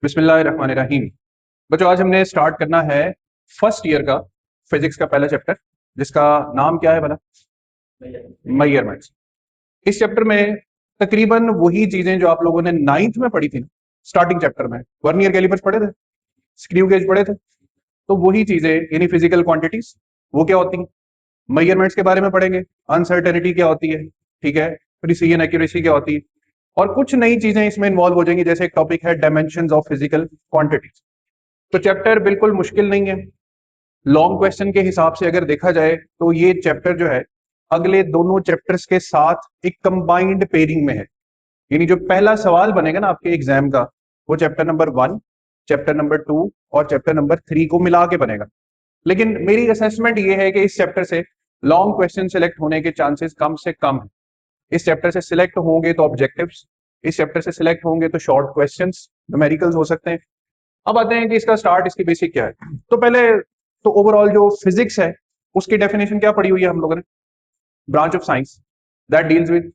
बिस्मिल्लाहिर्रहमानिर्रहीम। बच्चों, आज हमने स्टार्ट करना है फर्स्ट ईयर का फिजिक्स का पहला चैप्टर, जिसका नाम क्या है भला? मेजरमेंट्स। इस चैप्टर में तकरीबन वही चीजें जो आप लोगों ने नाइन्थ में पढ़ी थी ना, स्टार्टिंग चैप्टर में वर्नियर कैलिपर्स पढ़े थे, स्क्रू गेज पढ़े थे, तो वही चीजें यानी फिजिकल क्वांटिटीज वो क्या होती हैं, मेजरमेंट्स के बारे में पढ़ेंगे। अनसर्टेनिटी क्या होती है, ठीक है, प्रिसीजन एक्यूरेसी क्या होती है, और कुछ नई चीजें इसमें इन्वॉल्व हो जाएंगी। जैसे एक टॉपिक है डायमेंशंस ऑफ फिजिकल क्वांटिटीज। तो चैप्टर बिल्कुल मुश्किल नहीं है। लॉन्ग क्वेश्चन के हिसाब से अगर देखा जाए तो ये चैप्टर जो है अगले दोनों चैप्टर्स के साथ एक कंबाइंड पेयरिंग में है। यानी जो पहला सवाल बनेगा ना आपके एग्जाम का, वो चैप्टर नंबर 1, चैप्टर नंबर 2 और चैप्टर नंबर 3 को मिला के बनेगा। लेकिन मेरी असेसमेंट ये है कि इस चैप्टर से लॉन्ग क्वेश्चन सिलेक्ट होने के चांसेस कम से कम है। इस चैप्टर से सिलेक्ट होंगे तो ऑब्जेक्टिव्स, इस चैप्टर से सिलेक्ट होंगे तो शॉर्ट क्वेश्चंस, न्यूमेरिकल्स हो सकते हैं। अब आते हैं कि इसका स्टार्ट, इसकी बेसिक क्या है। तो पहले तो ओवरऑल जो फिजिक्स है उसकी डेफिनेशन क्या पढ़ी हुई है हम लोगों ने? Branch of science that deals with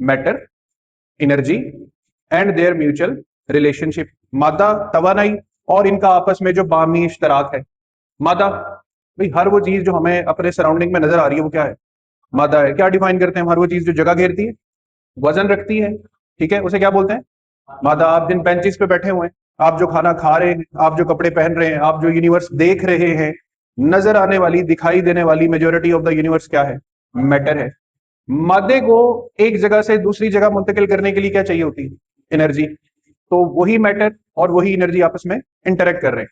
matter, energy and there mutual relationship. मादा, तवानाई और इनका आपस में जो बामी इश्तराक है। मादा, भाई हर वो चीज जो हमें अपने सराउंडिंग में नजर आ रही है वो क्या है? मादा है। क्या डिफाइन करते हैं हम? हर वो चीज जो जगह घेरती है, वजन रखती है, ठीक है, उसे क्या बोलते हैं? मादा। आप जिन बेंचेस पे बैठे हुए हैं, आप जो खाना खा रहे हैं, आप जो कपड़े पहन रहे हैं, आप जो यूनिवर्स देख रहे हैं, नजर आने वाली, दिखाई देने वाली मेजोरिटी ऑफ द यूनिवर्स क्या है? मैटर है। मादे को एक जगह से दूसरी जगह मुंतकिल करने के लिए क्या चाहिए होती है? एनर्जी। तो वही मैटर और वही एनर्जी आपस में इंटरेक्ट कर रहे हैं।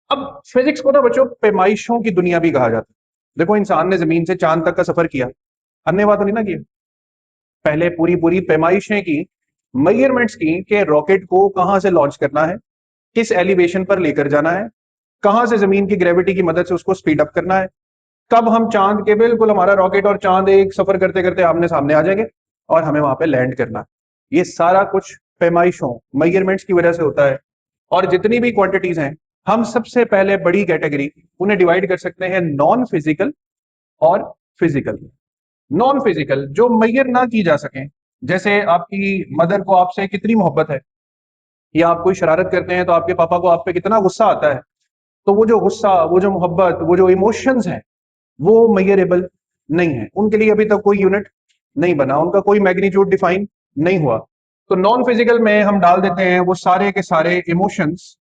अब फिजिक्स को ना बच्चों पैमाइशों की दुनिया भी कहा जाता है। देखो, इंसान ने जमीन से चांद तक का सफर किया, अन्यवा तो नहीं ना किया। पहले पूरी पूरी पैमाइशें की, मेजरमेंट्स की कि रॉकेट को कहां से लॉन्च करना है, किस एलिवेशन पर लेकर जाना है, कहां से जमीन की ग्रेविटी की मदद से उसको स्पीड अप करना है, कब हम चांद के बिल्कुल, हमारा रॉकेट और चांद एक सफर करते करते आमने सामने आ जाएंगे और हमें वहां पे लैंड करना है। ये सारा कुछ पैमाइशों, मेजरमेंट्स की वजह से होता है। और जितनी भी क्वांटिटीज हैं, हम सबसे पहले बड़ी कैटेगरी उन्हें डिवाइड कर सकते हैं नॉन फिजिकल और फिजिकल। नॉन फिजिकल जो मेजर ना की जा सके, जैसे आपकी मदर को आपसे कितनी मोहब्बत है, या आप कोई शरारत करते हैं तो आपके पापा को आप पे कितना गुस्सा आता है, तो वो जो गुस्सा, वो जो मोहब्बत, वो जो इमोशंस हैं, वो मेजरेबल नहीं है। उनके लिए अभी तक कोई यूनिट नहीं बना, उनका कोई मैग्नीट्यूड डिफाइन नहीं हुआ। तो नॉन फिजिकल में हम डाल देते हैं वो सारे के सारे इमोशंस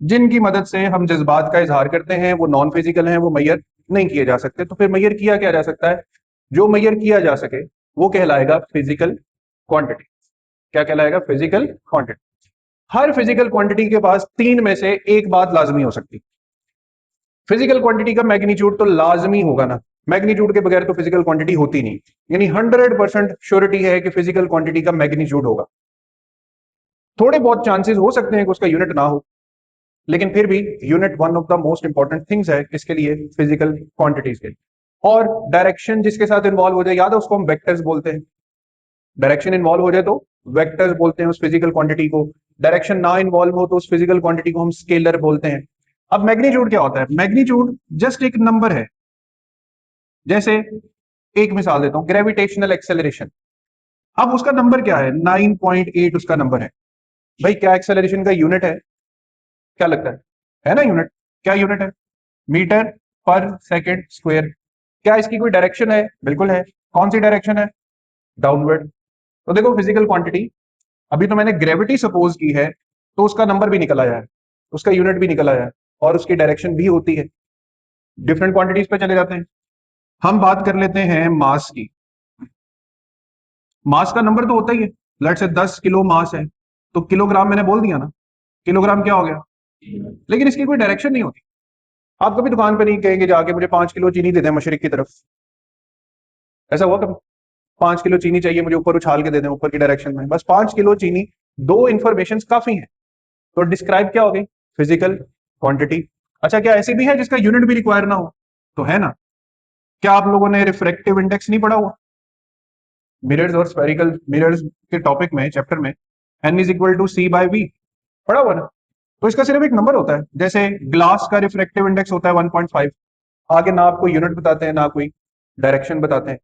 जिनकी मदद से हम जज्बात का इजहार करते हैं, वो नॉन फिजिकल हैं, वो मेजर नहीं किए जा सकते। तो फिर मेजर किया क्या जा सकता है? जो मेजर किया जा सके वो कहलाएगा फिजिकल क्वांटिटी। क्या कहलाएगा? Physical quantity. हर फिजिकल क्वांटिटी के पास तीन में से एक बात लाजमी हो सकती। फिजिकल क्वांटिटी का मैग्नीट्यूड तो लाजमी होगा ना, मैग्नीट्यूड के बगैर तो फिजिकल क्वांटिटी होती नहीं। यानी 100% श्योरिटी है कि फिजिकल क्वांटिटी का मैग्नीट्यूड होगा। थोड़े बहुत चांसेस हो सकते हैं कि उसका यूनिट ना हो, लेकिन फिर भी unit one of the most important things है इसके लिए, फिजिकल क्वांटिटीज के लिए। और डायरेक्शन जिसके साथ इन्वॉल्व हो जाए, याद है, उसको हम वेक्टर्स बोलते हैं। डायरेक्शन इन्वॉल्व हो जाए तो वेक्टर्स बोलते हैं उस फिजिकल क्वांटिटी को। डायरेक्शन ना इन्वॉल्व हो तो उस फिजिकल क्वांटिटी को हम स्केलर बोलते हैं। अब मैग्नीट्यूड क्या होता है? मैग्नीट्यूड जस्ट एक नंबर है। जैसे एक मिसाल देता हूं, ग्रेविटेशनल एक्सेलरेशन। अब उसका नंबर क्या है? 9.8 उसका नंबर है। भाई क्या एक्सेलरेशन का यूनिट है? क्या लगता है ना यूनिट? क्या यूनिट है? मीटर पर सेकेंड स्क्वायर। क्या इसकी कोई डायरेक्शन है? बिल्कुल है। कौन सी डायरेक्शन है? डाउनवर्ड। तो देखो, फिजिकल क्वांटिटी, अभी तो मैंने ग्रेविटी सपोज की है, तो उसका नंबर भी निकल आया है, उसका यूनिट भी निकल आया है, और उसकी डायरेक्शन भी होती है। डिफरेंट क्वांटिटीज पे चले जाते हैं। हम बात कर लेते हैं मास की। मास का नंबर तो होता ही है। लेट्स से 10 किलो मास है, तो किलोग्राम मैंने बोल दिया ना, किलोग्राम क्या हो गया? लेकिन इसकी कोई डायरेक्शन नहीं होती। आप कभी दुकान पे नहीं कहेंगे जाके मुझे 5 किलो चीनी दे दें मशरिक की तरफ। ऐसा हुआ कभी? 5 किलो चीनी चाहिए मुझे, ऊपर उछाल के दे दें, ऊपर की डायरेक्शन में, बस 5 किलो चीनी। दो इंफॉर्मेशन काफी है। तो डिस्क्राइब क्या हो गई? Physical quantity. अच्छा, क्या ऐसी भी है जिसका यूनिट भी रिक्वायर ना हो? तो है ना। क्या आप लोगों ने रिफ्रैक्टिव इंडेक्स नहीं पढ़ा हुआ? मिरर्स और स्फेरिकल मिरर्स के टॉपिक में, चैप्टर में, n = c/v पढ़ा हुआ ना? तो इसका सिर्फ एक नंबर होता है। जैसे ग्लास का रिफ्रैक्टिव इंडेक्स होता है 1.5। आगे ना आपको यूनिट बताते हैं ना कोई डायरेक्शन बताते हैं।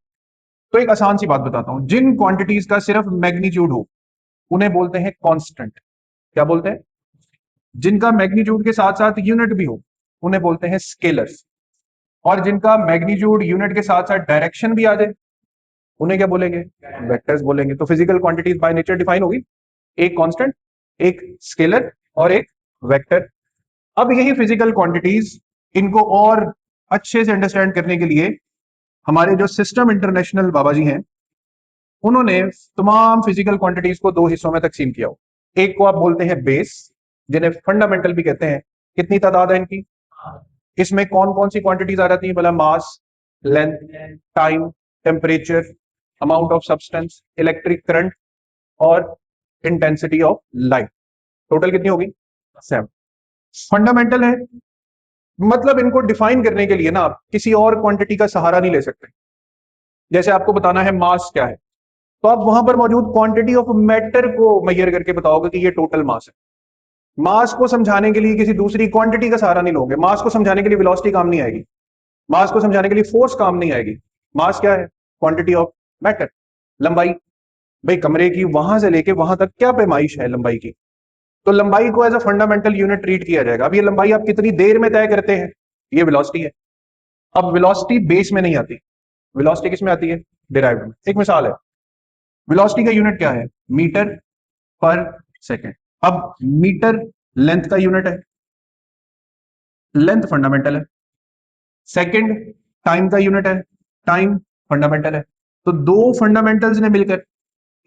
तो एक आसान सी बात बताता हूं, जिन क्वांटिटीज का सिर्फ मैग्नीट्यूड हो उन्हें बोलते हैं कांस्टेंट। क्या बोलते हैं? जिनका मैग्नीट्यूड के साथ साथ यूनिट भी हो उन्हें बोलते हैं स्केलर्स, और जिनका मैग्नीट्यूड यूनिट के साथ साथ डायरेक्शन भी आ जाए उन्हें क्या बोलेंगे? वेक्टर्स बोलेंगे। तो physical quantities by nature define होगी, एक कांस्टेंट, एक स्केलर और एक वेक्टर। अब यही फिजिकल क्वांटिटीज, इनको और अच्छे से अंडरस्टैंड करने के लिए हमारे जो सिस्टम इंटरनेशनल बाबा जी हैं उन्होंने तमाम फिजिकल क्वांटिटीज को दो हिस्सों में तकसीम किया हो। एक को आप बोलते हैं बेस, जिन्हें फंडामेंटल भी कहते हैं। कितनी तादाद है इनकी? इसमें कौन कौन सी क्वांटिटीज आ जाती है बोला? Mass, length, time, temperature, amount of substance, electric current और इंटेंसिटी ऑफ लाइट। टोटल कितनी होगी? 7। फंडामेंटल है, मतलब इनको डिफाइन करने के लिए ना आप किसी और क्वांटिटी का सहारा नहीं ले सकते। जैसे आपको बताना है मास क्या है, तो आप वहां पर मौजूद क्वांटिटी ऑफ मैटर को मेजर करके बताओगे कि ये टोटल मास है। मास को समझाने के लिए किसी दूसरी क्वांटिटी का सहारा नहीं लोगे। मास को समझाने के लिए वेलोसिटी काम नहीं आएगी, मास को समझाने के लिए फोर्स काम नहीं आएगी। मास क्या है? Quantity of matter. लंबाई, भाई कमरे की वहां से लेके वहां तक क्या पैमाइश है लंबाई की, तो लंबाई को as a fundamental unit treat किया जाएगा। अब ये लंबाई आप कितनी देर में तय करते हैं, ये वेलोसिटी है। अब वेलोसिटी बेस में नहीं आती, वेलोसिटी किस में आती है? डिराइव्ड में। एक मिसाल है, वेलोसिटी का यूनिट क्या है? मीटर पर सेकेंड। अब मीटर लेंथ का यूनिट है, लेंथ फंडामेंटल है। सेकेंड टाइम का यूनिट है, टाइम फंडामेंटल है। तो दो फंडामेंटल्स ने मिलकर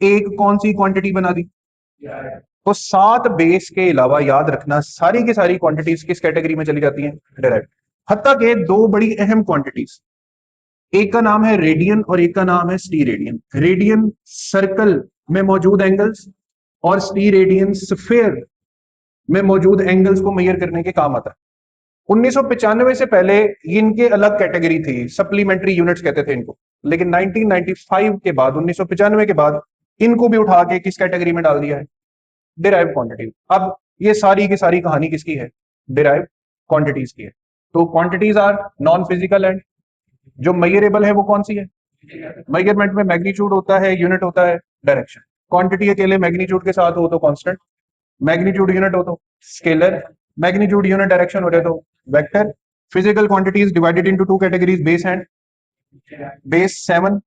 एक कौन सी क्वांटिटी बना दी? तो 7 बेस के अलावा याद रखना सारी की सारी क्वांटिटीज किस कैटेगरी में चली जाती हैं? डिराइव्ड। हत्ता के दो बड़ी अहम क्वांटिटीज, एक का नाम है रेडियन और एक का नाम है स्टी रेडियन। रेडियन सर्कल में मौजूद एंगल्स और स्टी रेडियन स्फीयर में मौजूद एंगल्स को मेजर करने के काम आता है। 1995 से पहले इनके अलग कैटेगरी थी, सप्लीमेंट्री यूनिट्स कहते थे इनको। लेकिन 1995 के बाद, 1995 के बाद इनको भी उठा के किस कैटेगरी में डाल दिया है? Derive quantity. अब ये सारी की सारी कहानी किसकी है? डिराइव क्वांटिटीज की है। तो quantities are non physical and जो मेजरेबल है वो कौन सी है? मेजरमेंट में मैग्नीट्यूड होता है, यूनिट होता है, डायरेक्शन। क्वांटिटी अकेले मैग्नीट्यूड के साथ हो तो कांस्टेंट, मैग्नीट्यूड यूनिट हो तो स्केलर, मैग्नीट्यूड यूनिट डायरेक्शन हो रहे तो vector. Physical quantities divided into two categories, base and base 7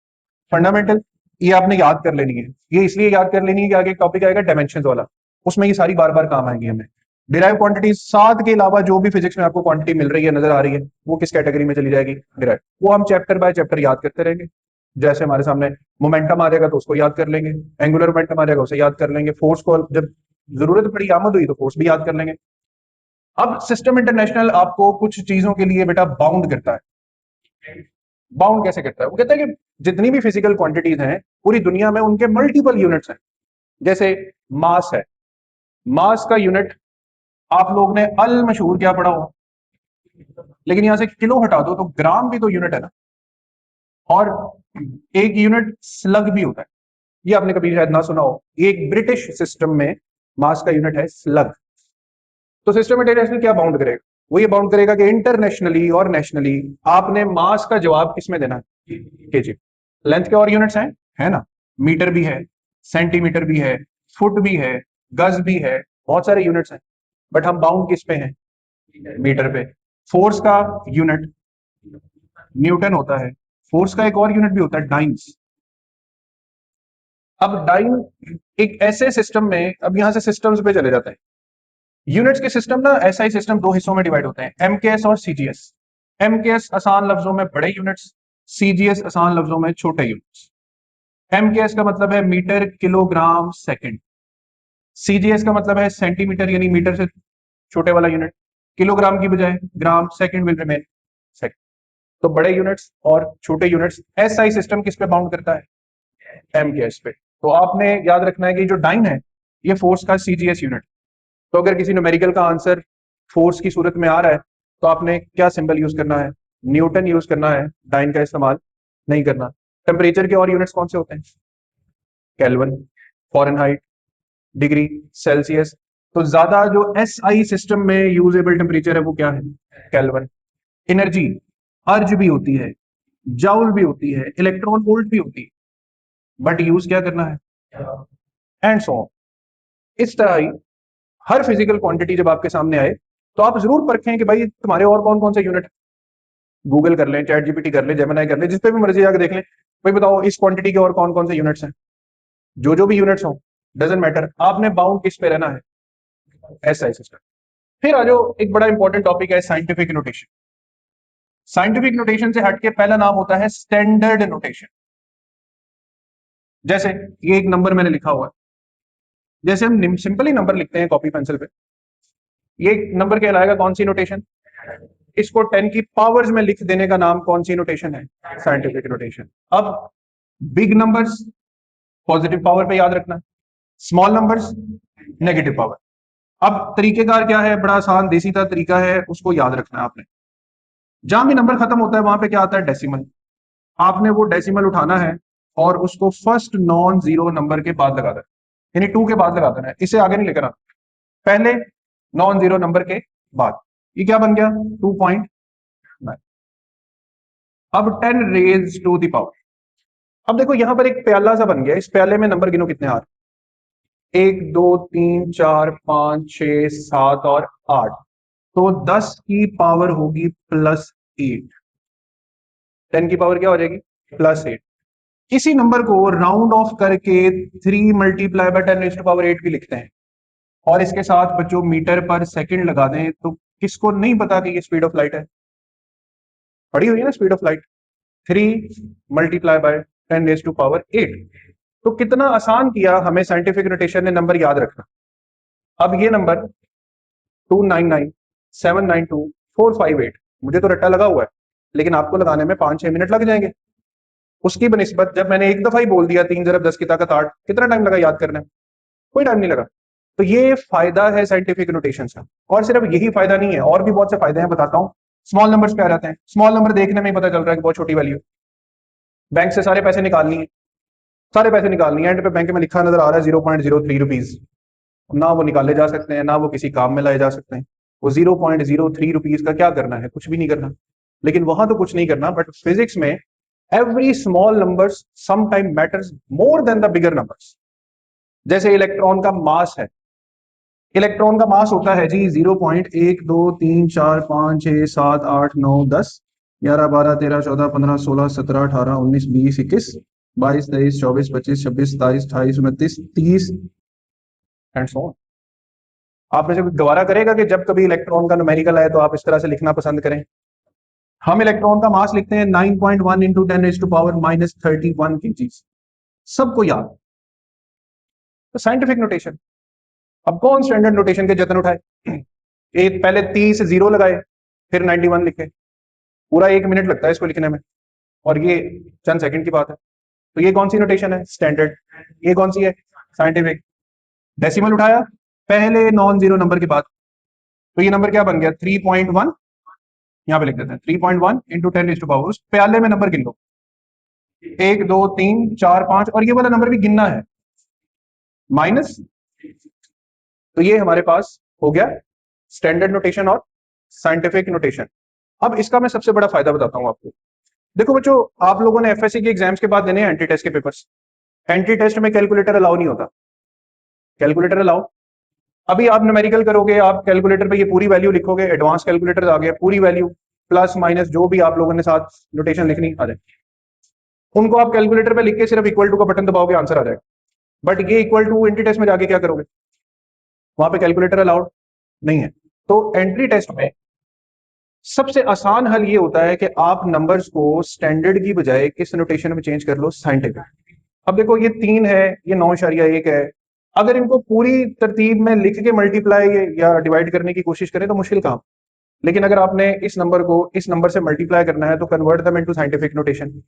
fundamental. ये आपने याद कर लेनी है, ये इसलिए याद कर लेनी है कि आगे एक टॉपिक आएगा डायमेंशंस वाला, उसमें ये सारी बार बार काम आएंगी हमें। डिराइव क्वांटिटीज 7 के अलावा जो भी फिजिक्स में आपको क्वांटिटी मिल रही है, नजर आ रही है, वो किस कैटेगरी में चली जाएगी? डिराइव। वो हम चैप्टर बाय चैप्टर याद करते रहेंगे। जैसे हमारे सामने मोमेंटम आ जाएगा तो उसको याद कर लेंगे, एंगुलर मोमेंटम आ जाएगा उसे याद कर लेंगे, फोर्स को जब जरूरत पड़ी, आमद हुई तो फोर्स भी याद कर लेंगे। अब सिस्टम इंटरनेशनल आपको कुछ चीजों के लिए बेटा बाउंड करता है। बाउंड कैसे करता है? वो कहता है कि जितनी भी फिजिकल क्वांटिटीज हैं पूरी दुनिया में, उनके मल्टीपल यूनिट्स हैं। जैसे मास है, मास का यूनिट आप लोग ने अल मशहूर क्या पढ़ा हो, लेकिन यहां से किलो हटा दो तो ग्राम भी तो यूनिट है ना। और एक यूनिट स्लग भी होता है, ये आपने कभी शायद ना सुना हो। ये एक ब्रिटिश सिस्टम में मास का यूनिट है स्लग। तो सिस्टम इंटरनेशनल क्या बाउंड करेगा? वो ये बाउंड करेगा कि इंटरनेशनली और नेशनली आपने मास का जवाब किसमें देना है? केजी। लेंथ के और यूनिट्स हैं, है ना? मीटर भी है, सेंटीमीटर भी है, फुट भी है, गज भी है, बहुत सारे यूनिट्स हैं। बट हम बाउंड किस पे हैं? मीटर पे। फोर्स का यूनिट न्यूटन होता है, फोर्स का एक और यूनिट भी होता है डाइन्स। अब डाइन एक ऐसे सिस्टम में, अब यहां से सिस्टम्स पे चले जाते हैं। यूनिट्स के सिस्टम ना, ऐसा ही सिस्टम दो हिस्सों में डिवाइड होते हैं, एमकेएस और सीजीएस। एमकेएस आसान लफ्जों में बड़े यूनिट्स, सीजीएस आसान लफ्जों में छोटे यूनिट्स। एमकेएस का मतलब है मीटर किलोग्राम सेकंड, सीजीएस का मतलब है सेंटीमीटर यानी मीटर से छोटे वाला यूनिट, किलोग्राम की बजाय ग्राम, सेकंड विल रिमेन सेकंड। तो बड़े यूनिट्स और छोटे यूनिट्स, एसआई सिस्टम किस पे बाउंड करता है? एमकेएस पे। तो आपने याद रखना है कि जो डाइन है ये फोर्स का सीजीएस यूनिट। तो अगर किसी न्यूमेरिकल का आंसर फोर्स की सूरत में आ रहा है तो आपने क्या सिंबल यूज करना है? न्यूटन यूज करना है, डाइन का इस्तेमाल नहीं करना। टेम्परेचर के और यूनिट्स कौन से होते हैं? Kelvin, Fahrenheit, degree, Celsius. तो ज्यादा जो एसआई सिस्टम में यूजेबल टेम्परेचर है वो क्या है? केल्विन। एनर्जी अर्ज भी होती है, जाउल भी होती है, इलेक्ट्रॉन वोल्ट भी होती है, बट यूज क्या करना है? And so on. इस तरह ही हर फिजिकल क्वांटिटी जब आपके सामने आए तो आप जरूर परखें कि भाई तुम्हारे और कौन कौन से यूनिट, गूगल कर लें, चैट जीपीटी कर लें, जेमिनी कर लें, जिस पे भी मर्जी जाकर देख लें, भाई बताओ इस क्वांटिटी के और कौन कौन से यूनिट्स हैं। जो भी यूनिट्स हो, डजेंट मैटर, आपने बाउंड किस पे रहना है, एसआई सिस्टम। फिर आ जाओ, एक बड़ा इंपॉर्टेंट टॉपिक है साइंटिफिक नोटेशन। साइंटिफिक नोटेशन से हटके पहला नाम होता है स्टैंडर्ड नोटेशन। जैसे ये एक नंबर मैंने लिखा हुआ है, जैसे हम सिंपली नंबर लिखते हैं कॉपी पेंसिल पे, ये नंबर कहलाएगा कौन सी नोटेशन, इसको 10 की पावर्स में लिख देने का नाम कौन सी नोटेशन है, साइंटिफिक नोटेशन। अब बिग नंबर्स पॉजिटिव पावर पे याद रखना, स्मॉल नंबर्स नेगेटिव पावर। अब तरीकेकार क्या है, बड़ा आसान देसी सा तरीका है, उसको याद रखना है आपने। जहां भी नंबर खत्म होता है वहां पे क्या आता है, डेसिमल। आपने वो डेसिमल उठाना है और उसको फर्स्ट नॉन जीरो नंबर के बाद लगा देना, यानी 2 के बाद लगा देना है, इसे आगे नहीं लेकर आना, पहले नॉन जीरो नंबर के बाद। ये क्या बन गया, 2.9। अब 10 रेज टू द पावर। अब देखो यहां पर एक प्याला सा बन गया, इस प्याले में नंबर गिनो कितने आ रहे, 1 2 3 4 5 6 7 और 8, तो 10 की पावर होगी +8, 10 की पावर क्या हो जाएगी, +8। इसी नंबर को राउंड ऑफ करके 3 मल्टीप्लाई बाय 10⁸ भी लिखते हैं, और इसके साथ बच्चों मीटर पर सेकंड लगा दें, तो किसको नहीं पता कि ये स्पीड ऑफ लाइट है, पढ़ी हुई है ना speed of light, 3 multiply bye 10⁸8। तो कितना आसान किया हमें साइंटिफिक नोटेशन ने नंबर याद रखना। अब ये नंबर 299792458, मुझे तो रट्टा लगा हुआ है, लेकिन आपको लगाने में 5-6 मिनट लग जाएंगे। उसकी बनिस्बत जब मैंने एक दफा ही बोल दिया 3 × 10 की ताकत 8, कितना टाइम लगा याद करने में, कोई टाइम नहीं लगा। तो ये फायदा है साइंटिफिक नोटेशन का। और सिर्फ यही फायदा नहीं है, और भी बहुत से फायदे हैं, बताता हूं। स्मॉल नंबर्स क्या रहते हैं, स्मॉल नंबर देखने में ही पता चल रहा है कि बहुत छोटी वैल्यू, बैंक से सारे पैसे निकालनी है, सारे पैसे निकालनी है, एंड पे बैंक में लिखा नजर आ रहा है 0.03 रुपीज, ना वो निकाले जा सकते हैं, ना वो किसी काम में लाए जा सकते हैं। वो 0.03 रुपीज का क्या करना है, कुछ भी नहीं करना। लेकिन वहां तो कुछ नहीं करना, बट फिजिक्स में every small numbers sometime matters more than the bigger numbers. जैसे इलेक्ट्रॉन का मास है, इलेक्ट्रॉन का मास होता है जी 0.1 2 3 4 5 6 7 8 9 10 11 12 13 14 15 16 17 18 19 20 21 22 23 24 25 26 27 28 29 30 एंड सो ऑन। आप में से कोई गवारा करेगा कि जब कभी इलेक्ट्रॉन का न्यूमेरिकल आए तो आप इस तरह से लिखना पसंद करें। हम इलेक्ट्रॉन का मास लिखते हैं 9.1 × 10⁻⁻31 kg, सबको याद। तो साइंटिफिक नोटेशन। अब कौन स्टैंडर्ड नोटेशन के जतन उठाए, एक पहले 30 जीरो लगाए, फिर 91 लिखे, पूरा 1 मिनट लगता है इसको लिखने में, और ये चंद सेकंड की बात है। तो ये कौन सी नोटेशन है, स्टैंडर्ड। ये कौन सी है, साइंटिफिक। डेसिमल उठाया पहले नॉन जीरो नंबर के बाद, तो ये नंबर क्या बन गया, 3.1। यहां पे लिख देते हैं 3.1 × 10⁻⁴ उस प्याले में नंबर गिन लो, 1 2 3 4 5, और ये वाला नंबर भी गिनना है, माइनस। तो ये हमारे पास हो गया स्टैंडर्ड नोटेशन और साइंटिफिक नोटेशन। अब इसका मैं सबसे बड़ा फायदा बताता हूं आपको। देखो बच्चों, आप लोगों ने एफएससी के एग्जाम्स के बाद देने हैं एंटी टेस्ट के पेपर्स। एंटी टेस्ट में कैलकुलेटर अलाउ नहीं होता, कैलकुलेटर अलाउ। अभी आप न्यूमेरिकल करोगे, आप कैलकुलेटर पे ये पूरी वैल्यू लिखोगे, एडवांस कैलकुलेटर आ गया, पूरी वैल्यू प्लस माइनस जो भी आप लोगों ने साथ नोटेशन लिखनी आ जाए, उनको आप कैलकुलेटर पे लिख के सिर्फ इक्वल टू का बटन दबाओगे, आंसर आ जाएगा। बट ये इक्वल टू एंटी टेस्ट में जाके क्या करोगे, वहां पे कैलकुलेटर अलाउड नहीं है। तो एंट्री टेस्ट में सबसे आसान हल ये होता है कि आप नंबर्स को स्टैंडर्ड की बजाय किस नोटेशन में चेंज कर लो, साइंटिफिक। अब देखो ये 3 है, ये 9.1 है, अगर इनको पूरी तरतीब में लिख के मल्टीप्लाई या डिवाइड करने की कोशिश करें तो मुश्किल काम। लेकिन अगर आपने इस नंबर को इस नंबर से मल्टीप्लाई करना है तो convert them into scientific notation.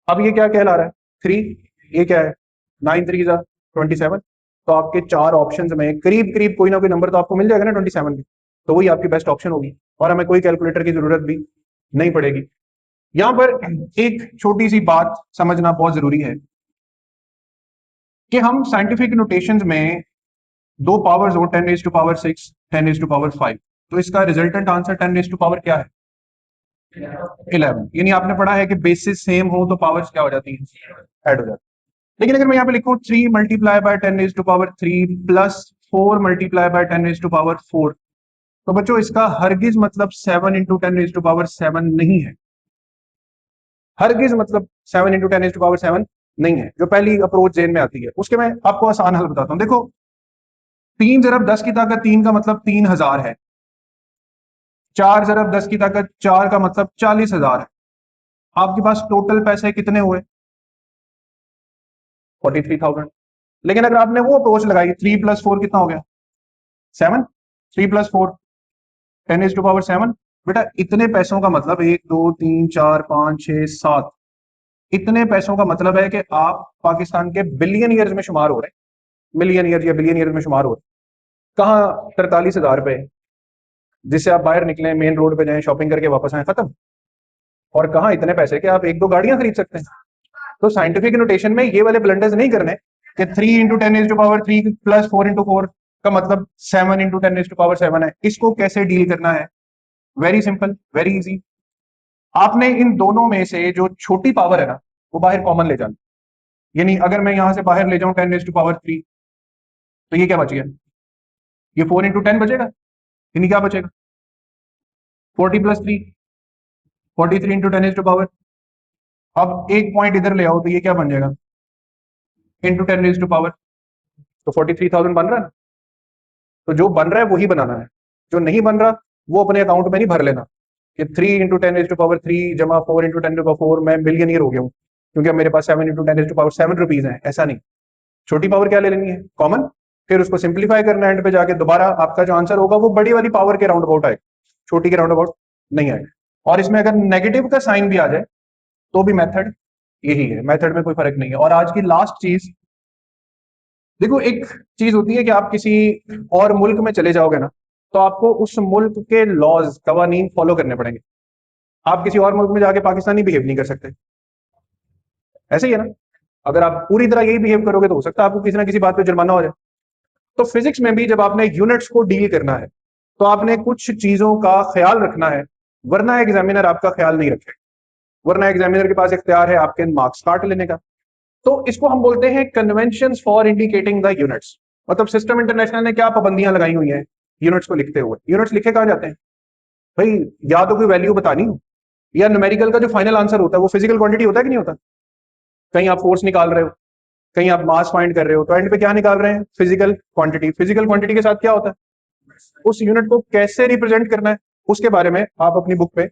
अब ये क्या कहला रहा है, 3, ये क्या है 9 3 27। तो आपके 4 ऑप्शंस में करीब करीब कोई ना कोई नंबर तो आपको मिल जाएगा ना 27 की, तो वही आपकी बेस्ट ऑप्शन होगी, और हमें कोई कैलकुलेटर की जरूरत भी नहीं पड़ेगी। यहां पर एक छोटी सी बात समझना बहुत जरूरी है कि हम साइंटिफिक नोटेशंस में 2 पावर्स हो, 10⁻⁶, 10⁻⁵, तो इसका रिजल्टेंट आंसर 10 क्या है, 11। यानी आपने पढ़ा है कि बेसिस सेम हो तो पावर्स क्या हो जाती है, ऐड हो जाती है। लेकिन अगर मैं यहाँ पे लिखूं 3 multiply by 10⁻³ plus 4 multiply by 10 raise to power 4। तो बच्चों इसका हरगिज मतलब 7 इंटू 10 रेज टू पावर 7 नहीं है। हरगिज मतलब 7 इंटू 10 रेज टू पावर 7 नहीं है। जो पहली अप्रोच जेन में आती है उसके मैं आपको आसान हल बताता हूं। देखो 3 ज़रब 10 की ताकत 3 का मतलब 3000 है। 4 ज़रब 10 की ताकत 4 का मतलब 40,000 है। आपके पास टोटल पैसे कितने हुए? 43,000। लेकिन अगर आपने वो अप्रोच लगाई 3 प्लस 4 कितना हो गया? 7। 3 प्लस 4 10 इज टू पावर 7। बेटा इतने पैसों का मतलब 1 2 3 4 5 6 7, इतने पैसों का मतलब है कि आप पाकिस्तान के बिलियन ईयर्स में शुमार हो रहे हैं। मिलियन ईयर या बिलियन ईयर में शुमार हो रहे हैं। कहाँ 43,000 रुपए जिससे आप बाहर निकले, मेन रोड पे जाएं, शॉपिंग करके वापस आए, खत्म। और कहाँ इतने पैसे कि आप 1 2 गाड़ियां खरीद सकते हैं। तो साइंटिफिक नोटेशन में ये वाले ब्लंडर्स नहीं करने कि 3 into 10 is to power 3 plus 4 into 4 का मतलब 7 इंटू 10 इज टू पावर 7 है। इसको कैसे डील करना है? Very simple, very easy. आपने इन दोनों में से जो छोटी पावर है ना वो बाहर कॉमन ले जाना। यानी अगर मैं यहां से बाहर ले जाऊं 10 रेज टू पावर 3, तो ये क्या बच गया? ये 4 इंटू 10 बचेगा। यानी क्या बचेगा? 40 plus 3, 43 into 10 raise to power. अब एक पॉइंट इधर ले आओ तो ये क्या बन जाएगा? Into 10 raise to power. तो 43,000 बन रहा है। तो जो बन रहा है वही बनाना है, जो नहीं बन रहा वो अपने अकाउंट में नहीं भर लेना कि 3 इंटू 10 रेज टू पावर 3 जमा 4 इंटू 10 टू पावर 4 मैं बिलियनियर हो गया हूँ क्योंकि अब मेरे पास 7 into 10 raise to power 7 rupees है। ऐसा नहीं। छोटी पावर क्या ले लेनी है? कॉमन। फिर उसको सिंप्लीफाई करना है, एंड पे जाके दोबारा आपका जो आंसर होगा वो बड़ी वाली पावर के राउंड अबाउट आएगा, छोटी के राउंड अबाउट नहीं आएगा। और इसमें अगर नेगेटिव का साइन भी आ जाए तो भी मेथड यही है, मेथड में कोई फर्क नहीं है। और आज की लास्ट चीज देखो, एक चीज होती है कि आप किसी और मुल्क में चले जाओगे ना तो आपको उस मुल्क के लॉज कवानीन फॉलो करने पड़ेंगे। आप किसी और मुल्क में जाके पाकिस्तानी बिहेव नहीं कर सकते। ऐसे ही है ना। अगर आप पूरी तरह यही बिहेव करोगे तो हो सकता है आपको किसी ना किसी बात पे जुर्माना हो जाए। तो फिजिक्स में भी जब आपने यूनिट्स को डील करना है तो आपने कुछ चीजों का ख्याल रखना है, वरना एग्जामिनर आपका ख्याल नहीं रखेगा। वरना एग्जामिनर के पास इख्तियार है आपके मार्क्स काट लेने का। तो इसको हम बोलते हैं convention for indicating the units. मतलब सिस्टम इंटरनेशनल ने क्या पाबंदियां लगाई हुई हैं यूनिट्स को लिखते हुए। यूनिट्स लिखे कहां जाते हैं भाई? या तो कोई वैल्यू बतानी हो, या न्यूमेरिकल का जो फाइनल आंसर होता है वो फिजिकल क्वांटिटी होता है कि नहीं होता। कहीं आप फोर्स निकाल रहे हो, कहीं आप मास फाइंड कर रहे हो, तो एंड पे क्या निकाल रहे हैं? Physical quantity. फिजिकल क्वांटिटी के साथ क्या होता है? उस यूनिट को कैसे रिप्रेजेंट करना है उसके बारे में आप अपनी बुक पे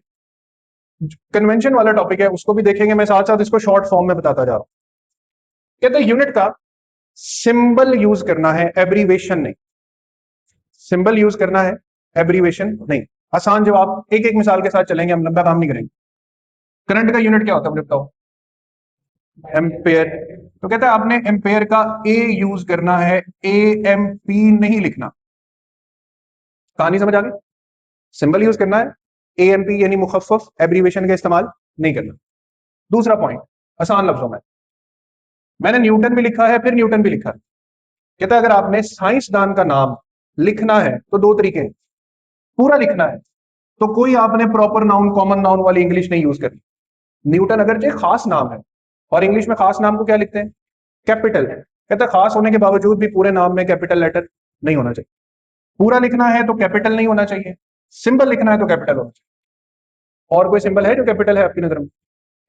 कन्वेंशन वाला टॉपिक है उसको भी देखेंगे। मैं साथ साथ इसको शॉर्ट फॉर्म में बताता जा रहा हूं। कहते हैं यूनिट का सिंबल यूज करना है, एब्रीवेशन नहीं। सिंबल यूज करना है, एब्रीवेशन नहीं। आसान जवाब, एक एक मिसाल के साथ चलेंगे, हम लंबा काम नहीं करेंगे। करंट का यूनिट क्या होता है मुझे बताओ? एम्पेयर। तो कहता है आपने एम्पेयर का ए यूज करना है, ए एम पी नहीं लिखना। कहानी समझ आ गई? सिंबल यूज करना है, ए एम पी यानी मुखफ्फफ, एब्रीवेशन का इस्तेमाल नहीं करना। दूसरा पॉइंट, आसान लफ्जों में, मैंने न्यूटन भी लिखा है फिर न्यूटन भी लिखा है। कहता है अगर आपने साइंसदान का नाम लिखना है तो दो तरीके हैं। पूरा लिखना है तो कोई आपने प्रॉपर नाउन, कॉमन नाउन वाली इंग्लिश नहीं यूज करनी। न्यूटन अगर जो खास नाम है, और इंग्लिश में खास नाम को क्या लिखते हैं? कैपिटल। कहता है खास होने के बावजूद भी पूरे नाम में कैपिटल लेटर नहीं होना चाहिए। पूरा लिखना है तो कैपिटल नहीं होना चाहिए, सिंबल लिखना है तो कैपिटल होना चाहिए। और कोई सिंबल है जो कैपिटल है आपकी नजर में?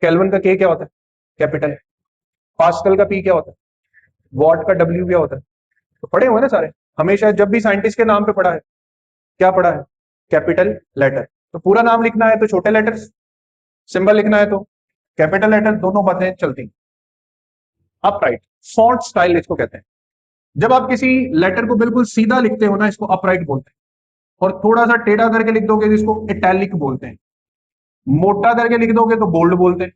केल्विन का के क्या होता है? कैपिटल है। पास्कल का पी क्या होता है? वॉट का डब्ल्यू क्या होता है? तो पढ़े हुए ना सारे। हमेशा जब भी साइंटिस्ट के नाम पे पढ़ा है, क्या पढ़ा है? Capital letter. तो पूरा नाम लिखना है तो छोटे लेटर्स, सिंबल लिखना है तो कैपिटल लेटर, दोनों बातें चलती। अपराइट फॉन्ट स्टाइल इसको कहते हैं। जब आप किसी लेटर को बिल्कुल सीधा लिखते हो ना, इसको अपराइट बोलते हैं। और थोड़ा सा टेढ़ा करके लिख दोगे जिसको इटैलिक बोलते हैं। मोटा करके लिख दोगे तो बोल्ड बोलते हैं।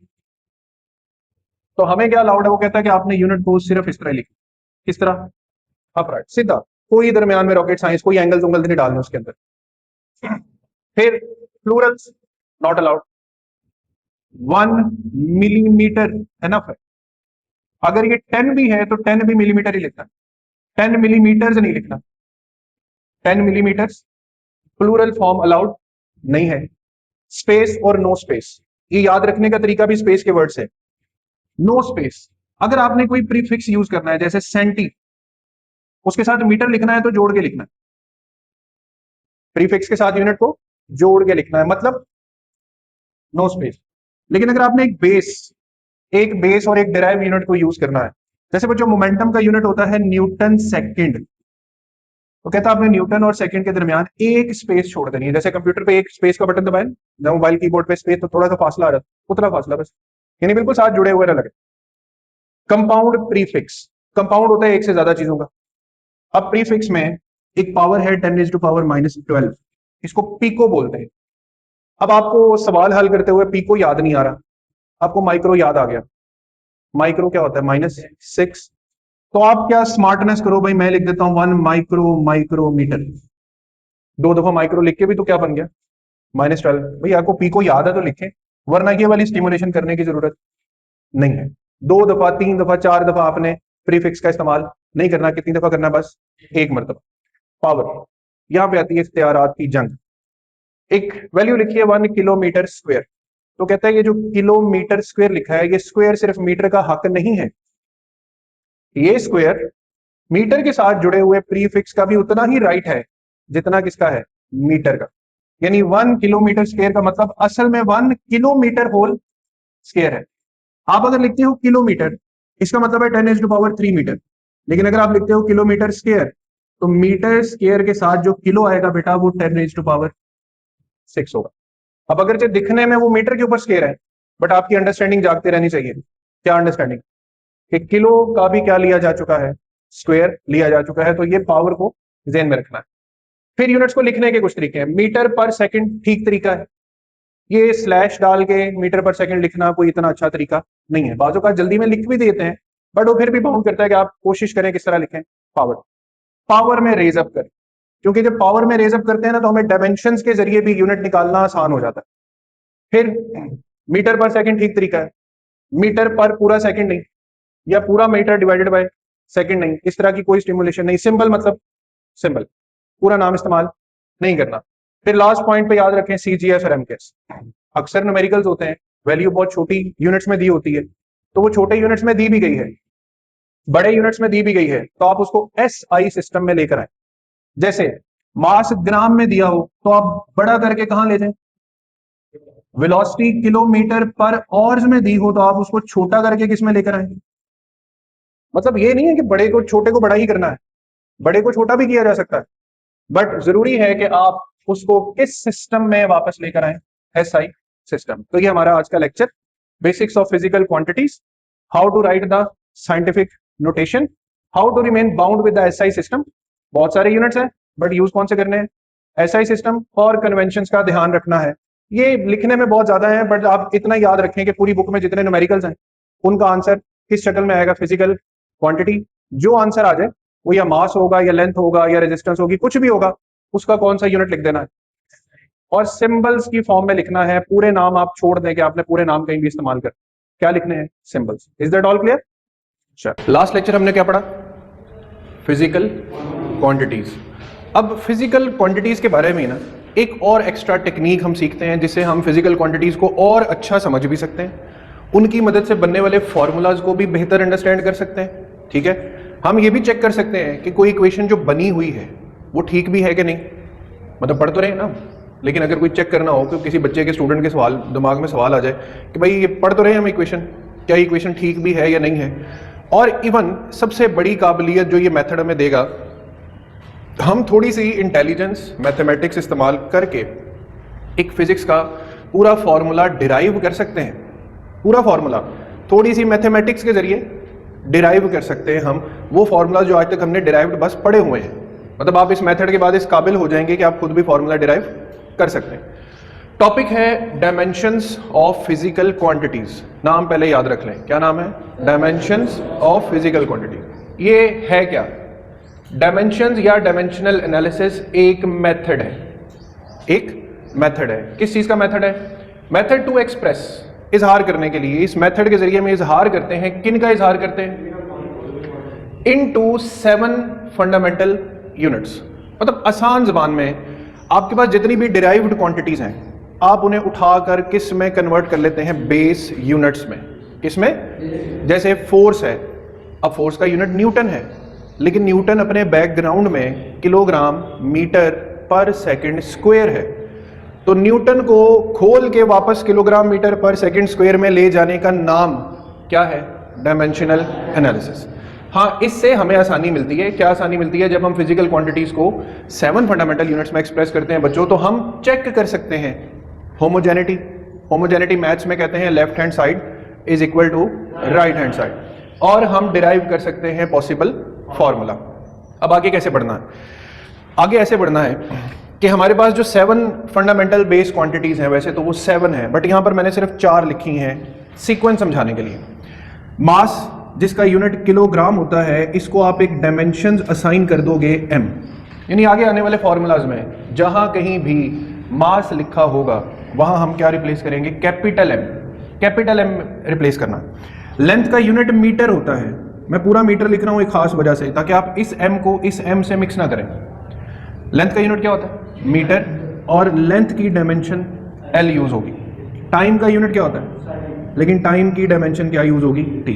तो हमें क्या अलाउड है? वो कहता है कि आपने यूनिट को सिर्फ इस तरह लिखना। किस तरह? अपराइट, सीधा। कोई दरमियान में रॉकेट साइंस, कोई एंगल उंगल नहीं डालना उसके अंदर। फिर Plurals not allowed. 1 millimetre enough है। अगर ये 10 भी है तो 10 भी मिलीमीटर ही लिखना, 10 मिलीमीटर नहीं लिखना। 10 मिलीमीटर प्लूरल फॉर्म अलाउड नहीं है। स्पेस और नो स्पेस, ये याद रखने का तरीका भी स्पेस के वर्ड से। नो स्पेस, अगर आपने कोई प्रीफिक्स यूज करना है जैसे सेंटी, उसके साथ मीटर लिखना है तो जोड़ के लिखना है, प्रीफिक्स के साथ यूनिट को जोड़ के लिखना है, मतलब नो स्पेस। लेकिन अगर आपने एक बेस और एक डिराइव यूनिट को यूज करना है, जैसे बच्चों मोमेंटम का यूनिट होता है न्यूटन सेकंड, तो कहता है आपने न्यूटन और सेकंड के दरमियान एक स्पेस छोड़ देनी है। जैसे कंप्यूटर पे एक स्पेस का बटन दबाएं, जब मोबाइल कीबोर्ड पे स्पेस, तो थोड़ा सा फासला आ जाता है, उतना फासला बस, यानी बिल्कुल साथ जुड़े हुए ना लगे। कंपाउंड प्रीफिक्स, कंपाउंड होता है एक से ज्यादा चीजों का। अब प्रीफिक्स में एक पावर है 10⁻⁻12, इसको पीको बोलते हैं। अब आपको सवाल हल करते हुए पीको याद नहीं आ रहा, आपको माइक्रो याद आ गया। माइक्रो क्या होता है? -6। तो आप क्या स्मार्टनेस करो भाई, मैं लिख देता हूं 1 माइक्रोमीटर। 2 दफा माइक्रो लिख के भी तो क्या बन गया? -12। भाई आपको पीको याद है तो लिखें, वरना ये वाली स्टिमुलेशन करने की जरूरत नहीं है। 2 दफा, 3 दफा, 4 दफा आपने प्रीफिक्स का इस्तेमाल नहीं करना। कितनी दफा करना? बस एक मरतबा। पावर, यहां पे आती है इख्तियारात की जंग। एक वैल्यू लिखी है 1 किलोमीटर स्क्वायर, तो कहता है ये जो किलोमीटर स्क्वायर लिखा है, ये स्क्वायर सिर्फ मीटर का हक नहीं है, ये स्क्वायर मीटर के साथ जुड़े हुए प्रीफिक्स का भी उतना ही राइट है जितना किसका है? मीटर का। यानी 1 किलोमीटर स्क्वायर का मतलब असल में 1 किलोमीटर होल स्क्वायर है। आप अगर लिखते हो किलोमीटर, इसका मतलब है 10⁻³ मीटर, लेकिन अगर आप लिखते हो किलोमीटर स्क्वायर, तो मीटर स्क्वायर के साथ जो किलो आएगा बेटा, वो 10⁻6 होगा। अब अगर दिखने में वो मीटर के ऊपर स्क्वायर है, बट आपकी अंडरस्टैंडिंग जागते रहनी चाहिए। क्या अंडरस्टैंडिंग? कि किलो का भी क्या लिया जा चुका है? स्क्वायर लिया जा चुका है। तो ये पावर को ध्यान में रखना है। फिर यूनिट्स को लिखने के कुछ तरीके हैं। मीटर पर सेकंड ठीक तरीका है, ये स्लैश डाल के मीटर पर सेकंड लिखना कोई इतना अच्छा तरीका नहीं है। बाजू का जल्दी में लिख भी देते हैं, बट वो फिर भी बाउंड करता है कि आप कोशिश करें किस तरह लिखें। पावर में रेज अप करें, क्योंकि जब पावर में रेज अप करते हैं ना, तो हमें डायमेंशंस के जरिए भी यूनिट निकालना आसान हो जाता है। फिर मीटर पर सेकंड ठीक तरीका है, मीटर पर पूरा सेकंड नहीं, या पूरा मीटर डिवाइडेड बाय सेकंड नहीं, इस तरह की कोई स्टिमुलेशन नहीं। सिंबल मतलब सिंबल, पूरा नाम इस्तेमाल नहीं करना। फिर लास्ट पॉइंट पे याद रखें CGS और MKS। अक्सर न्यूमेरिकल्स होते हैं, वैल्यू बहुत छोटी यूनिट्स में दी होती है, तो वो छोटे यूनिट्स में दी भी गई है, बड़े यूनिट्स में दी भी गई है, तो आप उसको SI सिस्टम में लेकर आए। जैसे मास ग्राम में दिया हो, तो आप बड़ा करके कहां ले जाएं? वेलोसिटी किलोमीटर पर ऑर्स में दी हो, तो आप उसको छोटा करके किस में लेकर आए? मतलब ये नहीं है कि बड़े को छोटे को बड़ा ही करना है, बड़े को छोटा भी किया जा सकता है, बट जरूरी है कि आप उसको किस सिस्टम में वापस लेकर आए? SI system. तो ये हमारा आज का lecture, basics of physical quantities, how to write the scientific notation, how to remain bound with the SI system. बहुत सारे यूनिट्स हैं, बट यूज कौन से करने हैं? SI सिस्टम और कन्वेंशंस का ध्यान रखना है। ये लिखने में बहुत ज्यादा है, बट आप इतना याद रखें कि पूरी बुक में जितने न्यूमेरिकल्स हैं, उनका आंसर किस शक्ल में आएगा? Physical quantity. जो आंसर आ जाए वो या मास होगा, या लेंथ होगा, या रेजिस्टेंस होगी, कुछ भी होगा, उसका कौन सा यूनिट लिख देना है, और सिंबल्स की फॉर्म में लिखना है। पूरे नाम आप छोड़ दें कि आपने पूरे नाम कहीं भी इस्तेमाल कर, क्या लिखने हैं? Symbols. Is that all clear? चलो, लास्ट लेक्चर हमने क्या पढ़ा? Physical quantities. अब फिजिकल क्वांटिटीज के बारे में ना एक और एक्स्ट्रा टेक्निक हम सीखते हैं, जिससे हम फिजिकल क्वांटिटीज को और अच्छा समझ भी सकते हैं, उनकी मदद से बनने वाले फॉर्मूलाज को भी बेहतर अंडरस्टैंड कर सकते हैं। ठीक है, हम ये भी चेक कर सकते हैं कि कोई इक्वेशन जो बनी हुई है वो ठीक भी है कि नहीं। मतलब पढ़ तो रहे हैं ना, लेकिन अगर कोई चेक करना हो कि किसी बच्चे के, स्टूडेंट के सवाल दिमाग में सवाल आ जाए कि भाई ये पढ़ तो रहे हैं हम इक्वेशन, क्या ये इक्वेशन ठीक भी है या नहीं है। और इवन सबसे बड़ी काबिलियत जो ये मेथड हमें देगा, हम थोड़ी सी इंटेलिजेंस, मैथमेटिक्स इस्तेमाल करके एक फिजिक्स का पूरा फॉर्मूला डिराइव कर सकते हैं। पूरा फॉर्मूला थोड़ी सी मैथमेटिक्स के जरिए डिराइव कर सकते हैं हम, वो फॉर्मूला जो आज तक हमने डिराइव्ड बस पढ़े हुए हैं। मतलब आप इस मेथड के बाद इस काबिल हो जाएंगे कि आप खुद भी फॉर्मूला डिराइव कर सकते हैं। टॉपिक है डायमेंशंस ऑफ फिजिकल क्वांटिटीज। नाम पहले याद रख लें, क्या नाम है? Dimensions of physical quantities. ये है क्या? डायमेंशंस या डायमेंशनल एनालिसिस एक मेथड है, एक मेथड है। किस चीज का मेथड है? मेथड टू एक्सप्रेस, इजहार करने के लिए। इस मेथड के जरिए में इजहार करते हैं, किन का इजहार करते हैं? Into 7 fundamental units. मतलब आसान जबान में आपके पास जितनी भी डिराइव्ड क्वांटिटीज हैं, आप उन्हें उठाकर किस में कन्वर्ट कर लेते हैं? बेस यूनिट्स में। किस में? जैसे फोर्स है, अब फोर्स का यूनिट न्यूटन है, लेकिन न्यूटन अपने बैकग्राउंड में kilogram metre per second square है। तो न्यूटन को खोल के वापस kilogram metre per second square में ले जाने का नाम क्या है? Dimensional analysis. हाँ, इससे हमें आसानी मिलती है। क्या आसानी मिलती है? जब हम फिजिकल क्वांटिटीज को 7 फंडामेंटल यूनिट्स में एक्सप्रेस करते हैं बच्चों, तो हम चेक कर सकते हैं होमोजेनिटी। होमोजेनिटी मैथ्स में कहते हैं left hand side is equal to right hand side, और हम डिराइव कर सकते हैं पॉसिबल फॉर्मूला। अब आगे कैसे बढ़ना है? आगे ऐसे बढ़ना है कि हमारे पास जो 7 फंडामेंटल बेस क्वांटिटीज हैं, वैसे तो वो 7 है, बट यहां पर मैंने सिर्फ 4 लिखी हैं सीक्वेंस समझाने के लिए। मास, जिसका यूनिट किलोग्राम होता है, इसको आप एक डायमेंशन असाइन कर दोगे m, यानी आगे आने वाले फॉर्मूलाज में जहां कहीं भी मास लिखा होगा वहां हम क्या रिप्लेस करेंगे? Capital M। Capital M replace करना। लेंथ का यूनिट मीटर होता है, मैं पूरा मीटर लिख रहा हूं एक खास वजह से, ताकि आप इस m को इस m से मिक्स ना करें। लेंथ का यूनिट क्या होता है? मीटर, और लेंथ की डायमेंशन L यूज होगी। टाइम का यूनिट क्या होता है? लेकिन टाइम की डायमेंशन क्या यूज होगी? T।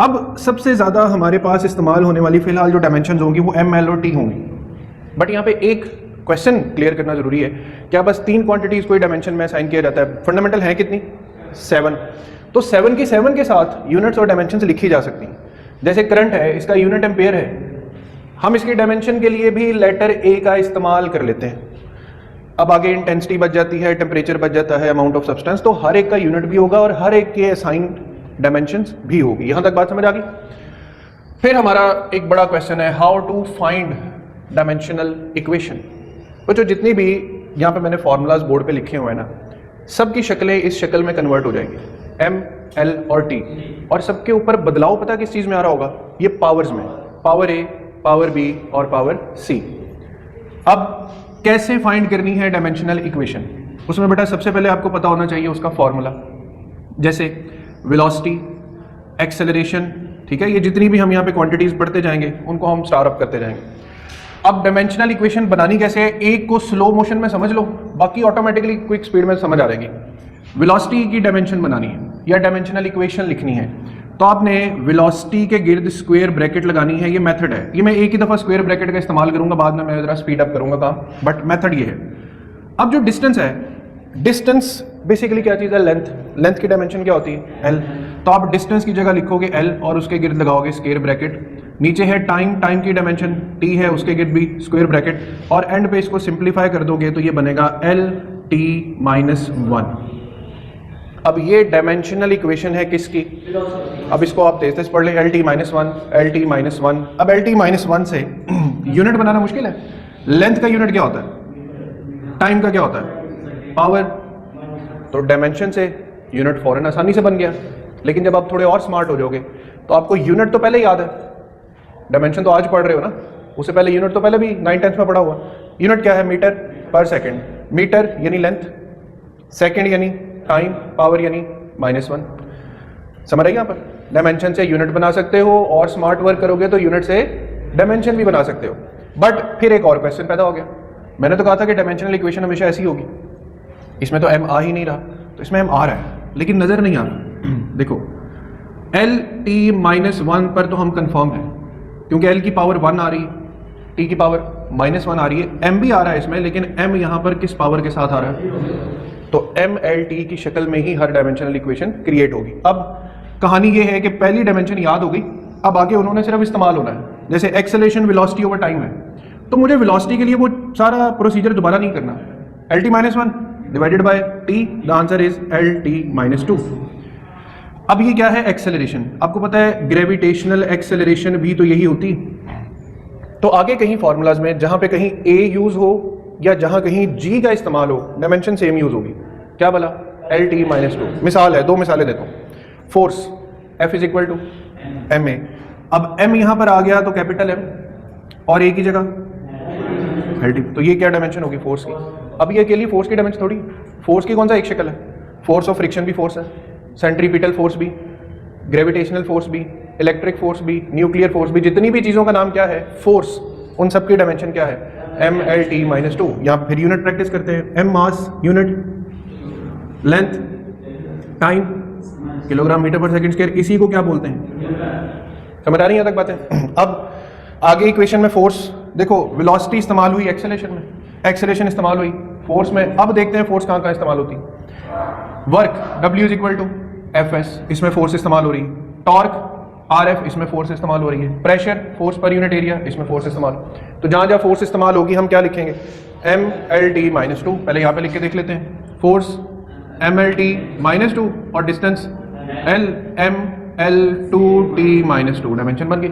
अब सबसे ज्यादा हमारे पास इस्तेमाल होने वाली फिलहाल जो डायमेंशन होंगी वो m, l और t होंगी। बट यहाँ पे एक क्वेश्चन क्लियर करना जरूरी है। क्या बस 3 क्वांटिटीज कोई डायमेंशन में असाइन किया जाता है? फंडामेंटल है कितनी? 7। तो 7 की 7 के साथ यूनिट्स और डायमेंशन लिखी जा सकती हैं। जैसे करंट है, इसका यूनिट एम्पेयर है, हम इसकी डायमेंशन के लिए भी लेटर A का इस्तेमाल कर लेते हैं। अब आगे इंटेंसिटी बच जाती है, टेम्परेचर बच जाता है, अमाउंट ऑफ सब्सटेंस, तो हर एक का यूनिट भी होगा और हर एक के असाइंड डायमेंशंस भी होगी। यहां तक बात समझ आ गई? फिर हमारा एक बड़ा क्वेश्चन है, how to find dimensional equation. तो जितनी भी यहां पे मैंने फॉर्मूलाज बोर्ड पे लिखे हुए हैं ना, सबकी शक्लें इस शक्ल में कन्वर्ट हो जाएंगी, m, l और t, और सबके ऊपर बदलाव पता किस चीज में आ रहा होगा? ये पावर्स में, पावर a, पावर b और पावर c। अब कैसे फाइंड करनी है डायमेंशनल इक्वेशन? उसमें बेटा सबसे पहले आपको पता होना चाहिए उसका फॉर्मूला। जैसे वेलोसिटी, एक्सेलरेशन, ठीक है, ये जितनी भी हम यहाँ पे क्वांटिटीज पढ़ते जाएंगे उनको हम स्टार अप करते जाएंगे। अब डायमेंशनल इक्वेशन बनानी कैसे है? एक को स्लो मोशन में समझ लो, बाकी ऑटोमेटिकली क्विक स्पीड में समझ आ जाएगी। वेलोसिटी की डायमेंशन बनानी है या डायमेंशनल इक्वेशन लिखनी है, तो आपने वेलोसिटी के गिर्द स्क्वायर ब्रैकेट लगानी है। ये मेथड है, ये मैं एक ही दफा स्क्वायर ब्रैकेट का इस्तेमाल करूंगा, बाद में मैं जरा स्पीड अप करूंगा काम, बट मेथड ये है। अब जो डिस्टेंस है, डिस्टेंस बेसिकली क्या चीज़ है? लेंथ। लेंथ की डायमेंशन क्या होती है? L। तो आप डिस्टेंस की जगह लिखोगे L और उसके गिर्द लगाओगे स्क्वायर ब्रैकेट। नीचे है टाइम, टाइम की डायमेंशन T है, उसके गिर्द भी स्क्वायर ब्रैकेट, और एंड पे इसको सिंप्लीफाई कर दोगे तो ये बनेगा LT-1। अब ये डायमेंशनल इक्वेशन है किसकी? अब इसको आप तेज तेज पढ़ लें, LT-1, LT-1। अब LT-1 से यूनिट बनाना मुश्किल है। लेंथ का यूनिट क्या होता है? टाइम का क्या होता है? पावर। तो डायमेंशन से यूनिट फौरन आसानी से बन गया। लेकिन जब आप थोड़े और स्मार्ट हो जाओगे तो आपको यूनिट तो पहले याद है, डायमेंशन तो आज पढ़ रहे हो ना, उससे पहले यूनिट तो पहले भी 9th में पढ़ा हुआ। यूनिट क्या है? Metre per second. मीटर यानी लेंथ, सेकंड यानी टाइम, पावर यानी -1। समझ रहे हैं? यहाँ पर डायमेंशन से यूनिट बना सकते हो, और स्मार्ट वर्क करोगे तो यूनिट से डायमेंशन भी बना सकते हो। बट फिर एक और क्वेश्चन पैदा हो गया। मैंने तो कहा था कि डायमेंशनल इक्वेशन हमेशा ऐसी होगी, इसमें तो m आ ही नहीं रहा, तो इसमें m आ रहा है लेकिन नजर नहीं आ रहा। देखो LT-1 पर तो हम कंफर्म है, क्योंकि L की पावर 1 आ रही है, T की पावर -1 आ रही है, m भी आ रहा है इसमें, लेकिन m यहाँ पर किस पावर के साथ आ रहा है? तो MLT की शक्ल में ही हर डायमेंशनल इक्वेशन क्रिएट होगी। अब कहानी ये है कि पहली डायमेंशन याद हो गई, अब आगे उन्होंने सिर्फ इस्तेमाल होना है। जैसे एक्सेलरेशन वेलोसिटी ओवर टाइम है, तो मुझे वेलोसिटी के लिए वो सारा प्रोसीजर दोबारा नहीं करना। LT-1 divided by T, the answer is LT-2। अब ये क्या है? एक्सेलरेशन। आपको पता है ग्रेविटेशनल एक्सेलरेशन भी तो यही होती। तो आगे कहीं फॉर्मूलाज में जहां पे कहीं A यूज हो या जहां कहीं G का इस्तेमाल हो, डायमेंशन सेम यूज होगी। क्या बोला? LT-2। मिसाल है, 2 मिसालें देता हूं। Force F is equal to ma। अब m यहां पर आ गया तो कैपिटल M, और A की जगह LT। तो ये क्या डायमेंशन होगी? फोर्स की। अब ये अकेली फोर्स की डायमेंशन थोड़ी, फोर्स की कौन सा एक शक्ल है? फोर्स ऑफ फ्रिक्शन भी फोर्स है, सेंट्रीपिटल फोर्स भी, ग्रेविटेशनल फोर्स भी, इलेक्ट्रिक फोर्स भी, न्यूक्लियर फोर्स भी, जितनी भी चीज़ों का नाम क्या है? फोर्स। उन सब की डायमेंशन क्या है? MLT-2। यहाँ फिर यूनिट प्रैक्टिस करते हैं। M mass unit, length time kilogram metre per second square, इसी को क्या बोलते हैं? समझ आ रही है तक बातें? अब आगे इक्वेशन में फोर्स देखो, वेलोसिटी इस्तेमाल हुई एक्सेलरेशन में, एक्सेलरेशन इस्तेमाल हुई फोर्स में। अब देखते हैं फोर्स कहाँ कहाँ इस्तेमाल होती है। Work W is equal to FS, इसमें फोर्स इस्तेमाल हो रही है। टॉर्क RF, इसमें फोर्स इस्तेमाल हो रही है। Pressure, force per unit area, इसमें फोर्स इस्तेमाल। तो जहाँ जहाँ फोर्स इस्तेमाल होगी हम क्या लिखेंगे, MLT-2। पहले यहाँ पे लिख के देख लेते हैं, फोर्स MLT-2 और डिस्टेंस LML2T-2, डायमेंशन बन गई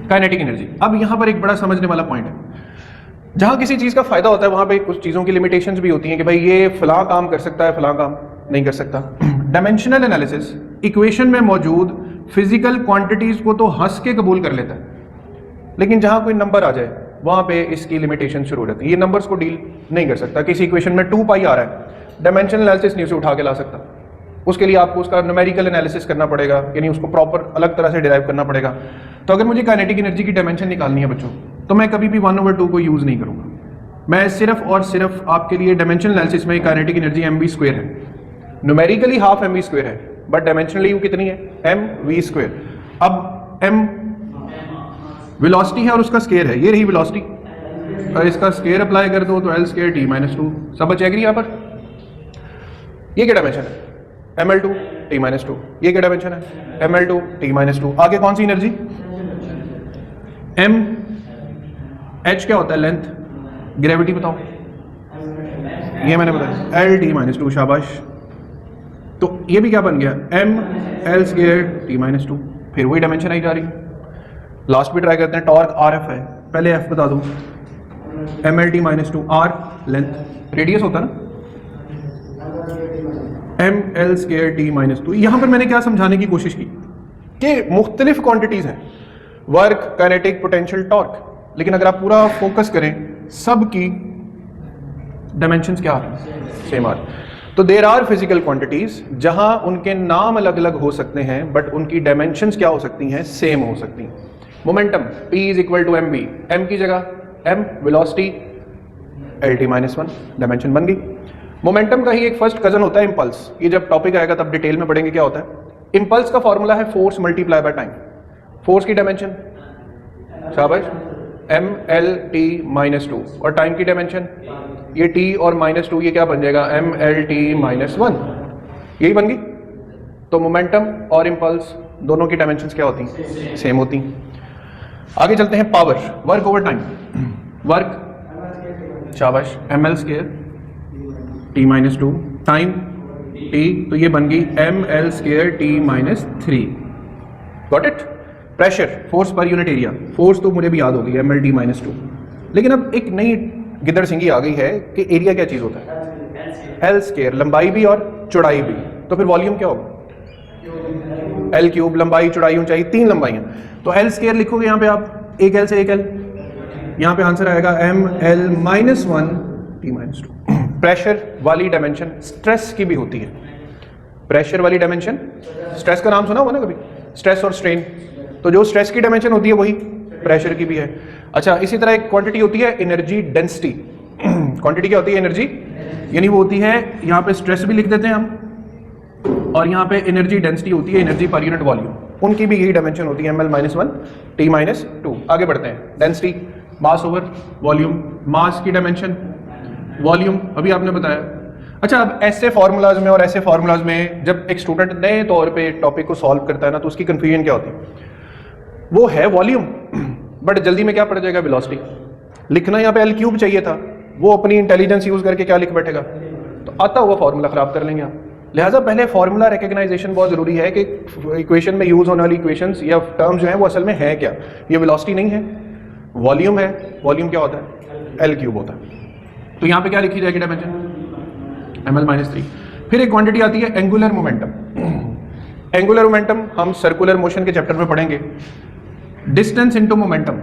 काइनेटिक एनर्जी। अब यहाँ पर एक बड़ा समझने वाला पॉइंट है, जहाँ किसी चीज़ का फायदा होता है वहाँ पे कुछ चीज़ों की लिमिटेशंस भी होती हैं कि भाई ये फलां काम कर सकता है, फलां काम नहीं कर सकता। डायमेंशनल एनालिसिस इक्वेशन में मौजूद फिजिकल क्वांटिटीज को तो हंस के कबूल कर लेता है, लेकिन जहाँ कोई नंबर आ जाए वहाँ पे इसकी लिमिटेशन शुरू हो जाती है। ये नंबर्स को डील नहीं कर सकता। किसी इक्वेशन में 2 पाई आ रहा है, डायमेंशनल एनालिसिस नहीं उसे उठा के ला सकता। उसके लिए आपको उसका न्यूमेरिकल एनालिसिस करना पड़ेगा, यानी उसको प्रॉपर अलग तरह से डिराइव करना पड़ेगा। तो अगर मुझे काइनेटिक एनर्जी की डायमेंशन निकालनी है बच्चों, तो मैं कभी भी 1/2 को यूज़ नहीं करूँगा। मैं सिर्फ और सिर्फ आपके लिए डायमेंशनल एनालिसिस में काइनेटिक एनर्जी mv² है, न्यूमेरिकली हाफ mv² है, बट डायमेंशनली वो कितनी है, mv²। अब m वेलोसिटी है और उसका स्केयर है, ये रही वेलोसिटी, और इसका स्केयर अप्लाई कर दो तो L²T-2। सब बच जाएगी यहाँ पर। ये क्या डायमेंशन है, ML2T-2। ये क्या डायमेंशन है, ML2T-2। आगे कौन सी एनर्जी, m, h क्या होता है, लेंथ, ग्रेविटी बताओ, ये मैंने बताया L-T-2, शाबाश। तो ये भी क्या बन गया, ML²T-2, फिर वही डायमेंशन आई जा रही है। लास्ट भी ट्राई करते हैं, टॉर्क RF है, पहले F बता दो, ML-T-2, R लेंथ, रेडियस होता है ना, ML²T-2। यहां पर मैंने क्या समझाने की कोशिश की कि मुख्तलिफ क्वांटिटीज हैं, वर्क, काइनेटिक, पोटेंशियल, टॉर्क, लेकिन अगर आप पूरा फोकस करें सब की डायमेंशंस क्या आ रही हैं, सेम आ रही। तो देयर आर फिजिकल क्वांटिटीज जहां उनके नाम अलग अलग हो सकते हैं बट उनकी डायमेंशंस क्या हो सकती हैं, सेम हो सकती हैं। Momentum P is equal to mv, m की जगह m, वेलोसिटी L-T-1, डायमेंशन बन गई। मोमेंटम का ही एक फर्स्ट कजन होता है इंपल्स। ये जब टॉपिक आएगा तब डिटेल में पढ़ेंगे क्या होता है। इंपल्स का फॉर्मूला है force multiply by time. Force की डायमेंशन, शाबाश, ML-T-2, और टाइम की डायमेंशन ये T और -2, ये क्या बन जाएगा, ML-T-1, यही बन गई। तो मोमेंटम और इंपल्स दोनों की डायमेंशंस क्या होती हैं, सेम होती हैं। आगे चलते हैं, power, work over time, work, शाबाश, ML²T-2, टाइम T, तो ये बन गई ML²T-3, got it. Pressure, force per unit area, force तो मुझे भी याद होगी ML-T-2, लेकिन अब एक नई गिद्दड़ सिंगी आ गई है कि एरिया क्या चीज होता है, L², लंबाई भी और चौड़ाई भी। तो फिर वॉल्यूम क्या होगा, L3, लंबाई, चौड़ाई, ऊंचाई, 3 लंबाइयां। तो L² लिखोगे यहाँ पे आप, एक L से एक L, यहाँ पे आंसर आएगा ML-1T-2। प्रेशर वाली डायमेंशन स्ट्रेस की भी होती है। प्रेशर वाली डायमेंशन, स्ट्रेस का नाम सुना होगा ना कभी, स्ट्रेस और स्ट्रेन, तो जो स्ट्रेस की डायमेंशन होती है वही प्रेशर की भी है। अच्छा, इसी तरह एक क्वांटिटी होती है एनर्जी डेंसिटी। क्वांटिटी क्या होती है, एनर्जी, यानी वो होती है, यहाँ पे स्ट्रेस भी लिख देते हैं हम, और यहाँ पे एनर्जी डेंसिटी होती है, एनर्जी पर यूनिट वॉल्यूम, उनकी भी यही डायमेंशन होती है, ML-1T-2। आगे बढ़ते हैं, डेंसिटी, मास ओवर वॉल्यूम, मास की डायमेंशन, वॉल्यूम अभी आपने बताया। अच्छा, अब ऐसे फार्मूलाज में और ऐसे फार्मूलाज में जब एक स्टूडेंट नए तौर पे टॉपिक को सॉल्व करता है ना, तो उसकी कंफ्यूजन क्या होती है, वो है वॉल्यूम, बट जल्दी में क्या पड़ जाएगा, वेलोसिटी। लिखना यहाँ पे L³ चाहिए था, वो अपनी इंटेलिजेंस यूज करके क्या लिख बैठेगा, तो आता हुआ फार्मूला खराब कर लेंगे आप। लिहाजा पहले फार्मूला रिकग्नाइजेशन बहुत जरूरी है कि इक्वेशन में यूज होने वाली इक्वेशंस या टर्म्स जो हैं वो असल में है क्या। ये वेलोसिटी नहीं है, वॉल्यूम है। वॉल्यूम क्या होता है, L³ होता है। तो यहाँ पे क्या लिखी जाएगी डायमेंशन, ML-3। फिर एक क्वांटिटी आती है एंगुलर मोमेंटम। एंगुलर मोमेंटम हम सर्कुलर मोशन के चैप्टर में पढ़ेंगे। डिस्टेंस इनटू मोमेंटम,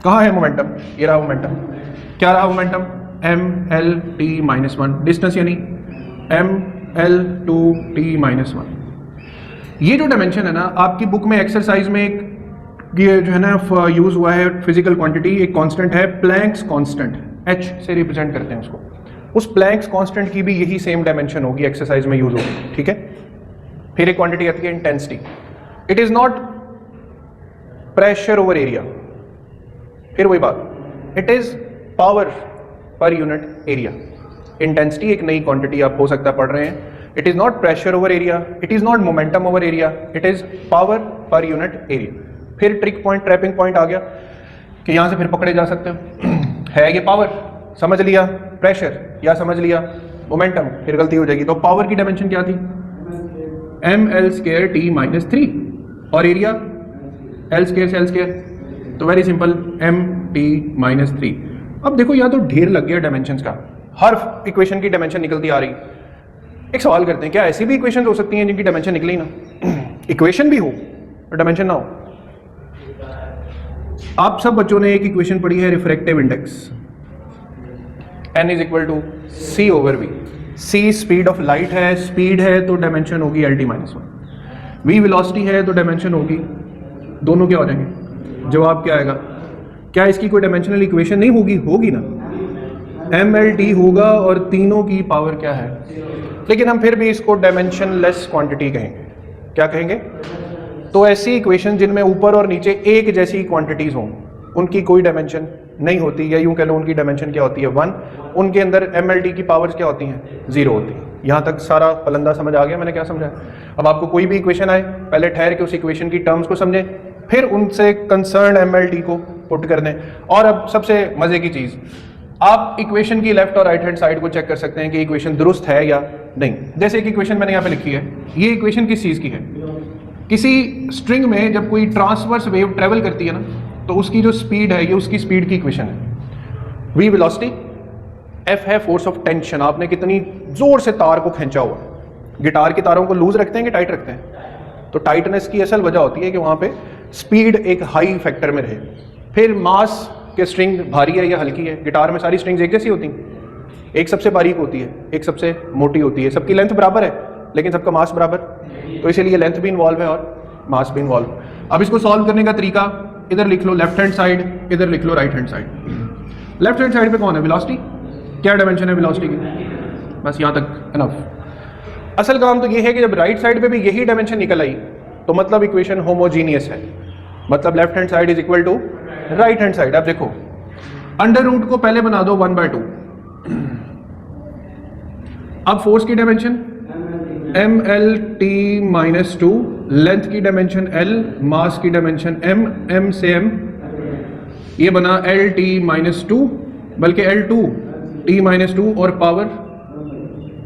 कहाँ है मोमेंटम, ये रहा मोमेंटम, क्या रहा मोमेंटम, ML-T-1, डिस्टेंस यानी ML-2T-1। ये जो डायमेंशन है ना, आपकी बुक में एक्सरसाइज में एक ये जो है ना यूज हुआ है फिजिकल क्वांटिटी, एक कांस्टेंट है प्लैंक्स कांस्टेंट, H से रिप्रेजेंट करते हैं उसको। उस प्लैंक्स कांस्टेंट की भी यही सेम डायमेंशन होगी, एक्सरसाइज में यूज होगी, ठीक है। फिर एक क्वांटिटी आती है intensity. It is not pressure over area, फिर वही बात, it is power per unit area. Intensity एक नई क्वांटिटी आप हो सकता है पढ़ रहे हैं। It is not pressure over area, it is not momentum over area, it is power per unit area. फिर ट्रिक पॉइंट, ट्रैपिंग पॉइंट आ गया कि यहां से फिर पकड़े जा सकते हो। है ये पावर, समझ लिया प्रेशर या समझ लिया मोमेंटम, फिर गलती हो जाएगी। तो पावर की डायमेंशन क्या थी? ml² t - 3 और एरिया l² से l², तो वेरी सिंपल mt - 3। अब देखो यहाँ तो ढेर लग गया डायमेंशंस का, हर इक्वेशन की डायमेंशन निकलती आ रही। एक सवाल करते हैं, क्या ऐसी भी इक्वेशन हो सकती हैं जिनकी डायमेंशन निकले ही ना? इक्वेशन भी हो और डायमेंशन ना हो? आप सब बच्चों ने एक इक्वेशन पढ़ी है, refractive index, n = c/v। c speed of light है, स्पीड है तो डायमेंशन होगी lt - 1। v वेलोसिटी है तो डायमेंशन होगी, दोनों क्या हो जाएंगे? जवाब क्या आएगा? क्या इसकी कोई डायमेंशनल इक्वेशन नहीं होगी? होगी ना, mlt होगा और तीनों की पावर क्या है। लेकिन हम फिर भी इसको डायमेंशनलेस क्वांटिटी कहेंगे। क्या कहेंगे? तो ऐसी इक्वेशन जिनमें ऊपर और नीचे एक जैसी क्वांटिटीज हों, उनकी कोई डायमेंशन नहीं होती, या यूं कह लो उनकी डायमेंशन क्या होती है? 1। उनके अंदर mlt की पावर्स क्या होती हैं? 0 होती है। यहाँ तक सारा पलंदा समझ आ गया मैंने क्या समझा? अब आपको कोई भी इक्वेशन आए, पहले ठहर के उस इक्वेशन की टर्म्स को समझें, फिर उनसे कंसर्न mlt को पुट कर दें। और अब सबसे मजे की चीज, आप इक्वेशन की लेफ्ट और राइट हैंड साइड को चेक कर सकते हैं कि इक्वेशन दुरुस्त है या नहीं। जैसे एक इक्वेशन मैंने यहाँ पे लिखी है, ये इक्वेशन किस चीज की है? किसी स्ट्रिंग में जब कोई ट्रांसवर्स वेव ट्रेवल करती है ना, तो उसकी जो स्पीड है, ये उसकी स्पीड की इक्वेशन है। v वेलोसिटी, f है फोर्स ऑफ टेंशन, आपने कितनी जोर से तार को खींचा हुआ। गिटार की तारों को लूज रखते हैं कि टाइट रखते हैं? तो टाइटनेस की असल वजह होती है कि वहां पे स्पीड एक हाई फैक्टर में रहे। फिर मास के स्ट्रिंग भारी है या हल्की है? गिटार में सारी स्ट्रिंग्स एक जैसी होती हैं? एक सबसे बारीक होती है, एक सबसे मोटी होती है। सबकी लेंथ बराबर है लेकिन सबका मास बराबर, तो इसीलिए लेंथ भी इन्वॉल्व है और मास भी इन्वॉल्व। अब इसको सॉल्व करने का तरीका, इधर लिख लो लेफ्ट हैंड साइड, इधर लिख लो right hand side. Left hand side पे कौन है? वेलोसिटी। क्या डायमेंशन है वेलोसिटी की? बस यहाँ तक इनफ। असल काम तो ये है कि जब राइट साइड पे भी यही डायमेंशन निकल आई तो मतलब इक्वेशन होमोजीनियस है, मतलब left hand side = right hand side. अब देखो, अंडर रूट को पहले बना दो 1/2। अब फोर्स की डायमेंशन mlt - 2, लेंथ की डायमेंशन l, मास की डायमेंशन m, m से m, ये बना lt - 2, बल्कि l2 t - 2 और पावर।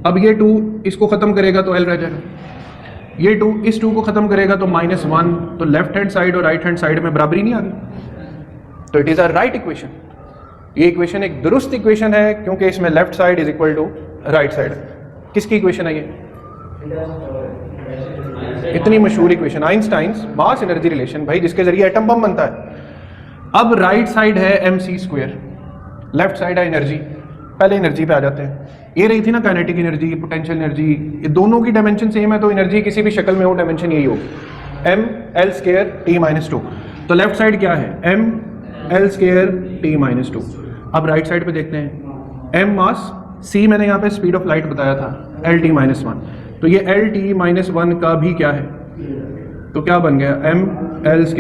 अब ये 2 इसको खत्म करेगा तो l रह जाएगा, ये 2 इस 2 को खत्म करेगा तो -1। तो लेफ्ट हैंड साइड और राइट हैंड साइड में बराबरी नहीं आ गई, तो it is a right equation. ये इक्वेशन एक दुरुस्त इक्वेशन है क्योंकि इसमें लेफ्ट साइड = राइट साइड। किसकी इक्वेशन है ये? इतनी मशहूर equation, Einstein's mass energy relation, भाई, जिसके जरिए एटम बम बनता है। अब राइट साइड है mc², लेफ्ट साइड है एनर्जी। पहले एनर्जी पे आ जाते हैं। ये रही थी ना काइनेटिक एनर्जी, पोटेंशियल एनर्जी, ये दोनों की डायमेंशन सेम है, तो एनर्जी किसी भी शक्ल में हो डायमेंशन यही होगी, ml² t - 2। तो लेफ्ट साइड क्या है? ml² t - 2। अब राइट साइड पे देखते हैं, m मास, c मैंने यहाँ पे स्पीड ऑफ लाइट बताया था, lt - 1। तो ये lt - 1 का भी क्या है? तो क्या बन गया? ml² t -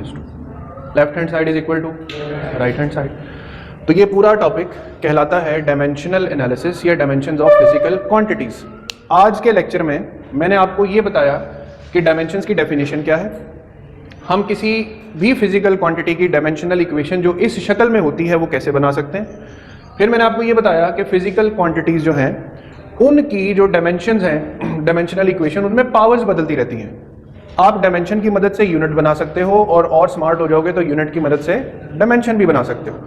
2। Left hand side = right hand side. तो ये पूरा टॉपिक कहलाता है डायमेंशनल एनालिसिस या डायमेंशंस ऑफ फिजिकल क्वांटिटीज। आज के लेक्चर में मैंने आपको ये बताया कि डायमेंशंस की डेफिनेशन क्या है, हम किसी भी फिजिकल क्वांटिटी की डायमेंशनल इक्वेशन जो इस शक्ल में होती है वो कैसे बना सकते हैं। फिर मैंने आपको ये बताया कि फिजिकल क्वांटिटीज जो हैं उनकी जो डायमेंशंस हैं, डायमेंशनल इक्वेशन, उनमें पावर्स बदलती रहती हैं। आप डायमेंशन की मदद से यूनिट बना सकते हो और स्मार्ट हो जाओगे तो यूनिट की मदद से डायमेंशन भी बना सकते हो।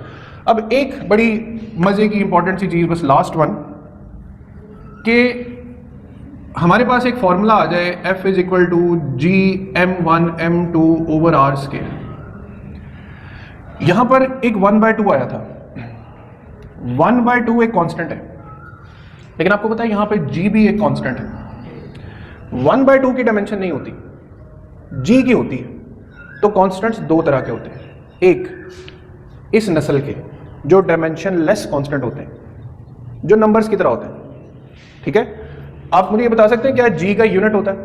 अब एक बड़ी मजे की इंपॉर्टेंट सी चीज, बस लास्ट वन, कि हमारे पास एक फॉर्मूला आ जाए F = Gm1m2/r²। यहां पर एक 1/2 आया था, 1/2 एक कांस्टेंट है, लेकिन आपको पता है यहां पे G भी एक कांस्टेंट है। 1/2 की डायमेंशन नहीं होती, G की होती है। तो कांस्टेंट्स दो तरह के होते हैं, एक इस नस्ल के जो डायमेंशन लेस कांस्टेंट होते हैं, जो नंबर्स की तरह होते हैं, ठीक है। आप मुझे ये बता सकते हैं क्या G का यूनिट होता है?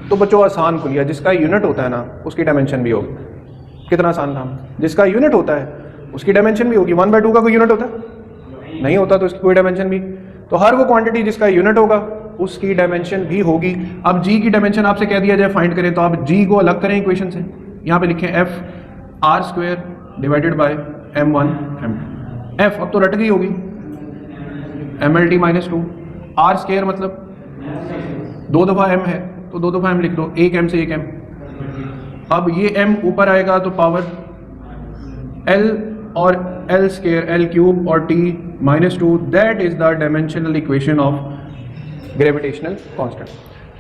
तो बच्चों आसान खुलिया, जिसका यूनिट होता है ना उसकी डायमेंशन भी होगी। कितना आसान काम। जिसका यूनिट होता है उसकी डायमेंशन भी होगी। 1/2 का कोई यूनिट होता है? नहीं होता, तो उसकी कोई डायमेंशन भी। तो हर वो क्वांटिटी जिसका यूनिट होगा उसकी डायमेंशन भी होगी। अब जी की डायमेंशन आपसे कह दिया जाए फाइंड करें, तो आप जी को अलग करें इक्वेशन से। यहाँ पे लिखें F R square divided by m1 m2। F अब तो रट गई होगी, mlt -2। आर स्क्वायर मतलब 2 दफ़ा m है तो 2 दफ़ा m लिख दो, एक m से एक m। अब ये m ऊपर आएगा तो पावर l और l स्क्वायर l क्यूब और t -2, that is the dimensional equation of gravitational constant.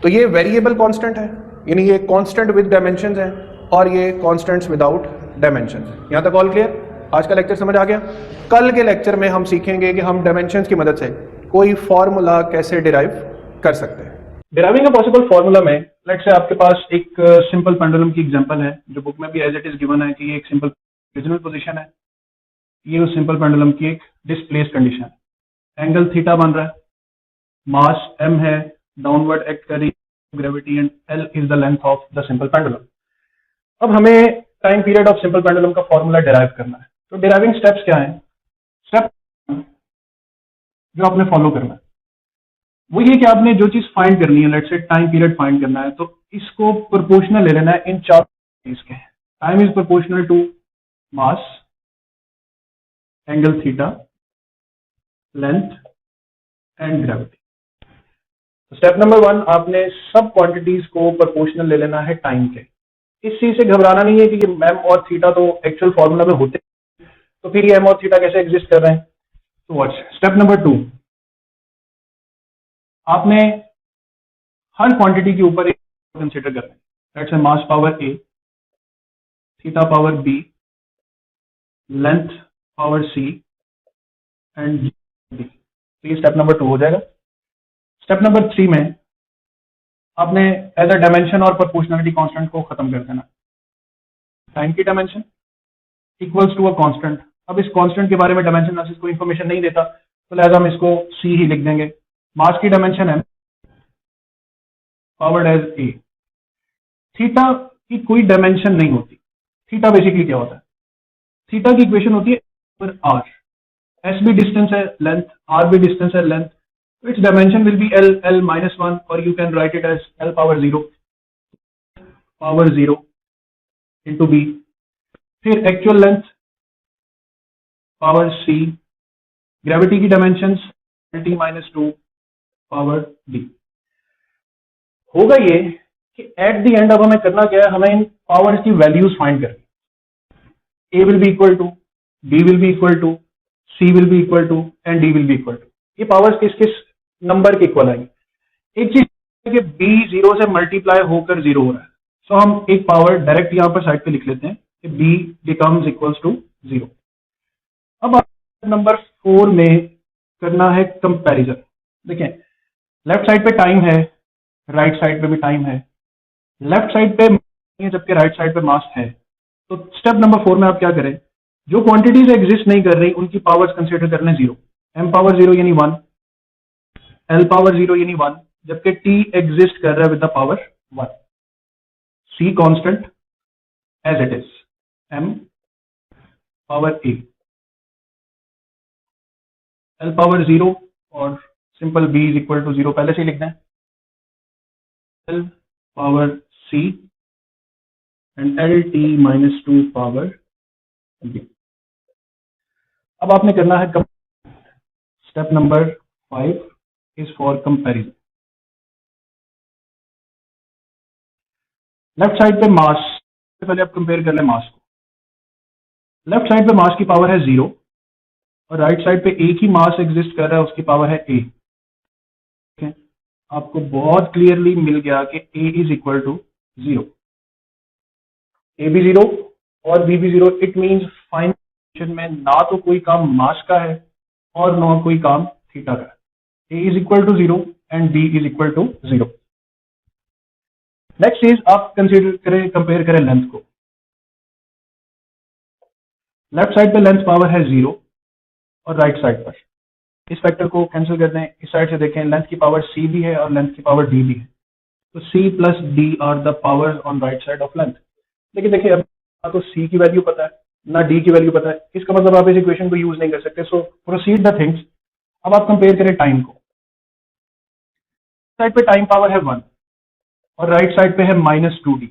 तो ये वेरिएबल कांस्टेंट है, यानी ये कांस्टेंट विद डायमेंशंस है और ये कांस्टेंट्स विदाउट डायमेंशंस। यहाँ तक ऑल क्लियर? आज का लेक्चर समझ आ गया? कल के लेक्चर में हम सीखेंगे कि हम डायमेंशंस की मदद से कोई फॉर्मूला कैसे डिराइव कर सकते हैं। डिराइविंग अ पॉसिबल फॉर्मूला में लेट्स से आपके पास एक सिंपल पेंडुलम की एग्जांपल है, जो बुक में भी एज इट इज गिवन है कि ये एक सिंपल ओरिजिनल पोजीशन है। ये उस सिंपल पेंडुलम की एक डिस्प्लेस कंडीशन है। एंगल थीटा बन रहा है, मास m है, डाउनवर्ड एक्ट कर रही gravity and l is the length of the simple pendulum. अब हमें time period of simple pendulum का फॉर्मूला डिराइव करना है। तो डिराइविंग स्टेप्स क्या हैं? स्टेप जो आपने फॉलो करना है वो ये कि आपने जो चीज फाइंड करनी है, let's say time period find करना है, तो इसको प्रोपोर्शनल ले लेना है इन 4 चीज के। Time is proportional to mass, angle theta, length and gravity. Step number 1, आपने सब क्वांटिटीज को प्रोपोर्शनल ले लेना है टाइम के। इस चीज से घबराना नहीं है कि ये m और थीटा तो एक्चुअल फॉर्मूला में होते, तो फिर ये m और थीटा कैसे एग्जिस्ट कर रहे हैं। तो वॉच स्टेप नंबर 2, आपने हर क्वांटिटी के ऊपर एक कंसीडर करना है। Let's say mass power a, theta power b, length power c and d। तो ये स्टेप नंबर 2 हो जाएगा। स्टेप नंबर 3 में आपने एज अ डायमेंशन और प्रोपोर्शनलिटी कांस्टेंट को खत्म कर देना। टाइम की dimension equals to a constant. अब इस कांस्टेंट के बारे में डायमेंशन एनालिसिस कोई इंफॉर्मेशन नहीं देता, तो लिहाजा हम इसको c ही लिख देंगे। मास की डायमेंशन है पावर्ड एज a। थीटा की कोई डायमेंशन नहीं होती। थीटा बेसिकली क्या होता है? थीटा की इक्वेशन होती है पर r। s भी डिस्टेंस है, लेंथ, r भी डिस्टेंस है, length. its dimension will be l -1, or you can write it as l power 0 into b। फिर actual length power c, gravity की डायमेंशंस lt -2 पावर d। होगा ये कि at the end अब हमें करना क्या है, हमें इन पावर्स की वैल्यूज फाइंड करनी। a will be equal to, b will be equal to, c will be equal to and d will be equal to। ये पावर्स किस किस नंबर के इक्वल आएंगे। एक चीज कि b 0 से मल्टीप्लाई होकर 0 हो रहा है, सो हम एक पावर डायरेक्ट यहां पर साइड पे लिख लेते हैं कि b बिकम्स इक्वल्स टू 0। अब नंबर 4 में करना है कंपैरिजन। देखें, लेफ्ट साइड पे टाइम है, राइट साइड पे भी टाइम है। लेफ्ट साइड पे जबकि राइट साइड पे मास है। तो स्टेप नंबर 4 में आप क्या करें, जो क्वांटिटीज एग्जिस्ट नहीं कर रही उनकी पावर्स कंसीडर करने 0। m पावर 0 यानी 1, l पावर 0 यानी 1, जबकि t एग्जिस्ट कर रहा है with the power 1। c constant as it is, m power a, l power 0 और simple b is equal to 0 पहले से ही लिखना है, l power c and lt -2 power b। अब आपने करना है step number 5 is for comparison। Left side पे मास, पहले आप कंपेयर कर लें मास को। लेफ्ट साइड पे मास की पावर है 0 और राइट साइड पे एक ही मास एग्जिस्ट कर रहा है, उसकी पावर है a। आपको बहुत क्लियरली मिल गया कि a is equal to 0। a भी 0 और b भी 0। इट मींस फाइनल में ना तो कोई काम मास का है और ना कोई काम थीटा का है। a is equal to 0 and b is equal to 0। Next चीज आप कंसीडर करें, कंपेयर करें लेंथ को। लेफ्ट साइड पे लेंथ पावर है 0 और राइट साइड पर इस फैक्टर को कैंसिल कर दें। इस साइड से देखें, लेंथ की पावर c भी है और लेंथ की पावर d भी है, तो c plus d are the powers on right side of length. लेकिन देखिए अब ना तो सी की वैल्यू पता है ना डी की वैल्यू पता है, इसका मतलब आप इस इक्वेशन को यूज नहीं कर सकते। सो प्रोसीड द थिंग्स। अब आप कंपेयर करें टाइम को, साइड पे टाइम पावर है 1 और राइट साइड पे है -2d।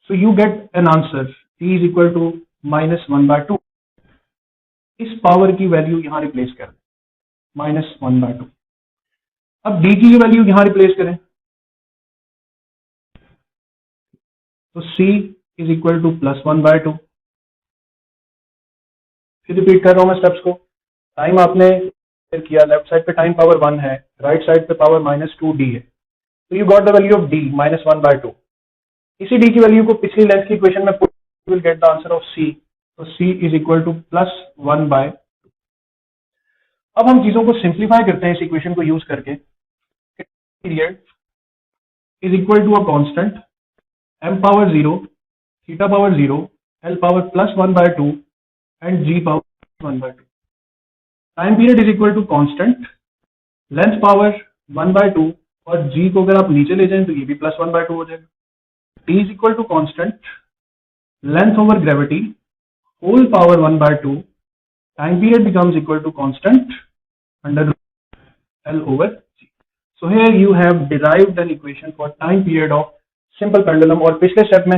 So you get an answer t is equal to -1/2। इस पावर की वैल्यू यहां रिप्लेस कर -1/2। अब d की वैल्यू यहां रिप्लेस करें तो c इज इक्वल टू +1/2। फिर रिपीट कर रहा हूं मैं स्टेप्स को। टाइम आपने किया, लेफ्ट साइड पे टाइम पावर 1 है, राइट साइड पे पावर -2d है, तो you got the value of d -1/2। इसी d की वैल्यू को पिछली लेंथ की इक्वेशन में put, will get the answer of c। तो c इज इक्वल टू +1/2। अब हम चीजों को सिंप्लीफाई करते हैं इस इक्वेशन को यूज करके। Period is equal to a constant m power 0, theta power 0, l power +1/2 and g power 1/2। Time period is equal to constant, length power 1/2 और g को अगर आप नीचे ले जाएं तो ये भी +1/2 हो जाएगा। t is equal to constant, length over gravity whole power 1/2, time period becomes equal to constant under L over G. So here you have derived an equation for time period of simple pendulum। और पिछले step में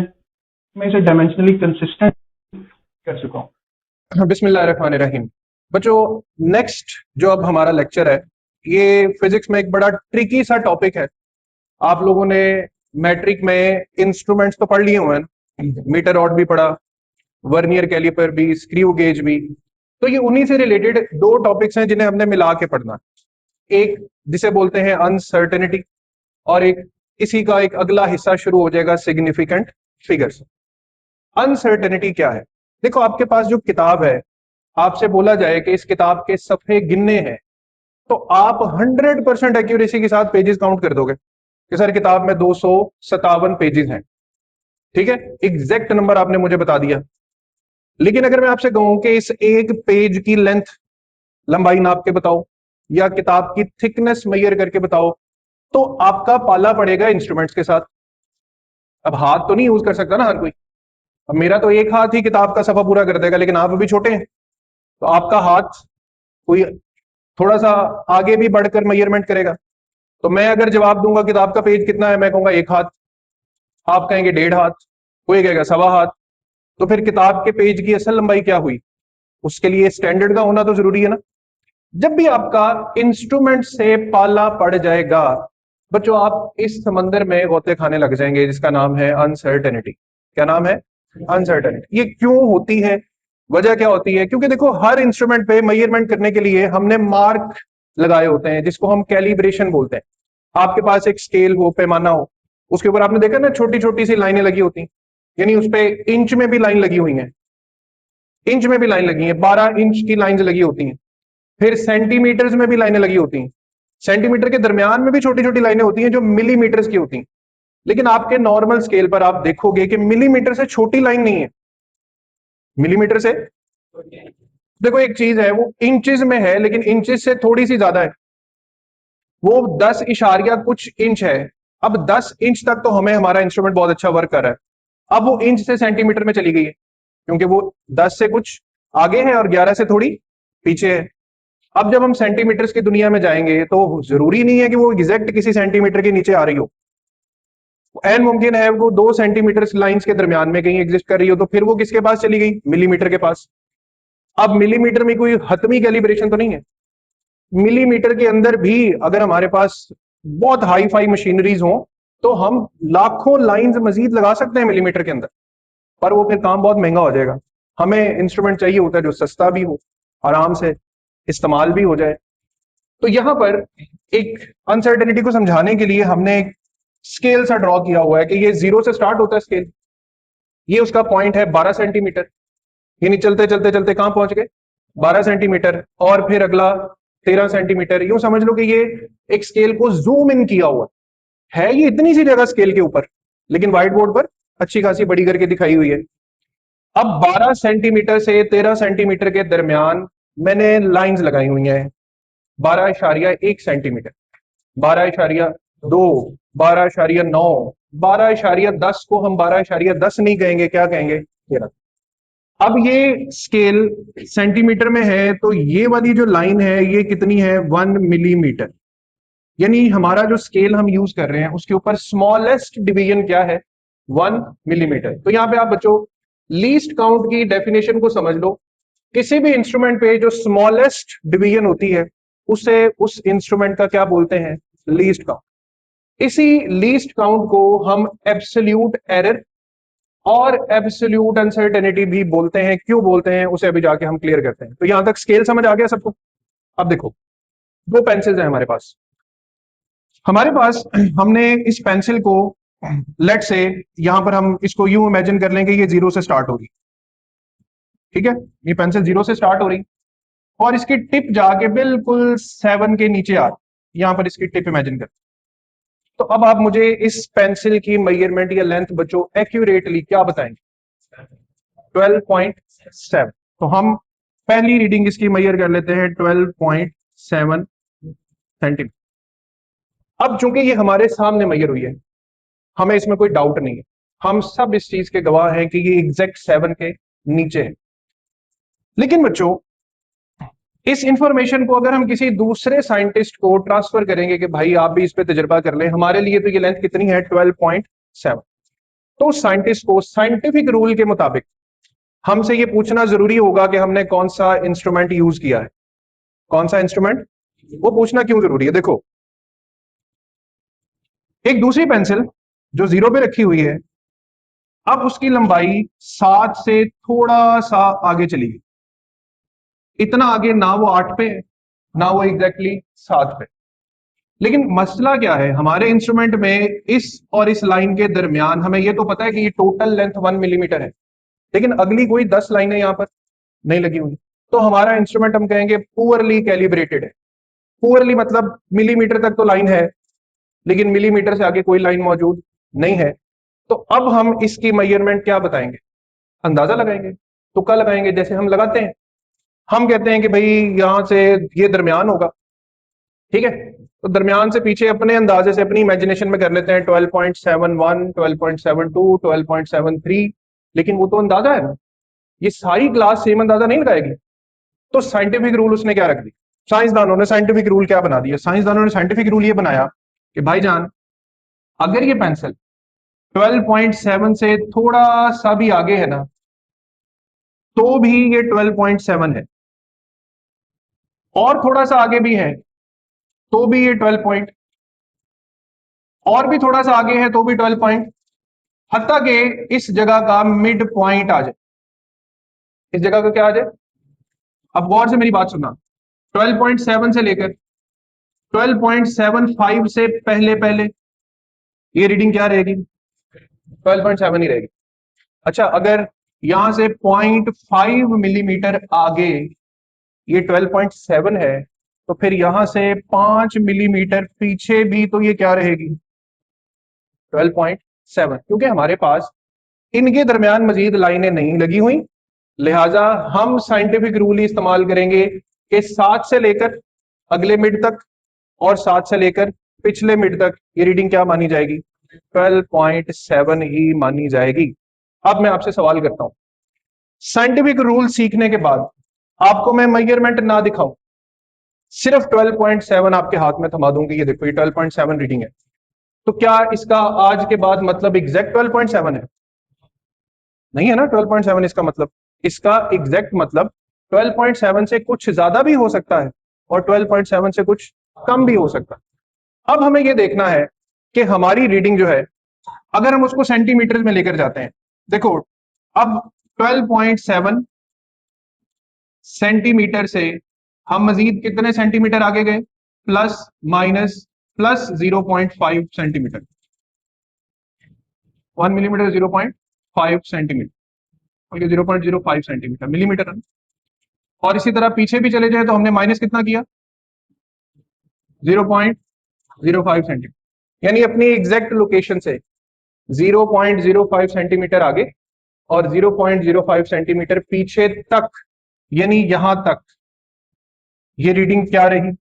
मैं इसे dimensionally consistent कर चुका हूं। बिस्मिल्लाहिर्रहमानिर्रहीम। बच्चों, नेक्स्ट जो अब हमारा लेक्चर है, ये फिजिक्स में एक बड़ा ट्रिकी सा टॉपिक है। आप लोगों ने मैट्रिक में इंस्ट्रूमेंट्स तो पढ़ लिए हुए हैं, मीटर रॉड भी पढ़ा, वर्नियर कैलिपर भी, स्क्रू गेज भी। तो ये उन्हीं से रिलेटेड दो टॉपिक्स हैं जिन्हें हमने मिला के पढ़ना है। एक जिसे बोलते हैं अनसर्टेनिटी, और एक इसी का एक अगला हिस्सा शुरू हो जाएगा सिग्निफिकेंट फिगर्स। अनसर्टेनिटी क्या है? देखो, आपके पास जो किताब है, आपसे बोला जाए कि इस किताब के सफे गिनने हैं, तो आप 100% एक्यूरेसी के साथ पेजेस काउंट कर दोगे कि सर किताब में 257 पेजेस हैं। ठीक है, एग्जैक्ट नंबर आपने मुझे बता दिया। लेकिन अगर मैं आपसे कहूं कि इस एक पेज की लेंथ, लंबाई नाप के बताओ, या किताब की थिकनेस मेजर करके बताओ, तो आपका पाला पड़ेगा इंस्ट्रूमेंट्स के साथ। अब हाथ तो नहीं यूज कर सकता ना हर कोई। अब मेरा तो एक हाथ ही किताब का सफा पूरा कर देगा, लेकिन आप अभी छोटे हैं, तो आपका हाथ कोई थोड़ा सा आगे भी बढ़कर मेजरमेंट करेगा। तो मैं अगर जवाब दूंगा किताब का पेज कितना है, मैं कहूंगा 1 हाथ, आप कहेंगे 1.5 हाथ, कोई कहेगा 1.25 हाथ। तो फिर किताब के पेज की असल लंबाई क्या हुई? उसके लिए स्टैंडर्ड का होना तो जरूरी है ना। जब भी आपका इंस्ट्रूमेंट से पाला पड़ जाएगा बच्चों, आप इस समंदर में गोते खाने लग जाएंगे जिसका नाम है अनसर्टेनिटी। क्या नाम है? अनसर्टेनिटी। ये क्यों होती है, वजह क्या होती है? क्योंकि देखो, हर इंस्ट्रूमेंट पे मेजरमेंट करने के लिए हमने मार्क लगाए होते हैं, जिसको हम कैलिब्रेशन बोलते हैं। आपके पास एक स्केल हो, पैमाना हो, उसके ऊपर आपने देखा ना छोटी छोटी सी लाइनें लगी होती हैं, यानी उस पर इंच में भी लाइन लगी हुई है, इंच में भी लाइन लगी है, 12 इंच की लाइन लगी होती हैं। फिर सेंटीमीटर्स में भी लाइनें लगी होती हैं, सेंटीमीटर के दरमियान में भी छोटी छोटी लाइनें होती हैं जो मिलीमीटर्स की होती हैं। लेकिन आपके नॉर्मल स्केल पर आप देखोगे कि मिलीमीटर से छोटी लाइन नहीं है। मिलीमीटर से देखो, एक चीज है वो इंचेस में है, लेकिन इंचेस से थोड़ी सी ज्यादा है, वो 10 इशारिया कुछ इंच है। अब 10 इंच तक तो हमें हमारा इंस्ट्रूमेंट बहुत अच्छा वर्क कर रहा है। अब वो इंच से सेंटीमीटर में चली गई है, क्योंकि वो 10 से कुछ आगे है और 11 से थोड़ी पीछे है। अब जब हम सेंटीमीटर्स की दुनिया में जाएंगे तो जरूरी नहीं है कि वो एग्जैक्ट किसी सेंटीमीटर के नीचे आ रही हो। एन मुमकिन है वो 2 सेंटीमीटर लाइंस के दरमियान में कहीं एग्जिस्ट कर रही हो, तो फिर वो किसके पास चली गई? मिलीमीटर के पास। अब मिलीमीटर में कोई हतमी कैलिब्रेशन तो नहीं है। मिलीमीटर के अंदर भी अगर हमारे पास बहुत हाई फाई मशीनरीज हो, तो हम लाखों लाइंस मजीद लगा सकते हैं मिलीमीटर के अंदर, पर वो फिर काम बहुत महंगा हो जाएगा। हमें इंस्ट्रूमेंट चाहिए होता है जो सस्ता भी हो, आराम से इस्तेमाल भी हो जाए। तो यहां पर एक अनसर्टेनिटी को समझाने के लिए हमने एक स्केल सा ड्रॉ किया हुआ है कि ये 0 से स्टार्ट होता है स्केल, ये उसका पॉइंट है 12 सेंटीमीटर, यानी चलते चलते चलते कहां पहुंच गए? 12 सेंटीमीटर, और फिर अगला 13 सेंटीमीटर। यूं समझ लो कि ये एक स्केल को जूम इन किया हुआ है। ये इतनी सी जगह स्केल के ऊपर, लेकिन व्हाइट बोर्ड पर अच्छी खासी बड़ी करके दिखाई हुई है। अब 12 सेंटीमीटर से 13 सेंटीमीटर के दरमियान मैंने लाइंस लगाई हुई हैं। 12.1 सेंटीमीटर, 12.2, 12.9, 12.10 को हम 12.10 नहीं कहेंगे, क्या कहेंगे? ये रहा। अब ये स्केल सेंटीमीटर में है, तो ये वाली जो लाइन है ये कितनी है? 1 मिलीमीटर। यानी हमारा जो स्केल हम यूज कर रहे हैं उसके ऊपर स्मॉलेस्ट डिवीजन क्या है? 1 मिलीमीटर। तो यहां पे आप बच्चों लीस्ट काउंट की डेफिनेशन को समझ लो। किसी भी इंस्ट्रूमेंट पे जो स्मॉलेस्ट डिवीजन होती है उसे उस इंस्ट्रूमेंट का क्या बोलते हैं? Least count. इसी लीस्ट काउंट को हम एब्सोल्यूट एरर और एब्सोल्यूट अनसर्टेनिटी भी बोलते हैं। क्यों बोलते हैं उसे अभी जाके हम क्लियर करते हैं। तो यहां तक स्केल समझ आ गया सबको? अब देखो, दो पेंसिल्स हैं हमारे पास। हमने इस पेंसिल को लेट से यहां पर हम इसको यूं इमेजिन कर लेंगे, ये 0 से स्टार्ट होगी, ठीक है? ये पेंसिल 0 से स्टार्ट हो रही और इसकी टिप जाके बिल्कुल 7 के नीचे आ रही। यहां पर इसकी टिप इमेजिन कर। तो अब आप मुझे इस पेंसिल की मेजरमेंट या लेंथ बच्चों एक्यूरेटली क्या बताएंगे? 12.7। तो हम पहली रीडिंग इसकी मेजर कर लेते हैं 12.7 सेंटीमीटर। अब चूंकि ये हमारे सामने मेजर हुई है, हमें इसमें कोई डाउट नहीं है, हम सब इस चीज के गवाह हैं कि ये एग्जैक्ट 7 के नीचे है। लेकिन बच्चों इस इंफॉर्मेशन को अगर हम किसी दूसरे साइंटिस्ट को ट्रांसफर करेंगे कि भाई आप भी इस पे तजुर्बा कर लें, हमारे लिए तो ये लेंथ कितनी है? 12.7। तो साइंटिस्ट को साइंटिफिक रूल के मुताबिक हमसे ये पूछना जरूरी होगा कि हमने कौन सा इंस्ट्रूमेंट यूज किया है। कौन सा इंस्ट्रूमेंट? वो पूछना क्यों जरूरी है? देखो, एक दूसरी पेंसिल जो 0 पे रखी हुई है, अब उसकी लंबाई 7 से थोड़ा सा आगे चली गई। इतना आगे ना वो 8 पे है ना वो एग्जैक्टली 7 पे। लेकिन मसला क्या है, हमारे इंस्ट्रूमेंट में इस और इस लाइन के दरमियान हमें ये तो पता है कि ये टोटल लेंथ 1 मिलीमीटर है, लेकिन अगली कोई 10 लाइनें यहां पर नहीं लगी हुई। तो हमारा इंस्ट्रूमेंट हम कहेंगे पुअरली कैलिब्रेटेड है। पुअरली मतलब मिलीमीटर तक तो लाइन है, लेकिन मिलीमीटर से आगे कोई लाइन मौजूद नहीं है। तो अब हम इसकी मेजरमेंट क्या बताएंगे? अंदाजा लगाएंगे, तुक्का लगाएंगे, जैसे हम लगाते हैं। हम कहते हैं कि भाई यहां से ये दरमियान होगा, ठीक है? तो दरमियान से पीछे अपने अंदाजे से अपनी इमेजिनेशन में कर लेते हैं 12.71, 12.72, 12.73। लेकिन वो तो अंदाजा है ना, ये सारी क्लास सेम अंदाजा नहीं लगाएगी। तो साइंटिफिक रूल उसने क्या रख दी? साइंसदानों ने साइंटिफिक रूल क्या बना दिया? साइंसदानों ने साइंटिफिक रूल ये बनाया कि भाईजान अगर ये पेंसिल 12.7 से थोड़ा सा भी आगे है ना, तो भी ये 12.7 है, और थोड़ा सा आगे भी है तो भी ये 12 पॉइंट, और भी थोड़ा सा आगे है तो भी 12 पॉइंट, हत्ता के इस जगह का मिड पॉइंट आ जाए। इस जगह का क्या आ जाए? अब गौर से मेरी बात सुनना, 12.7 से लेकर 12.75 से पहले पहले ये रीडिंग क्या रहेगी? 12.7 ही रहेगी। अच्छा, अगर यहां से 0.5 मिलीमीटर आगे ये 12.7 है, तो फिर यहां से 5 मिलीमीटर पीछे भी तो ये क्या रहेगी? 12.7। क्योंकि हमारे पास इनके दरमियान मजीद लाइनें नहीं लगी हुई, लिहाजा हम साइंटिफिक रूल ही इस्तेमाल करेंगे कि 7 से लेकर अगले मिड तक और 7 से लेकर पिछले मिड तक ये रीडिंग क्या मानी जाएगी? 12.7 ही मानी जाएगी। अब मैं आपसे सवाल करता हूं, साइंटिफिक रूल सीखने के बाद आपको मैं मेजरमेंट ना दिखाऊं, सिर्फ 12.7 आपके हाथ में थमा दूंगी, ये देखो ये 12.7 रीडिंग है, तो क्या इसका आज के बाद मतलब एग्जैक्ट 12.7 है? नहीं है ना 12.7 इसका मतलब। इसका एग्जैक्ट मतलब 12.7 से कुछ ज्यादा भी हो सकता है और 12.7 से कुछ कम भी हो सकता है। अब हमें यह देखना है कि हमारी रीडिंग जो है, अगर हम उसको सेंटीमीटर में लेकर जाते हैं, देखो अब 12.7 सेंटीमीटर से हम मजीद कितने सेंटीमीटर आगे गए? Plus minus plus 0.5 centimetre. 1 millimetre 0.5 centimetre, 0.05 centimetre millimetre. और इसी तरह पीछे भी चले जाए तो हमने माइनस कितना किया? 0.05 सेंटीमीटर। यानी अपनी एग्जैक्ट लोकेशन से 0.05 सेंटीमीटर आगे और 0.05 सेंटीमीटर पीछे तक, यानी यहां तक ये रीडिंग क्या रही?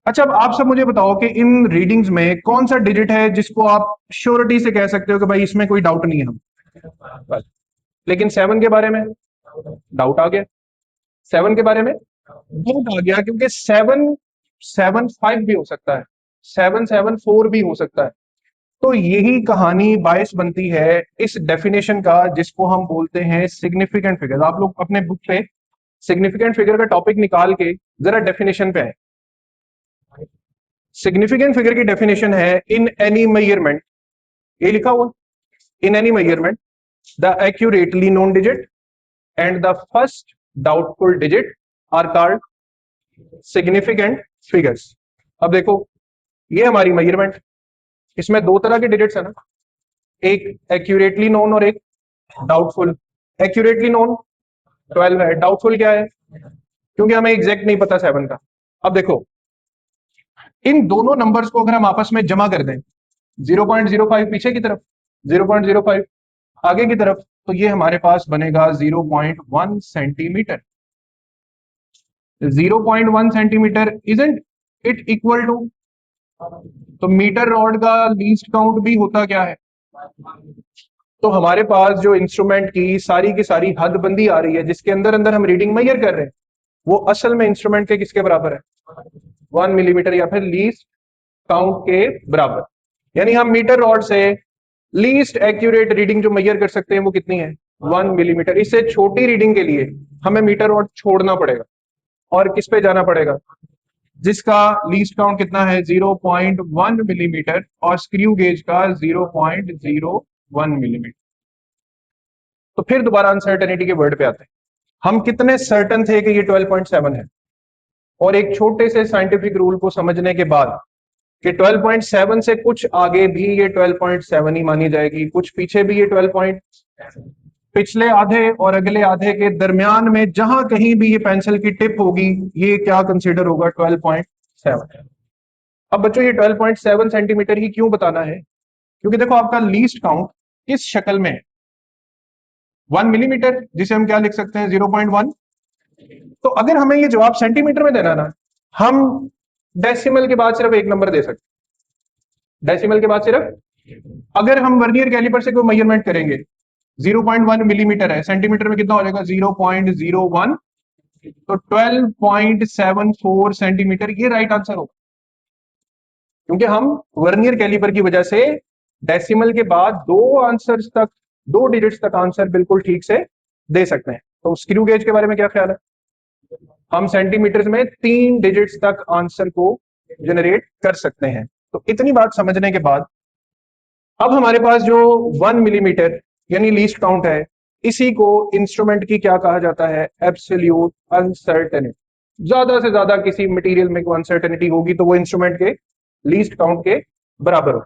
अच्छा, अब आप सब मुझे बताओ कि इन रीडिंग्स में कौन सा डिजिट है जिसको आप श्योरिटी से कह सकते हो कि भाई इसमें कोई डाउट नहीं है हम बस। लेकिन 7 के बारे में डाउट आ गया, 7 के बारे में डाउट आ गया, क्योंकि 7 7 5 भी हो सकता है, 7 7 4 भी हो सकता है। तो यही कहानी बायस बनती है इस डेफिनेशन का जिसको हम बोलते हैं सिग्निफिकेंट फिगर। आप लोग अपने बुक पे सिग्निफिकेंट फिगर का टॉपिक निकाल के जरा डेफिनेशन पे आए। सिग्निफिकेंट फिगर की डेफिनेशन है इन एनी मेजरमेंट, ये लिखा हुआ, in any measurement the accurately known digit and the first doubtful digit are called significant figures. अब देखो, ये हमारी मेजरमेंट, इसमें दो तरह के डिजिट्स है ना, एक एक्यूरेटली नोन और एक डाउटफुल। एक्यूरेटली नोन 12 है, डाउटफुल क्या है, क्योंकि हमें एग्जैक्ट नहीं पता 7 का। अब देखो, इन दोनों नंबर्स को अगर हम आपस में जमा कर दें, 0.05 पीछे की तरफ, 0.05 आगे की तरफ, तो ये हमारे पास बनेगा 0.1 centimetre. 0.1 centimetre isn't it equal to, तो मीटर रॉड का लीस्ट काउंट भी होता क्या है। तो हमारे पास जो इंस्ट्रूमेंट की सारी हदबंदी आ रही है जिसके अंदर अंदर हम रीडिंग मेजर कर रहे हैं, वो असल में इंस्ट्रूमेंट के किसके बराबर है, 1 मिलीमीटर या फिर लीस्ट काउंट के बराबर। यानी हम मीटर रॉड से लीस्ट एक्यूरेट रीडिंग जो मेजर कर सकते हैं वो कितनी है, 1 मिलीमीटर। इससे छोटी रीडिंग के लिए हमें मीटर रॉड छोड़ना पड़ेगा और किस पे जाना पड़ेगा, जिसका लीस्ट काउंट कितना है 0.1 मिलीमीटर और स्क्रू गेज का 0.01 मिलीमीटर। तो फिर दोबारा अनसर्टेनिटी के वर्ड पे आते हैं। हम कितने सर्टन थे कि ये 12.7 है, और एक छोटे से साइंटिफिक रूल को समझने के बाद कि 12.7 से कुछ आगे भी ये 12.7 ही मानी जाएगी, कुछ पीछे भी ये 12. पिछले आधे और अगले आधे के दरमियान में जहां कहीं भी ये पेंसिल की टिप होगी, ये क्या कंसीडर होगा, 12.7। अब बच्चों, ये 12.7 सेंटीमीटर ही क्यों बताना है, क्योंकि देखो आपका लीस्ट काउंट किस शक्ल में है, 1 मिलीमीटर, जिसे हम क्या लिख सकते हैं, 0.1। तो अगर हमें ये जवाब सेंटीमीटर में देना ना, हम डेसिमल के बाद सिर्फ एक नंबर दे सकते, डेसिमल के बाद सिर्फ। अगर हम वर्नियर कैलिपर से कोई मेजरमेंट करेंगे, 0.1 मिलीमीटर है, सेंटीमीटर में कितना हो जाएगा, 0.01, तो 12.74 सेंटीमीटर ये राइट आंसर होगा, क्योंकि हम वर्नियर कैलिपर की वजह से डेसिमल के बाद दो आंसर्स तक, दो डिजिट्स तक आंसर बिल्कुल ठीक से दे सकते हैं। तो स्क्रू गेज के बारे में क्या ख्याल है, हम सेंटीमीटर में 3 डिजिट्स तक आंसर को जनरेट कर सकते हैं। तो इतनी बात समझने के बाद अब हमारे पास जो 1 मिलीमीटर यानी लीस्ट काउंट है, इसी को इंस्ट्रूमेंट की क्या कहा जाता है, एब्सोल्यूट अनसर्टेनिटी। ज्यादा से ज्यादा किसी मटेरियल में कोई अनसर्टेनिटी होगी तो वो इंस्ट्रूमेंट के लीस्ट काउंट के बराबर हो।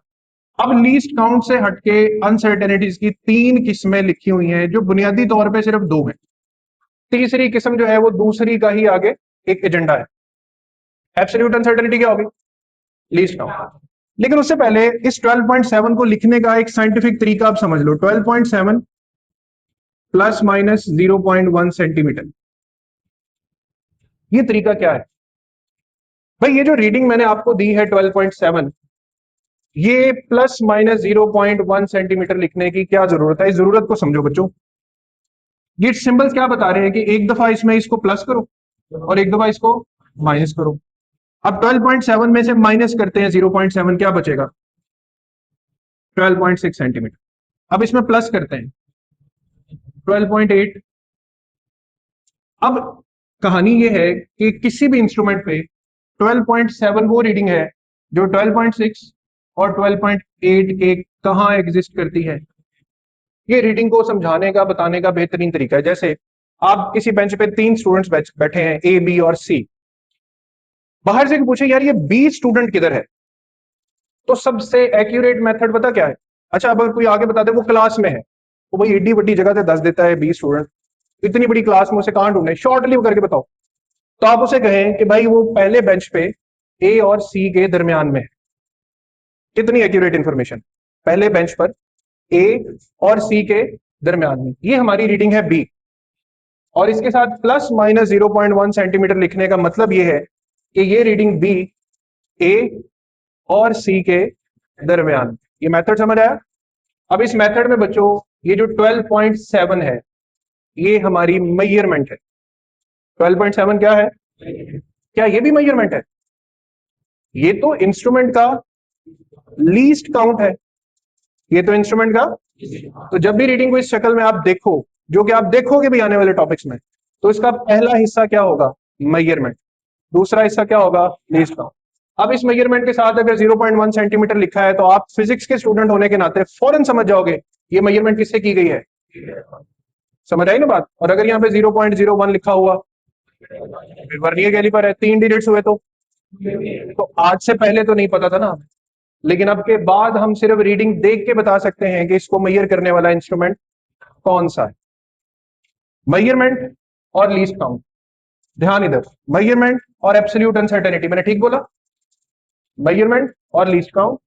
अब लीस्ट काउंट से हटके अनसर्टेनिटीज की 3 किस्में लिखी हुई हैं, जो बुनियादी तौर पे सिर्फ 2 हैं। तीसरी किस्म जो है वो दूसरी का ही आगे एक एजेंडा है। एब्सोल्यूट अनसर्टेनिटी क्या होगी, लीस्ट काउंट। लेकिन उससे पहले इस 12.7 को लिखने का एक साइंटिफिक तरीका आप समझ लो। 12.7 प्लस माइनस 0.1 सेंटीमीटर, ये तरीका क्या है भाई। ये जो रीडिंग मैंने आपको दी है 12.7, ये प्लस माइनस 0.1 सेंटीमीटर लिखने की क्या जरूरत है, इस जरूरत को समझो बच्चों। ये सिंबल्स क्या बता रहे हैं कि एक दफा इसमें इसको प्लस करो और एक दफा इसको माइनस करो। अब 12.7 में से माइनस करते हैं 0.7, क्या बचेगा, 12.6 सेंटीमीटर। अब इसमें प्लस करते हैं 12.8। अब कहानी ये है कि किसी भी इंस्ट्रूमेंट पे 12.7 वो रीडिंग है जो 12.6 और 12.8 के कहां एग्जिस्ट करती है। ये रीडिंग को समझाने का, बताने का बेहतरीन तरीका है। जैसे आप किसी बेंच पे 3 स्टूडेंट्स बैठे हैं, ए, बी और सी। बाहर से पूछे यार ये बी स्टूडेंट किधर है, तो सबसे एक्यूरेट मेथड पता क्या है, अच्छा अब कोई आगे बता दे वो क्लास में है, तो भाई एडी बड़ी जगह से दस देता है बी स्टूडेंट, इतनी बड़ी क्लास में उसे कहां ढूंढे, शॉर्टली करके बताओ। तो आप उसे कहें कि भाई वो पहले बेंच पे ए और सी के दरमियान में है। कितनी एक्यूरेट इंफॉर्मेशन, पहले बेंच पर ए और सी के दरमियान में, ये हमारी रीडिंग है बी। और इसके साथ प्लस माइनस 0.1 सेंटीमीटर लिखने का मतलब ये है कि ये रीडिंग बी ए और सी के दरमियान। ये मेथड समझ आया? अब इस मेथड में बच्चों ये जो 12.7 है ये हमारी मेजरमेंट है। 12.7 क्या है? क्या ये भी मेजरमेंट है? ये तो इंस्ट्रूमेंट का लीस्ट काउंट है। ये तो इंस्ट्रूमेंट का, तो जब भी रीडिंग को इस शक्ल में आप देखो, जो कि आप देखोगे भी आने वाले टॉपिक्स में, तो इसका पहला हिस्सा क्या होगा? मेजरमेंट। दूसरा हिस्सा क्या होगा? Least count. अब इस मेजरमेंट के साथ अगर 0.1 सेंटीमीटर लिखा है तो आप फिजिक्स के स्टूडेंट होने के नाते फौरन समझ जाओगे ये मेजरमेंट किससे की गई है। समझ आई ना बात? और अगर यहाँ पे 0.01 लिखा हुआ, वर्नियर कैलिपर है, 3 डिजिट्स हुए तो आज से पहले तो नहीं पता था ना, लेकिन अब के बाद हम सिर्फ रीडिंग देख के बता सकते हैं कि इसको मेजर करने वाला इंस्ट्रूमेंट कौन सा है। मेजरमेंट और लीस्ट काउंट, ध्यान इधर, मेजरमेंट और एब्सोल्यूट अनसर्टेनिटी, मैंने ठीक बोला? मेजरमेंट और लीस्ट काउंट,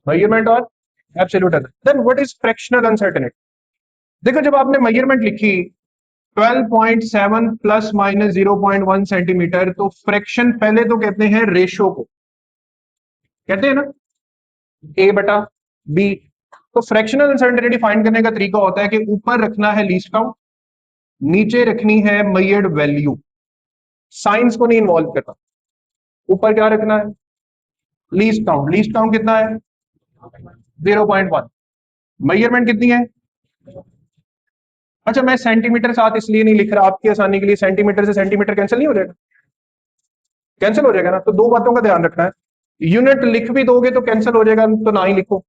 मेजरमेंट और absolute uncertainty. Then what is fractional uncertainty? देखो जब आपने मेजरमेंट लिखी 12.7 प्लस माइनस 0.1 सेंटीमीटर, तो फ्रैक्शन पहले तो कहते हैं रेशो को, कहते हैं ना ए बटा बी। तो फ्रैक्शनल अनसर्टेनिटी फाइंड करने का तरीका होता है कि ऊपर रखना है लीस्ट काउंट, नीचे रखनी है मेजर्ड वैल्यू। साइंस को नहीं इन्वॉल्व करना। ऊपर क्या रखना है? Least count. लीस्ट काउंट कितना है? 0.1। मेजरमेंट कितनी है? अच्छा मैं सेंटीमीटर साथ इसलिए नहीं लिख रहा आपकी आसानी के लिए, सेंटीमीटर से सेंटीमीटर कैंसिल नहीं हो जाएगा? कैंसिल हो जाएगा ना। तो दो बातों का ध्यान रखना है, यूनिट लिख भी दोगे तो कैंसिल हो जाएगा, तो ना ही लिखो।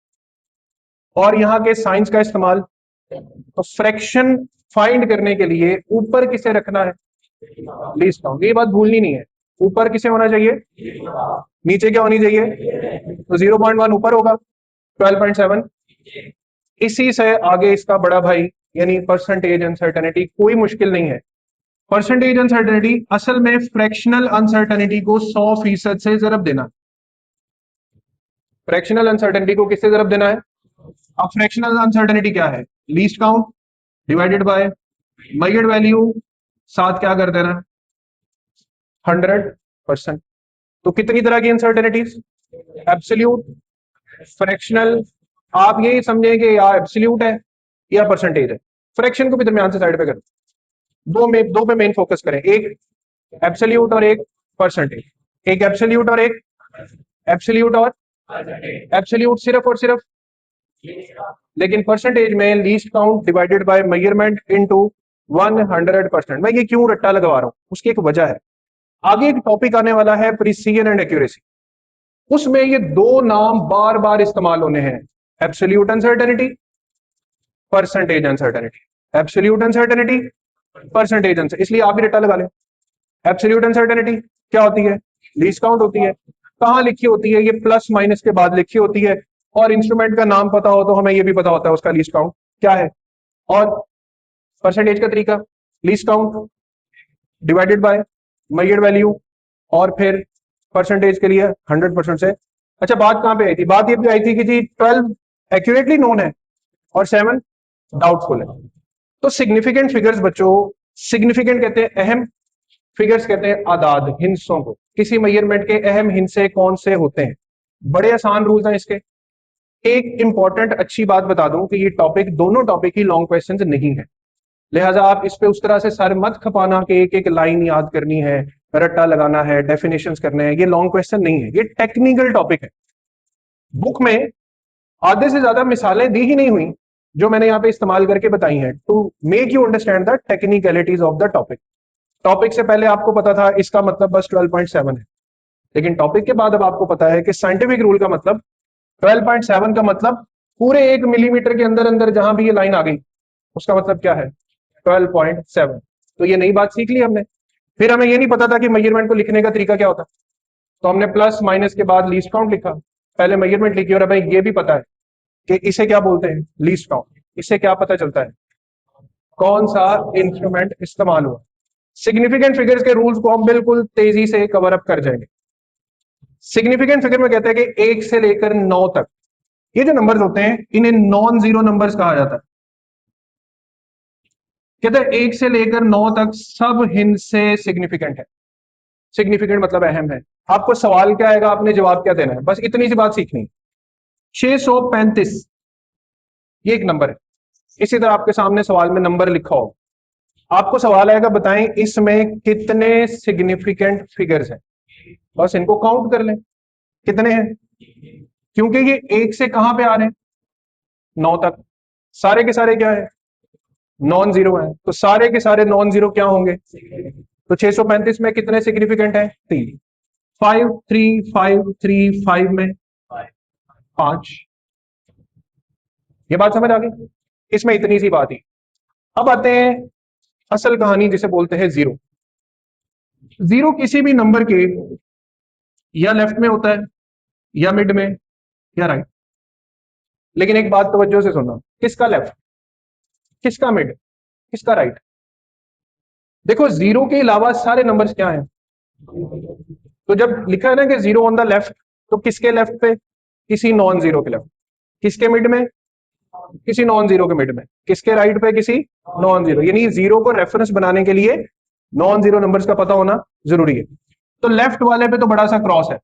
और यहां के साइंस का इस्तेमाल, तो फ्रैक्शन फाइंड करने के लिए ऊपर किसे रखना है? Least count. ये बात भूलनी नहीं है, ऊपर किसे होना चाहिए? नीचे क्या होनी चाहिए? तो 0.1 ऊपर होगा, 12.7। इसी से आगे इसका बड़ा भाई यानी परसेंटेज अनसर्टेनिटी, कोई मुश्किल नहीं है। परसेंटेज अनसर्टेनिटी असल में फ्रैक्शनल अनसर्टेनिटी को 100% से जरब देना। फ्रैक्शनल अनसर्टेनिटी को किससे जरब देना है? अब फ्रैक्शनल अनसर्टेनिटी क्या है? Least count divided by measured value, साथ क्या कर देना? 100%। तो कितनी तरह की अनसर्टेनिटीज? Absolute, fractional. आप यही समझें कि या एब्सोल्यूट है या परसेंटेज है। फ्रैक्शन को भी दरमियान से साइड पे करें, दो पे मेन फोकस करें, एक एब्सोल्यूट और एक परसेंटेज। एक एब्सोल्यूट और एक एब्सोल्यूट और एब्सोल्यूट सिर्फ और सिर्फ, लेकिन परसेंटेज में least count divided by measurement into 100%। मैं ये क्यों रट्टा लगवा रहा हूं, उसकी एक वजह है। आगे एक टॉपिक आने वाला है प्रिसीजन एंड एक्यूरेसी, उसमें ये दो नाम बार बार इस्तेमाल होने हैं, absolute uncertainty, percentage uncertainty. Absolute uncertainty, percentage uncertainty, इसलिए आप भी रट्टा लगा लें। एब्सोल्यूट अनसर्टेनिटी क्या होती है? लीस्ट काउंट होती है। कहां लिखी होती है? ये प्लस माइनस के बाद लिखी होती है। और इंस्ट्रूमेंट का नाम पता हो तो हमें ये भी पता होता है उसका लीस्ट काउंट क्या है। और परसेंटेज का तरीका, least count divided by measured value, और फिर परसेंटेज के लिए 100% से। अच्छा बात कहां पे आई थी? बात ये भी आई थी कि जी 12 एक्यूरेटली नोन है और 7 डाउटफुल है। तो सिग्निफिकेंट फिगर्स बच्चों, सिग्निफिकेंट कहते हैं अहम, फिगर्स कहते हैं आदाद, हिंसों को। किसी मेजरमेंट के अहम हिस्से कौन से होते हैं? बड़े आसान रूल्स हैं इसके। एक इंपॉर्टेंट अच्छी बात बता दूं कि ये टॉपिक, दोनों टॉपिक ही लॉन्ग क्वेश्चन नहीं है, लिहाजा आप इस पे उस तरह से सर मत खपाना कि एक एक लाइन याद करनी है, रट्टा लगाना है, डेफिनेशंस करने हैं। ये लॉन्ग क्वेश्चन नहीं है, ये टेक्निकल टॉपिक है। बुक में आधे से ज्यादा मिसालें दी ही नहीं हुई जो मैंने यहाँ पे इस्तेमाल करके बताई हैं, to make you understand the technicalities of the topic. Topic से पहले आपको पता था इसका मतलब बस 12.7 है, लेकिन टॉपिक के बाद अब आपको पता है कि साइंटिफिक रूल का मतलब 12.7 का मतलब पूरे 1 मिलीमीटर के अंदर अंदर जहां भी ये लाइन आ गई उसका मतलब क्या है? 12.7। तो ये नई बात सीख ली हमने। फिर हमें ये नहीं पता था कि मेजरमेंट को लिखने का तरीका क्या होता, तो हमने प्लस माइनस के बाद लीस्ट काउंट लिखा, पहले मेजरमेंट लिखी, और हमें ये भी पता है कि इसे क्या बोलते हैं? Least count. इससे क्या पता चलता है कौन सा इंस्ट्रूमेंट इस्तेमाल हुआ। सिग्निफिकेंट फिगर्स के रूल्स को हम बिल्कुल तेजी से कवर अप कर जाएंगे। सिग्निफिकेंट फिगर में कहते हैं कि 1 से लेकर 9 तक ये जो नंबर्स होते हैं इन्हें नॉन जीरो नंबर्स कहा जाता है। कहते हैं 1 से लेकर 9 तक सब हिंसे सिग्निफिकेंट है। सिग्निफिकेंट मतलब अहम है। आपको सवाल क्या आएगा, आपने जवाब क्या देना है, बस इतनी सी बात सीखनी। 635 ये एक नंबर है। इसी तरह आपके सामने सवाल में नंबर लिखा हो, आपको सवाल आएगा बताएं इसमें कितने सिग्निफिकेंट फिगर्स हैं, बस इनको काउंट कर लें कितने हैं, क्योंकि ये एक से कहां पे आ रहे हैं 9 तक, सारे के सारे क्या है नॉन जीरो है, तो सारे के सारे नॉन जीरो क्या होंगे, तो 635 में कितने सिग्निफिकेंट है 3, 5 3 5 3 5 में 5। ये बात समझ आ गई, इसमें इतनी सी बात ही। अब आते हैं असल कहानी जिसे बोलते हैं जीरो। जीरो किसी भी नंबर के या लेफ्ट में होता है या मिड में या राइट, लेकिन एक बात तवज्जो से सुनना, किसका लेफ्ट, किसका मिड, किसका राइट। देखो जीरो के अलावा सारे नंबर्स क्या हैं, तो जब लिखा है ना कि जीरो ऑन द लेफ्ट, तो किसके लेफ्ट पे, किसी नॉन जीरो के लेफ्ट, किसके मिड में, किसी नॉन जीरो के मिड में, किसके राइट पे, किसी नॉन जीरो, यानी जीरो को रेफरेंस बनाने के लिए नॉन जीरो नंबर्स का पता होना जरूरी है। तो लेफ्ट वाले पे तो बड़ा सा क्रॉस है,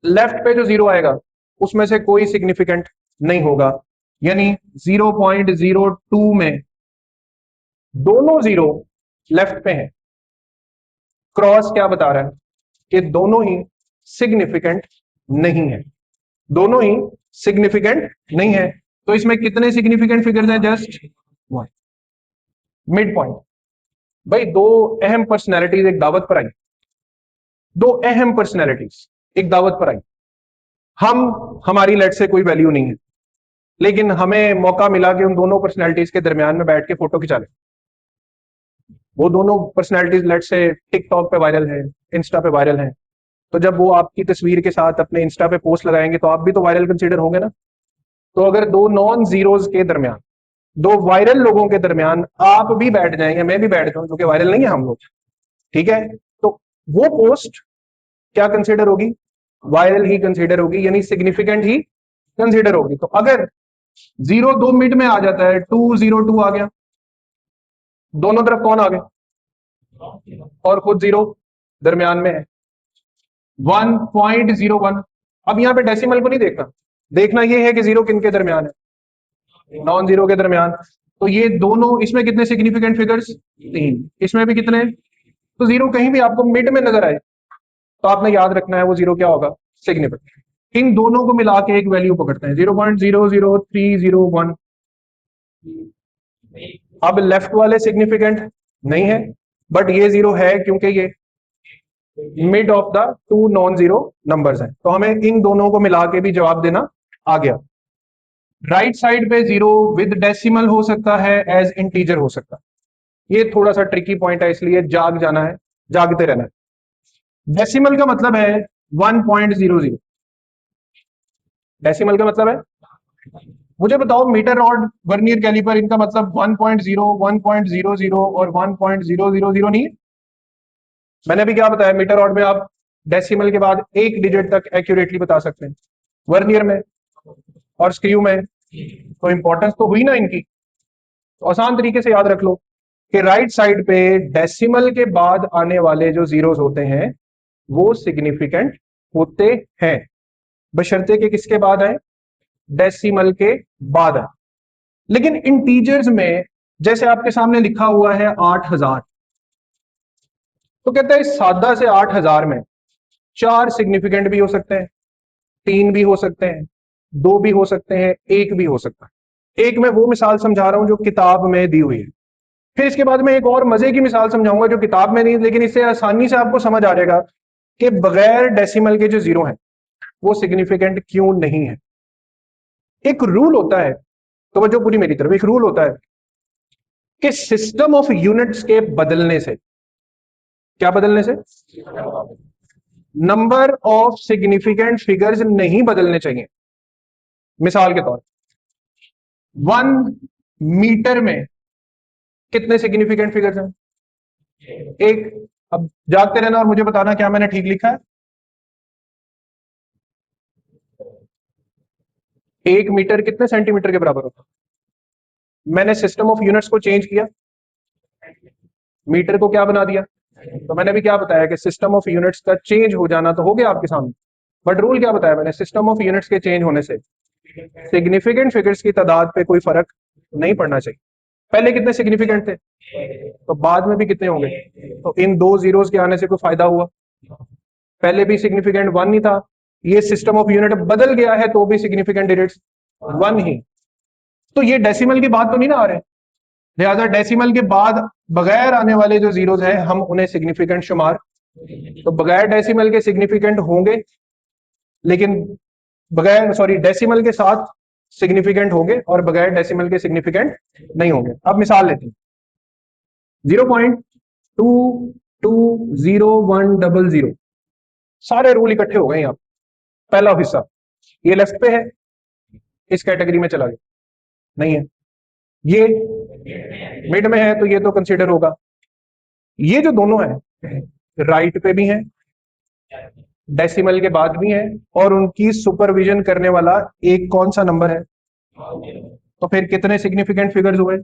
लेफ्ट पे जो जीरो आएगा उसमें से कोई सिग्निफिकेंट नहीं होगा, यानी 0.02 में दोनों जीरो लेफ्ट पे हैं। क्रॉस क्या बता रहा है कि दोनों ही सिग्निफिकेंट नहीं है, दोनों ही सिग्निफिकेंट नहीं है। तो इसमें कितने सिग्निफिकेंट फिगर्स हैं, जस्ट वन। मिड पॉइंट, भाई दो अहम पर्सनैलिटीज एक दावत पर आई, दो अहम पर्सनैलिटीज एक दावत पर आई, हमारी लेट से कोई वैल्यू नहीं है, लेकिन हमें मौका मिला कि उन दोनों पर्सनैलिटीज के दरमियान में बैठ के फोटो खिंचा ले। वो दोनों पर्सनैलिटीज लेट से टिकटॉक पे वायरल है, इंस्टा पे वायरल है, तो जब वो आपकी तस्वीर के साथ अपने इंस्टा पे पोस्ट लगाएंगे तो आप भी तो वायरल कंसीडर होंगे ना। तो अगर दो नॉन जीरोज के दरमियान, दो वायरल लोगों के दरमियान आप भी बैठ जाएंगे, मैं भी बैठ जाऊं, क्योंकि वायरल नहीं है हम लोग, ठीक है, तो वो पोस्ट क्या कंसीडर होगी, वायरल ही कंसीडर होगी, यानी सिग्निफिकेंट ही कंसीडर होगी। तो अगर 02 मिड में आ जाता है, 202 आ गया, दोनों तरफ कौन आ गए, और खुद जीरो दरमियान में है 1.01। अब यहां पे डेसिमल को नहीं देखना, देखना यह है कि जीरो किन के दरमियान है, नॉन जीरो के दरमियान। तो ये दोनों, इसमें कितने सिग्निफिकेंट फिगर्स, 3, इसमें भी कितने, तो जीरो कहीं भी आपको मिड में नजर आए तो आपने याद रखना है वो जीरो क्या होगा, सिग्निफिकेंट। इन दोनों को मिला के एक वैल्यू पकड़ते हैं 0.00301। अब लेफ्ट वाले सिग्निफिकेंट नहीं है, बट ये जीरो है क्योंकि ये mid of the two non zero numbers हैं, तो हमें इन दोनों को मिला के भी जवाब देना आ गया। राइट साइड पे जीरो विद डेसिमल हो सकता है, एज इंटीजर हो सकता है। ये थोड़ा सा ट्रिकी पॉइंट है, इसलिए जाग जाना है, जागते रहना है। डेसिमल का मतलब है 1.00, डेसिमल का मतलब है, मुझे बताओ मीटर रॉड वर्नियर कैलिपर इनका मतलब 1.0 1.00 और 1.000 नहीं है। मैंने भी क्या बताया, मीटर रॉड में आप डेसिमल के बाद एक डिजिट तक एक्यूरेटली बता सकते हैं, वर्नियर में और स्क्रू में तो इंपॉर्टेंस तो हुई ना इनकी। तो आसान तरीके से याद रख लो कि राइट साइड पे डेसिमल के बाद आने वाले जो जीरोस होते हैं वो सिग्निफिकेंट होते हैं, बशर्ते कि किसके बाद आए, डेसिमल के बाद आए। लेकिन इंटीजर्स में जैसे आपके सामने लिखा हुआ है 8000, तो कहता है सादा से 8000 में 4 सिग्निफिकेंट भी हो सकते हैं, 3 भी हो सकते हैं, 2 भी हो सकते हैं, 1 भी हो सकता है। एक मैं वो मिसाल समझा रहा हूं जो किताब में दी हुई है, फिर इसके बाद में एक और मजे की मिसाल समझाऊंगा जो किताब में नहीं, लेकिन इससे आसानी से आपको समझ आ जाएगा कि बगैर डेसिमल के जो जीरो हैं वो सिग्निफिकेंट क्यों नहीं है। एक रूल होता है, तो जो पूरी मेरी तरफ, एक रूल होता है कि सिस्टम ऑफ यूनिट्स के बदलने से, क्या बदलने से, नंबर ऑफ सिग्निफिकेंट फिगर्स नहीं बदलने चाहिए। मिसाल के तौर 1 मीटर में कितने सिग्निफिकेंट फिगर्स हैं, एक। अब जागते रहना और मुझे बताना क्या मैंने ठीक लिखा है। 1 मीटर कितने सेंटीमीटर के बराबर होता है, मैंने सिस्टम ऑफ यूनिट्स को चेंज किया, मीटर को क्या बना दिया तो मैंने भी क्या बताया कि सिस्टम ऑफ यूनिट्स का चेंज हो जाना तो हो गया आपके सामने, बट रूल क्या बताया मैंने, सिस्टम ऑफ यूनिट्स के चेंज होने से सिग्निफिकेंट फिगर्स की तादाद पे कोई फर्क नहीं पड़ना चाहिए। पहले कितने सिग्निफिकेंट थे तो बाद में भी कितने होंगे, तो इन दो जीरोस के आने से कोई फायदा हुआ, पहले भी सिग्निफिकेंट 1 ही था, ये सिस्टम ऑफ यूनिट बदल गया है तो भी सिग्निफिकेंट डिजिट्स 1 ही, तो ये डेसिमल की बात तो नहीं ना आ रहे, लिहाजा डेसिमल के बाद बगैर आने वाले जो जीरोस हैं हम उन्हें सिग्निफिकेंट शुमार, तो बगैर डेसिमल के सिग्निफिकेंट होंगे, लेकिन बगैर सॉरी डेसिमल के साथ सिग्निफिकेंट होंगे और बगैर डेसिमल के सिग्निफिकेंट नहीं होंगे। अब मिसाल लेते हैं 0.220100, सारे रूल इकट्ठे हो गए यहाँ, पहला हिस्सा ये लेफ्ट पे है, इस कैटेगरी में चला गया, नहीं है, ये मिड में है तो ये तो कंसीडर होगा, ये जो दोनों है राइट पे भी हैं, डेसिमल के बाद भी हैं, और उनकी सुपरविजन करने वाला एक कौन सा नंबर है, तो फिर कितने सिग्निफिकेंट फिगर्स हुए,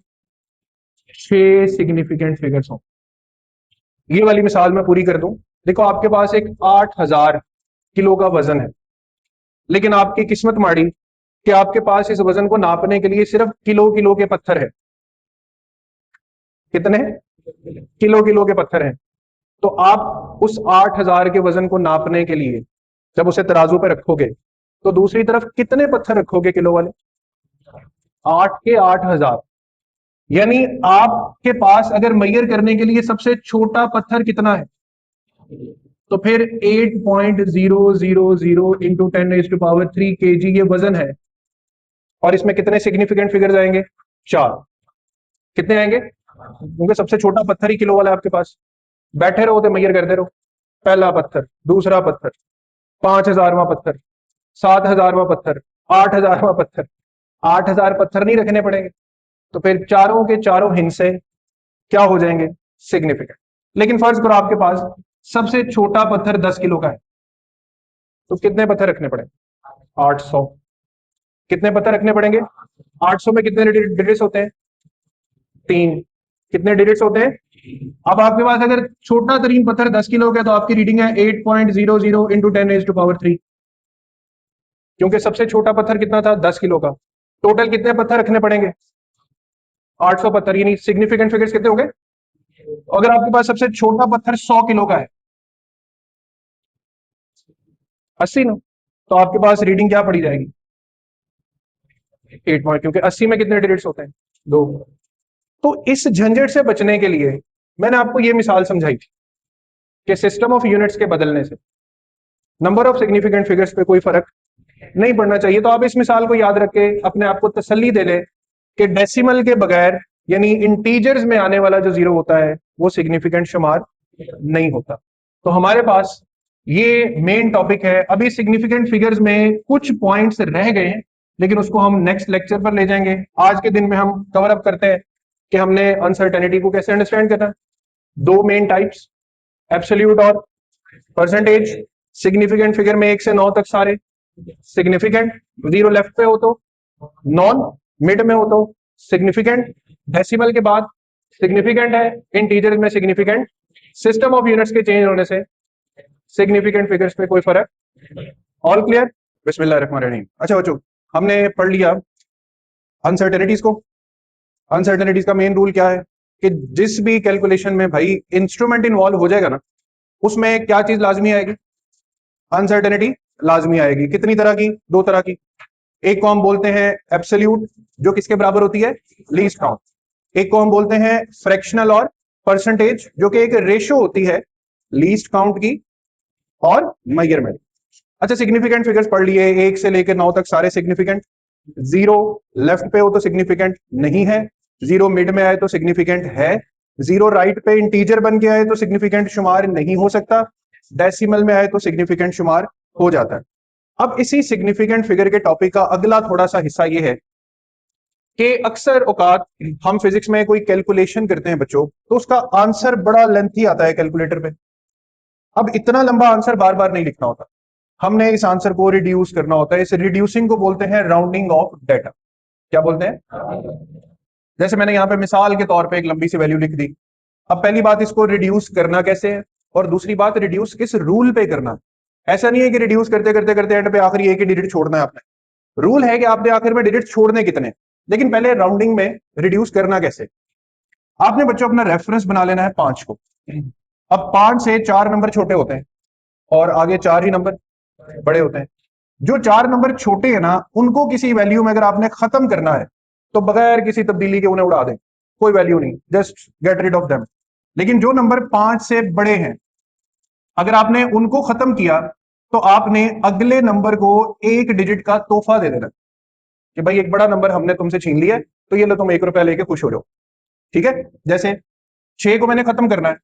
6 सिग्निफिकेंट फिगर्स हो। ये वाली मिसाल मैं पूरी कर दूं, देखो आपके पास एक 8000 किलो का वजन है, लेकिन आपकी किस्मत माड़ी कि आपके पास इस वजन को नापने के लिए सिर्फ किलो किलो के पत्थर है, कितने किलो किलो के पत्थर हैं, तो आप उस 8000 के वजन को नापने के लिए जब उसे तराजू पे रखोगे तो दूसरी तरफ कितने पत्थर रखोगे किलो वाले, 8 के 8000, यानी आपके पास अगर मैयर करने के लिए सबसे छोटा पत्थर कितना है, तो फिर 8.000 इंटू 10⁻³ kg ये वजन है, और इसमें कितने सिग्निफिकेंट फिगर्स आएंगे, 4, कितने आएंगे, क्योंकि सबसे छोटा पत्थर ही किलो वाला है आपके पास, बैठे रहो तो मैयर करते रहो, पहला पत्थर, दूसरा पत्थर, 5000वां पत्थर, 7000वां पत्थर, 8000वां पत्थर, 8000 पत्थर नहीं रखने पड़ेंगे, तो फिर चारों के चारों हिस्से क्या हो जाएंगे, सिग्निफिकेंट। लेकिन फर्ज करो आपके पास सबसे छोटा पत्थर 10 किलो का है, तो कितने पत्थर रखने पड़ेंगे, 800, कितने पत्थर रखने पड़ेंगे, 800 में कितने डिजिट्स होते हैं, 3, कितने डिजिट्स होते हैं, अब आपके पास अगर छोटा तरीन पत्थर 10 किलो का है तो आपकी रीडिंग है 8.00 इंटू 10⁻³, क्योंकि सबसे छोटा पत्थर कितना था, 10 किलो का, टोटल कितने पत्थर रखने पड़ेंगे, 800 पत्थर, यानी सिग्निफिकेंट फिगर्स कितने हो गए, अगर आपके पास सबसे छोटा पत्थर 100 किलो का है 80 ना, तो आपके पास रीडिंग क्या पड़ी जाएगी, 8 पॉइंट, क्योंकि 80 में कितने डिजिट्स होते हैं, 2। तो इस झंझट से बचने के लिए मैंने आपको यह मिसाल समझाई थी कि सिस्टम ऑफ यूनिट्स के बदलने से नंबर ऑफ सिग्निफिकेंट फिगर्स पे कोई फर्क नहीं पड़ना चाहिए। तो आप इस मिसाल को याद रख के अपने आप को तसल्ली दे लें कि डेसिमल के बगैर यानी इंटीजर्स में आने वाला जो जीरो होता है वो सिग्निफिकेंट शुमार नहीं होता। तो हमारे पास ये मेन टॉपिक है। अभी सिग्निफिकेंट फिगर्स में कुछ पॉइंट्स रह गए हैं, लेकिन उसको हम नेक्स्ट लेक्चर पर ले जाएंगे। आज के दिन में हम कवर अप करते हैं कि हमने अनसर्टेनिटी को कैसे अंडरस्टैंड करना है। दो मेन टाइप्स, एब्सोल्यूट और परसेंटेज। सिग्निफिकेंट फिगर में 1 से 9 तक सारे सिग्निफिकेंट, 0 लेफ्ट पे हो तो नॉन, मिड में हो तो सिग्निफिकेंट, डेसिमल के बाद सिग्निफिकेंट है, इंटीजर में सिग्निफिकेंट। सिस्टम ऑफ यूनिट्स के चेंज होने से सिग्निफिकेंट फिगर्स पे कोई फर्क। All clear? बिस्मिल्लाहिर्रहमानिर्रहीम। अच्छा बच्चों, हमने पढ़ लिया अनसर्टेनिटीज को। अनसर्टेनिटीज का मेन रूल क्या है कि जिस भी कैलकुलेशन में भाई इंस्ट्रूमेंट इन्वॉल्व हो जाएगा ना, उसमें क्या चीज लाजमी आएगी, अनसर्टेनिटी लाजमी आएगी। कितनी तरह की? 2 तरह की। एक को हम बोलते हैं एब्सोल्यूट, जो किसके बराबर होती है, लीस्ट काउंट। एक को हम बोलते हैं फ्रैक्शनल और परसेंटेज, जो कि एक रेशो होती है लीस्ट काउंट की और मेजरमेंट। अच्छा, सिग्निफिकेंट फिगर्स पढ़ लिए, 1 से लेकर 9 तक सारे सिग्निफिकेंट। 0 लेफ्ट पे हो तो सिग्निफिकेंट नहीं है, 0 मिड में आए तो सिग्निफिकेंट है, 0 राइट पे इंटीजर बन के आए तो सिग्निफिकेंट शुमार नहीं हो सकता, डेसिमल में आए तो सिग्निफिकेंट शुमार हो जाता है। अब इसी सिग्निफिकेंट फिगर के टॉपिक का अगला थोड़ा सा हिस्सा ये है कि अक्सर औकात हम फिजिक्स में कोई कैलकुलेशन करते हैं बच्चों, तो उसका आंसर बड़ा लेंथी आता है कैलकुलेटर पे। अब इतना लंबा आंसर बार बार नहीं लिखना होता, हमने इस आंसर को रिड्यूस करना होता है। इस रिड्यूसिंग को बोलते हैं राउंडिंग ऑफ डेटा। क्या बोलते हैं? जैसे मैंने यहां पे मिसाल के तौर पे एक लंबी सी वैल्यू लिख दी, अब पहली बात, इसको रिड्यूस करना कैसे है, और दूसरी बात रिड्यूस किस रूल पे करना। ऐसा नहीं है कि रिड्यूस करते करते करते एंड पे आखिरी एक ही डिजिट छोड़ना है आपने। रूल है कि आपने आखिर में डिजिट छोड़ने कितने, लेकिन पहले राउंडिंग में रिड्यूस करना कैसे। आपने बच्चों अपना रेफरेंस बना लेना है 5 को। अब 5 से 4 नंबर छोटे होते हैं और आगे 4 ही नंबर बड़े होते हैं। जो 4 नंबर छोटे हैं ना, उनको किसी वैल्यू में अगर आपने खत्म करना है तो बगैर किसी तब्दीली के उन्हें उड़ा दें, कोई वैल्यू नहीं, just get rid of them. लेकिन जो नंबर 5 से बड़े हैं, अगर आपने उनको खत्म किया तो आपने अगले नंबर को एक डिजिट का तोहफा दे देना कि भाई एक बड़ा नंबर हमने तुमसे छीन लिया, तो ये लो तुम 1 रुपया लेके खुश हो जाओ। ठीक है, जैसे 6 को मैंने खत्म करना है,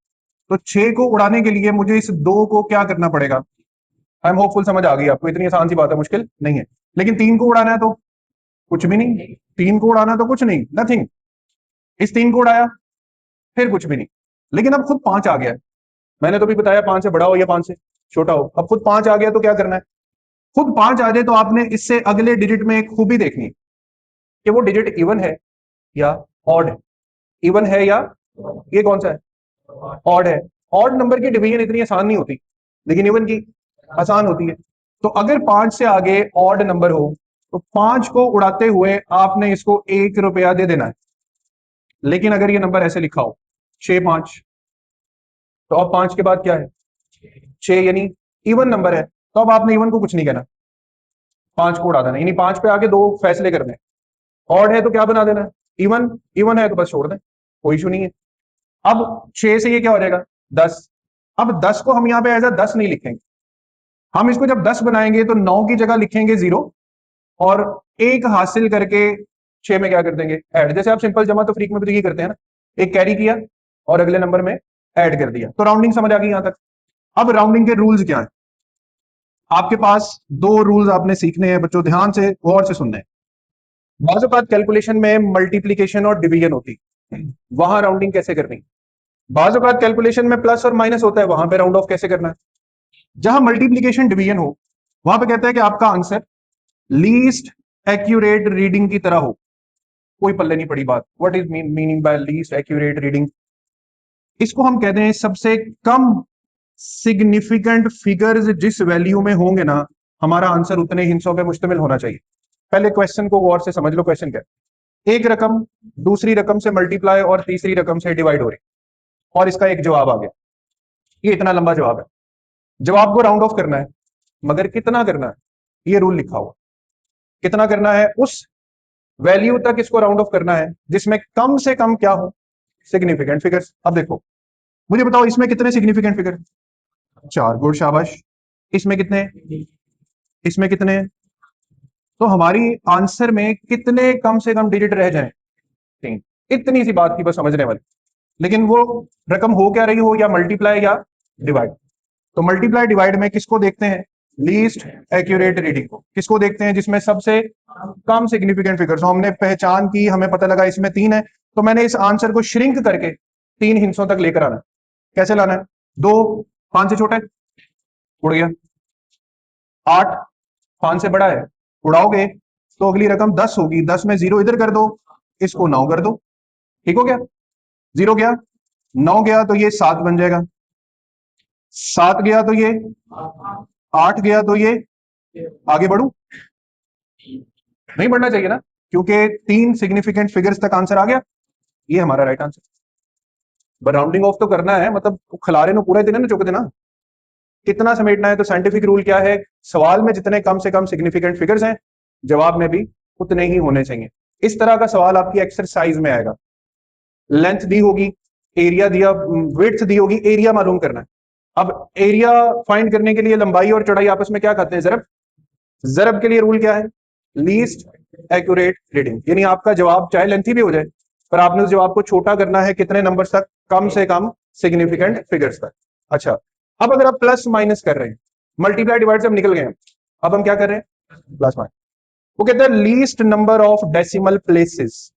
तो 6 को उड़ाने के लिए मुझे इस 2 को क्या करना पड़ेगा। आई एम होपफुल समझ आ गई आपको, इतनी आसान सी बात है, मुश्किल नहीं है। लेकिन 3 को उड़ाना है तो कुछ भी नहीं, 3 को उड़ाना तो कुछ नहीं, नथिंग। इस 3 को उड़ाया, फिर कुछ भी नहीं। लेकिन अब खुद 5 आ गया है, मैंने तो भी बताया 5 से बड़ा हो या 5 से छोटा हो। अब खुद 5 आ गया तो क्या करना है, खुद 5 आ जाए तो आपने इससे अगले डिजिट में एक खूबी देखनी है कि वो डिजिट इवन है या ऑड है। इवन है या ये कौन सा है, ऑड है। ऑड नंबर की डिवीजन इतनी आसान नहीं होती, लेकिन इवन की आसान होती है। तो अगर 5 से आगे ऑड नंबर हो तो 5 को उड़ाते हुए आपने इसको 1 रुपया दे देना है। लेकिन अगर ये नंबर ऐसे लिखा हो 6 5, तो अब 5 के बाद क्या है 6, यानी इवन नंबर है, तो अब आपने इवन को कुछ नहीं कहना, 5 को उड़ा देना। यानी 5 पे आगे 2 फैसले करने, ऑड है तो क्या बना देना है इवन, इवन है तो बस छोड़ दें, कोई इशू नहीं है। अब 6 से ये क्या हो जाएगा 10। अब 10 को हम यहां पे एज अ 10 नहीं लिखेंगे, हम इसको जब 10 बनाएंगे तो 9 की जगह लिखेंगे 0 और 1 हासिल करके 6 में क्या कर देंगे ऐड। जैसे आप सिंपल जमा तो फ्रीक में भी तो ये करते हैं ना, एक कैरी किया और अगले नंबर में ऐड कर दिया। तो राउंडिंग समझ आ गई यहां तक। अब राउंडिंग के रूल्स क्या है, आपके पास 2 रूल्स आपने सीखने हैं बच्चों, ध्यान से गौर से सुनने हैं। बाज़ औक़ात कैलकुलेशन में मल्टीप्लीकेशन और डिवीजन होती, वहां राउंडिंग कैसे करनी। बाज़ औक़ात कैलकुलेशन में प्लस और माइनस होता है, वहां पे राउंड ऑफ कैसे करना है। जहां मल्टीप्लीकेशन डिवीजन हो वहां पे कहता है कि आपका आंसर लीस्ट एक्यूरेट रीडिंग की तरह हो। कोई पल्ले नहीं पड़ी बात, what is meaning bye least accurate reading. इसको हम कहते हैं सबसे कम सिग्निफिकेंट फिगर्स जिस वैल्यू में होंगे ना, हमारा आंसर उतने हिस्सों पे मुश्तमिल होना चाहिए। पहले क्वेश्चन को गौर से समझ लो, क्वेश्चन क्या है। एक रकम दूसरी रकम से मल्टीप्लाई और तीसरी रकम से डिवाइड हो रही, और इसका एक जवाब आ गया। ये इतना लंबा जवाब है, जवाब को राउंड ऑफ करना है, मगर कितना करना है ये रूल लिखा हुआ। कितना करना है, उस वैल्यू तक इसको राउंड ऑफ करना है जिसमें कम से कम क्या हो सिग्निफिकेंट फिगर्स। अब देखो मुझे बताओ इसमें कितने सिग्निफिकेंट फिगर, 4, गुड शाबाश। इसमें कितने, इसमें कितने, तो हमारी आंसर में कितने कम से कम डिजिट रह जाएं 3। इतनी सी बात की बस समझने वाली। लेकिन वो रकम हो क्या रही हो, या मल्टीप्लाई या डिवाइड। तो मल्टीप्लाई डिवाइड में किसको देखते हैं, लीस्ट एक्यूरेट रीडिंग को। किसको देखते हैं, जिसमें सबसे कम सिग्निफिकेंट फिगर्स। हमने पहचान की, हमें पता लगा इसमें 3 है, तो मैंने इस आंसर को श्रिंक करके 3 हिस्सों तक लेकर आना है। कैसे लाना है, 2 5 से छोटा है उड़ गया, 8 5 से बड़ा है उड़ाओगे तो अगली रकम 10 होगी, 10 में 0 इधर कर दो, इसको 9 कर दो। ठीक हो गया, 0 गया 9 गया तो ये 7 बन जाएगा, 7 गया तो ये 8 गया तो ये, आगे बढ़ू, नहीं बढ़ना चाहिए ना, क्योंकि 3 सिग्निफिकेंट फिगर्स तक आंसर आ गया। ये हमारा राइट आंसर। राउंडिंग ऑफ तो करना है, मतलब खिलारे नो पूरा दिन ना चुक देना, कितना समेटना है। तो साइंटिफिक रूल क्या है, सवाल में जितने कम से कम सिग्निफिकेंट फिगर्स हैं जवाब में भी उतने ही होने चाहिए। इस तरह का सवाल आपकी एक्सरसाइज में आएगा। लेंथ दी होगी, एरिया दिया, विड्थ दी होगी, एरिया मालूम करना है। अब एरिया फाइंड करने के लिए लंबाई और चौड़ाई आपस में क्या खाते हैं, जरब। जरब के लिए रूल क्या है, लीस्ट एक्यूरेट रीडिंग। यानी आपका जवाब चाहे लेंथी भी हो जाए, पर आपने उस जवाब को छोटा करना है कितने नंबर तक, कम से कम सिग्निफिकेंट फिगर्स तक। अच्छा, अब अगर आप प्लस माइनस कर रहे हैं, मल्टीप्लाई डिवाइड से हम निकल गए, अब हम क्या कर रहे हैं, प्लस माइनस। वो कहते हैं least number of decimal places.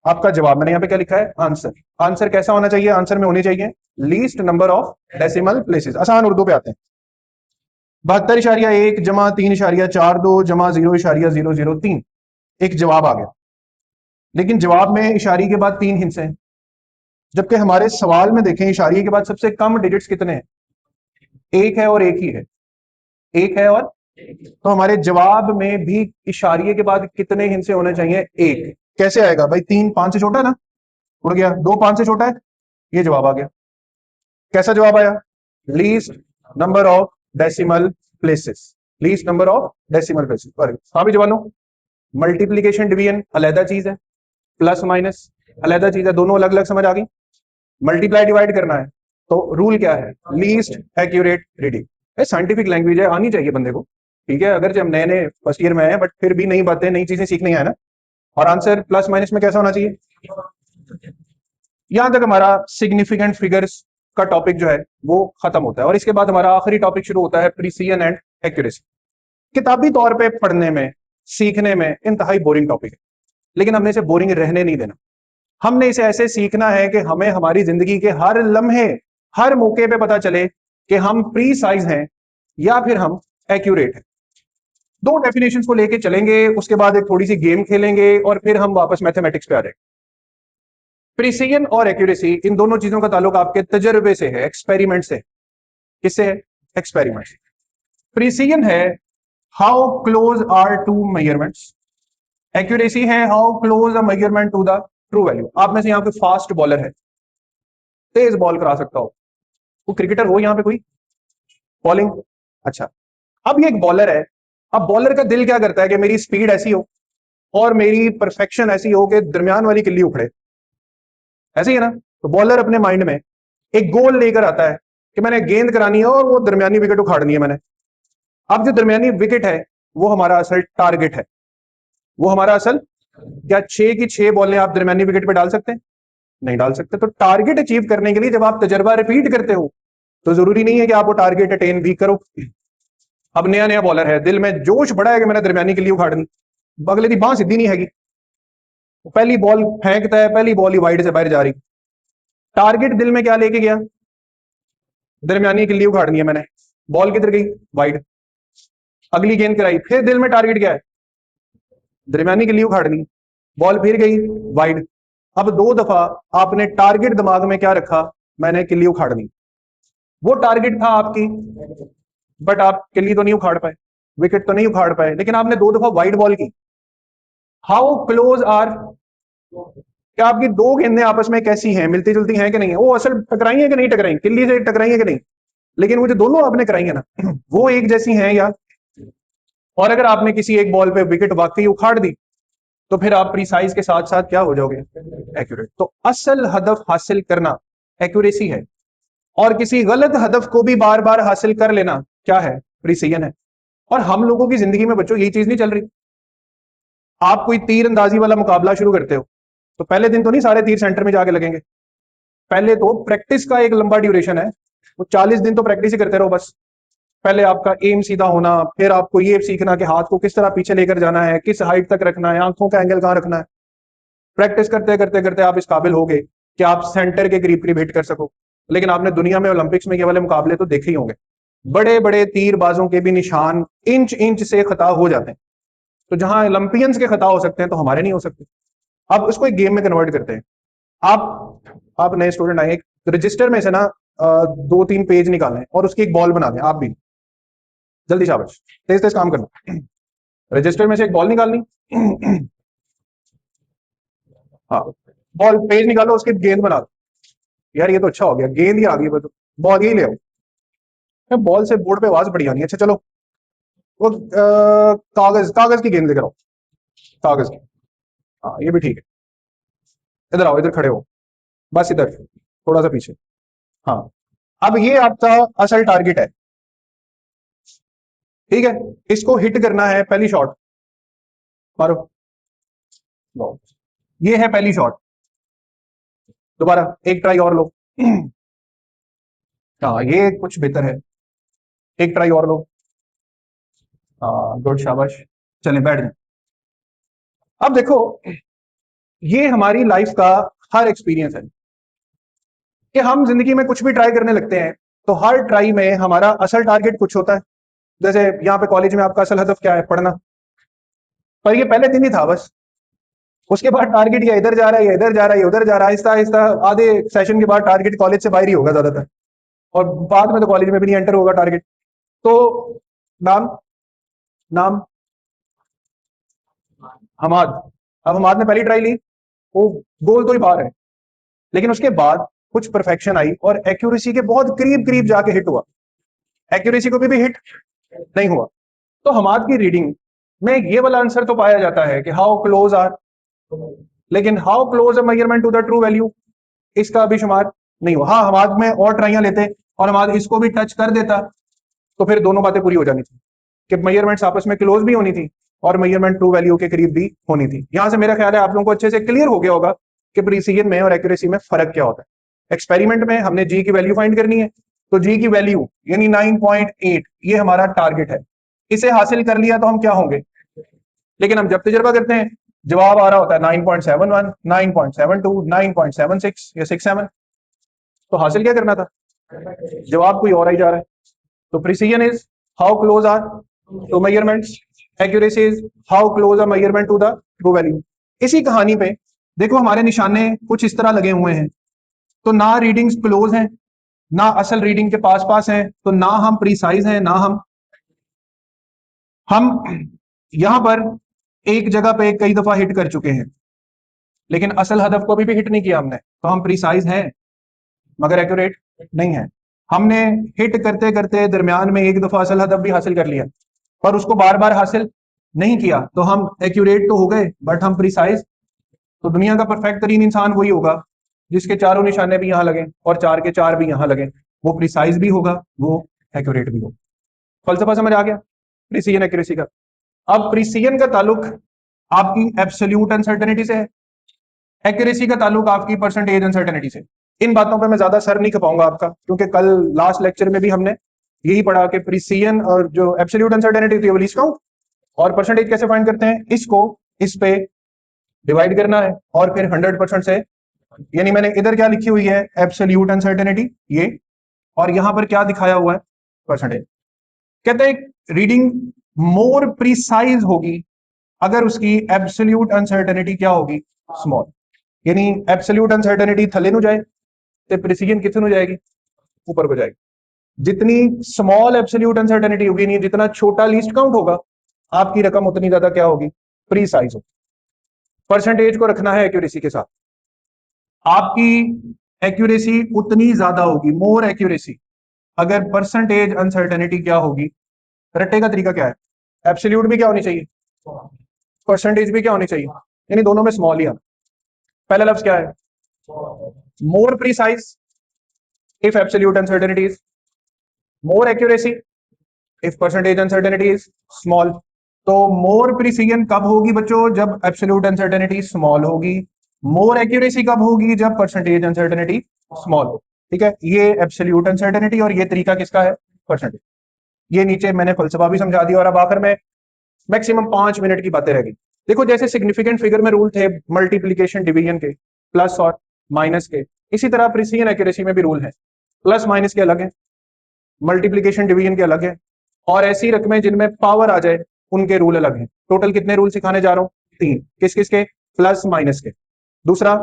आपका जवाब मैंने यहां पे क्या लिखा है, आंसर। आंसर कैसा होना चाहिए, आंसर में होनी चाहिए least number of decimal places. आसान उर्दू पे आते हैं, 72.1 जमा 3.42 जमा 0.003, एक जवाब आ गया। लेकिन जवाब में इशारी के बाद 3 हिस्से हैं, जबकि हमारे सवाल में देखें इशारिये के बाद सबसे कम डिजिट्स कितने हैं? एक है और एक ही है, एक है और तो हमारे जवाब में भी इशारिये के बाद कितने हिस्से होने चाहिए? एक। कैसे आएगा भाई? 3 5 से छोटा है ना, उड़ गया। 2 5 से छोटा है, ये जवाब आ गया। कैसा जवाब आया? Least number of decimal places, least number of decimal places. हाँ भी जवानों, मल्टीप्लीकेशन डिवीजन अलग चीज है, प्लस माइनस अलग चीज है, दोनों अलग अलग समझ आ गई। मल्टीप्लाई डिवाइड करना है तो रूल क्या है? Least accurate reading. Scientific language है, आनी चाहिए बंदे को, ठीक है। अगर जब नए नए फर्स्ट ईयर में आए बट फिर भी नई बातें नई चीजें सीखनी है ना। और आंसर प्लस माइनस में कैसा होना चाहिए? यहां तक हमारा सिग्निफिकेंट फिगर्स का टॉपिक जो है वो खत्म होता है और इसके बाद हमारा आखिरी टॉपिक शुरू होता है, प्रिसीजन एंड एक्यूरेसी। किताबी तौर पे पढ़ने में सीखने में इंतहाई बोरिंग टॉपिक है, लेकिन हमने इसे बोरिंग रहने नहीं देना। हमने इसे ऐसे सीखना है कि हमें हमारी जिंदगी के हर लम्हे हर मौके पे पता चले कि हम प्रीसाइज हैं या फिर हम एक्यूरेट हैं। 2 डेफिनेशंस को लेके चलेंगे, उसके बाद एक थोड़ी सी गेम खेलेंगे और फिर हम वापस मैथमेटिक्स पे आ जाएंगे। प्रिसीजन और एक्यूरेसी, इन दोनों चीजों का ताल्लुक आपके तजर्बे से है, एक्सपेरिमेंट से। किससे है? एक्सपेरिमेंट से। प्रिसीजन है how close are two measurements, accuracy है how close a measurement to the true value. आप में से यहां पे फास्ट बॉलर है, तेज बॉल करा सकता हो, वो क्रिकेटर हो यहां पे कोई बॉलिंग? अच्छा, अब ये एक बॉलर है। अब बॉलर का दिल क्या करता है कि मेरी स्पीड ऐसी हो और मेरी परफेक्शन ऐसी हो कि दरमियान वाली किल्ली उखड़े, ऐसे ही है ना। तो बॉलर अपने माइंड में एक गोल लेकर आता है कि मैंने गेंद करानी है और वो दरमियानी विकेट उखाड़नी है मैंने। अब जो दरमियानी विकेट है वो हमारा असल टारगेट है, वो हमारा असल। क्या 6 की 6 बॉलें आप दरमियानी विकेट पे डाल सकते हैं? नहीं डाल सकते। तो टारगेट अचीव करने के लिए जब आप तजर्बा रिपीट करते हो तो जरूरी नहीं है कि आप वो टारगेट अटेन भी करो। अब नया नया बॉलर है, दिल में जोश बड़ा है कि मैंने दरमियानी के लिए उखाड़नी, अगले दी बांह सीधी नहीं हैगी, पहली बॉल फेंकता है, पहली बॉल ही वाइड से बाहर जा रही। टारगेट दिल में क्या लेके गया? दरमियानी किल्ली उखाड़नी है मैंने, बॉल किधर गई? वाइड। अगली गेंद कराई, फिर दिल में टारगेट क्या है? दरमियानी किल्ली उखाड़नी, बॉल फिर गई वाइड। अब 2 दफा आपने टारगेट दिमाग में क्या रखा? मैंने किल्ली उखाड़नी। वो टारगेट था आपकी, बट आप किल्ली तो नहीं उखाड़ पाए, विकेट तो नहीं उखाड़ पाए, लेकिन आपने 2 दफा वाइड बॉल की। हाउ क्लोज आर, क्या आपकी 2 गेंदें आपस में कैसी हैं? मिलती जुलती हैं कि नहीं है? वो असल टकराई है कि नहीं टकराई, किल्ली से टकराई है कि नहीं, लेकिन वो जो दोनों आपने कराई है ना वो एक जैसी हैं या? और अगर आपने किसी एक बॉल पे विकेट वाकई उखाड़ दी तो फिर आप प्रीसाइज के साथ साथ क्या हो जाओगे? एक्यूरेट। तो असल हदफ हासिल करना एक्यूरेसी है, और किसी गलत हदफ को भी बार बार हासिल कर लेना क्या है? प्रिसीजन है। और हम लोगों की जिंदगी में बच्चों यही चीज नहीं चल रही। आप कोई तीर अंदाजी वाला मुकाबला शुरू करते हो तो पहले दिन तो नहीं सारे तीर सेंटर में जाके लगेंगे, पहले तो प्रैक्टिस का एक लंबा ड्यूरेशन है, वो 40 दिन तो प्रैक्टिस ही करते रहो बस। पहले आपका एम सीधा होना, फिर आपको ये सीखना कि हाथ को किस तरह पीछे लेकर जाना है, किस हाइट तक रखना है, आंखों का एंगल कहां रखना है। प्रैक्टिस करते करते करते आप इस काबिल हो गए कि आप सेंटर के करीब करीब हिट कर सको। लेकिन आपने दुनिया में ओलंपिक्स में ये वाले मुकाबले तो देखे ही होंगे, बड़े बड़े तीरबाजों के भी निशान इंच इंच से खता हो जाते हैं। तो जहां ओलंपियंस के खता हो सकते हैं तो हमारे नहीं हो सकते। अब उसको एक गेम में कन्वर्ट करते हैं। आप नए स्टूडेंट आए, एक रजिस्टर में से ना 2-3 पेज निकालें और उसकी एक बॉल बना दें। आप भी जल्दी, शाबाश, तेज तेज काम करना। रजिस्टर में से एक बॉल निकालनी हाँ, बॉल पेज निकालो, उसकी गेंद बना दो। यार ये तो अच्छा हो गया, गेंद ही आ गई, बॉल ही ले आओ। बॉल से बोर्ड पे आवाज बड़ी आनी है। अच्छा चलो, वो कागज कागज की गेंद लेकर आओ, कागज की। हाँ ये भी ठीक है। इधर आओ, इधर खड़े हो, बस इधर थोड़ा सा पीछे। हाँ, अब ये आपका असल टारगेट है, ठीक है। इसको हिट करना है, पहली शॉट मारो, ये है पहली शॉट। दोबारा एक ट्राई और लो। हाँ ये कुछ बेहतर है, एक ट्राई और लो। हाँ गुड, शाबाश। चले बैठ जाए। अब देखो, ये हमारी लाइफ का हर एक्सपीरियंस है कि हम जिंदगी में कुछ भी ट्राई करने लगते हैं तो हर ट्राई में हमारा असल टारगेट कुछ होता है। जैसे यहाँ पे कॉलेज में आपका असल हदफ क्या है? पढ़ना। पर ये पहले दिन ही था बस, उसके बाद टारगेट या इधर जा रहा है या इधर जा रहा है या उधर जा रहा है, आहिस्ता आहिस्ता आधे सेशन के बाद टारगेट कॉलेज से बाहर ही होगा ज्यादातर, और बाद में तो कॉलेज में भी नहीं एंटर होगा टारगेट। तो नाम नाम हमाद। अब हमाद ने पहली ट्राई ली, वो गोल तो ही बाहर है, लेकिन उसके बाद कुछ परफेक्शन आई और एक्यूरेसी के बहुत करीब करीब जाके हिट हुआ, एक्यूरेसी को भी हिट नहीं हुआ। तो हमाद की रीडिंग में ये वाला आंसर तो पाया जाता है कि हाउ क्लोज आर, लेकिन how close a measurement to the true value, इसका भी शुमार नहीं हुआ। हाँ, हमाद में और ट्राइयां लेते और हमाद इसको भी टच कर देता तो फिर दोनों बातें पूरी हो जानी थी कि मेजरमेंट्स आपस में क्लोज भी होनी थी और मेजरमेंट ट्रू वैल्यू के करीब भी होनी थी। यहां से मेरा ख्याल है आप लोगों को अच्छे से क्लियर हो गया होगा कि प्रिसीजन में और एक्यूरेसी में फर्क क्या होता है। एक्सपेरिमेंट में हमने जी की वैल्यू फाइंड करनी है, तो जी की वैल्यू यानी 9.8 ये हमारा टारगेट है। इसे हासिल कर लिया तो हम क्या होंगे, लेकिन हम जब तजुर्बा करते हैं जवाब आ रहा होता है 9.71, 9.72, 9.76 या 67, तो हासिल क्या करना था, जवाब कोई और ही जा रहा है। तो precision is how close are two measurements, accuracy is how close are measurement to the true value. इसी कहानी पे देखो हमारे निशाने कुछ इस तरह लगे हुए हैं, तो ना रीडिंग्स क्लोज हैं ना असल रीडिंग के पास पास हैं, तो ना हम प्रीसाइज हैं ना हम यहां पर एक जगह पे कई दफा हिट कर चुके हैं, लेकिन असल हदफ को भी हिट नहीं किया हमने, तो हम प्रीसाइज हैं मगर एक्यूरेट नहीं है। हमने हिट करते करते दरमियान में एक दफा असल हदफ भी हासिल कर लिया पर उसको बार बार हासिल नहीं किया, तो हम एक्यूरेट तो हो गए बट हम प्रीसाइज। तो दुनिया का परफेक्ट तरीन इंसान वही होगा जिसके चारों निशाने भी यहां लगे और चार के चार भी यहां लगे, वो प्रिसाइज भी होगा वो एक्यूरेट भी होगा। फलसफा समझ आ गया प्रिसीजन एक्यूरेसी का। अब प्रिसीजन का ताल्लुक आपकी एब्सोल्यूट अनसर्टेनिटी से है, एक्यूरेसी का ताल्लुक आपकी परसेंटेज अनसर्टेनिटी से। इन बातों पे मैं ज्यादा सर नहीं खपाऊंगा आपका, क्योंकि कल लास्ट लेक्चर में भी हमने यही पढ़ा कि प्रिसीजन और जो एब्सोल्यूट अनसर्टेनिटी होती है वो लीस्ट काउंट, और परसेंटेज कैसे फाइंड करते हैं, इसको इस पे डिवाइड करना है और फिर 100% से, यानी मैंने इधर क्या लिखी हुई है एब्सोल्यूट अनसर्टेनिटी ये, और यहां पर क्या दिखाया हुआ है परसेंटेज। कहते हैं रीडिंग मोर प्रिसाइज होगी अगर उसकी एब्सोल्यूट अनसर्टेनिटी क्या होगी, स्मॉल। यानी एब्सोल्यूट अनसर्टेनिटी थले नु जाए तो प्रिसीजन कितने जाएगी, ऊपर को जाएगी। जितनी स्मॉल एब्सोल्यूट अनसर्टेनिटी होगी, नहीं जितना छोटा लीस्ट काउंट होगा आपकी रकम उतनी ज्यादा क्या होगी, प्रीसाइज होगी। परसेंटेज को रखना है एक्यूरेसी के साथ, आपकी एक्यूरेसी उतनी ज्यादा होगी, मोर एक्यूरेसी, अगर परसेंटेज अनसर्टेनिटी क्या होगी। रट्टे का तरीका क्या है, एब्सोल्यूट भी क्या होनी चाहिए, परसेंटेज भी क्या होनी चाहिए, यानी दोनों में स्मॉल ही आना। पहला लफ्ज क्या है, more precise if absolute uncertainty is, more accuracy if percentage uncertainty is small. तो मोर प्रिसीजन कब होगी बच्चों, जब एब्सोल्यूट अनसर्टेनिटी स्मॉल होगी। मोर एक्यूरेसी कब होगी, जब परसेंटेज अनसर्टेनिटी स्मॉल हो। ठीक है, ये एब्सोल्यूट अनसर्टेनिटी और ये तरीका किसका है, परसेंटेज। ये नीचे मैंने फलसफा भी समझा दिया और अब आखिर में मैक्सिमम 5 मिनट की बातें रहेगी। देखो जैसे सिग्निफिकेंट फिगर में रूल थे मल्टीप्लीकेशन डिवीजन के, प्लस और माइनस के, इसी तरह प्रिसीजन एक्यूरेसी में भी रूल है, प्लस माइनस के अलग है, मल्टीप्लीकेशन डिवीजन के अलग है, और ऐसी रकमें जिनमें पावर आ जाए उनके रूल अलग हैं। टोटल कितने रूल सिखाने जा रहा हूं, 3। किस किस के, प्लस माइनस के, दूसरा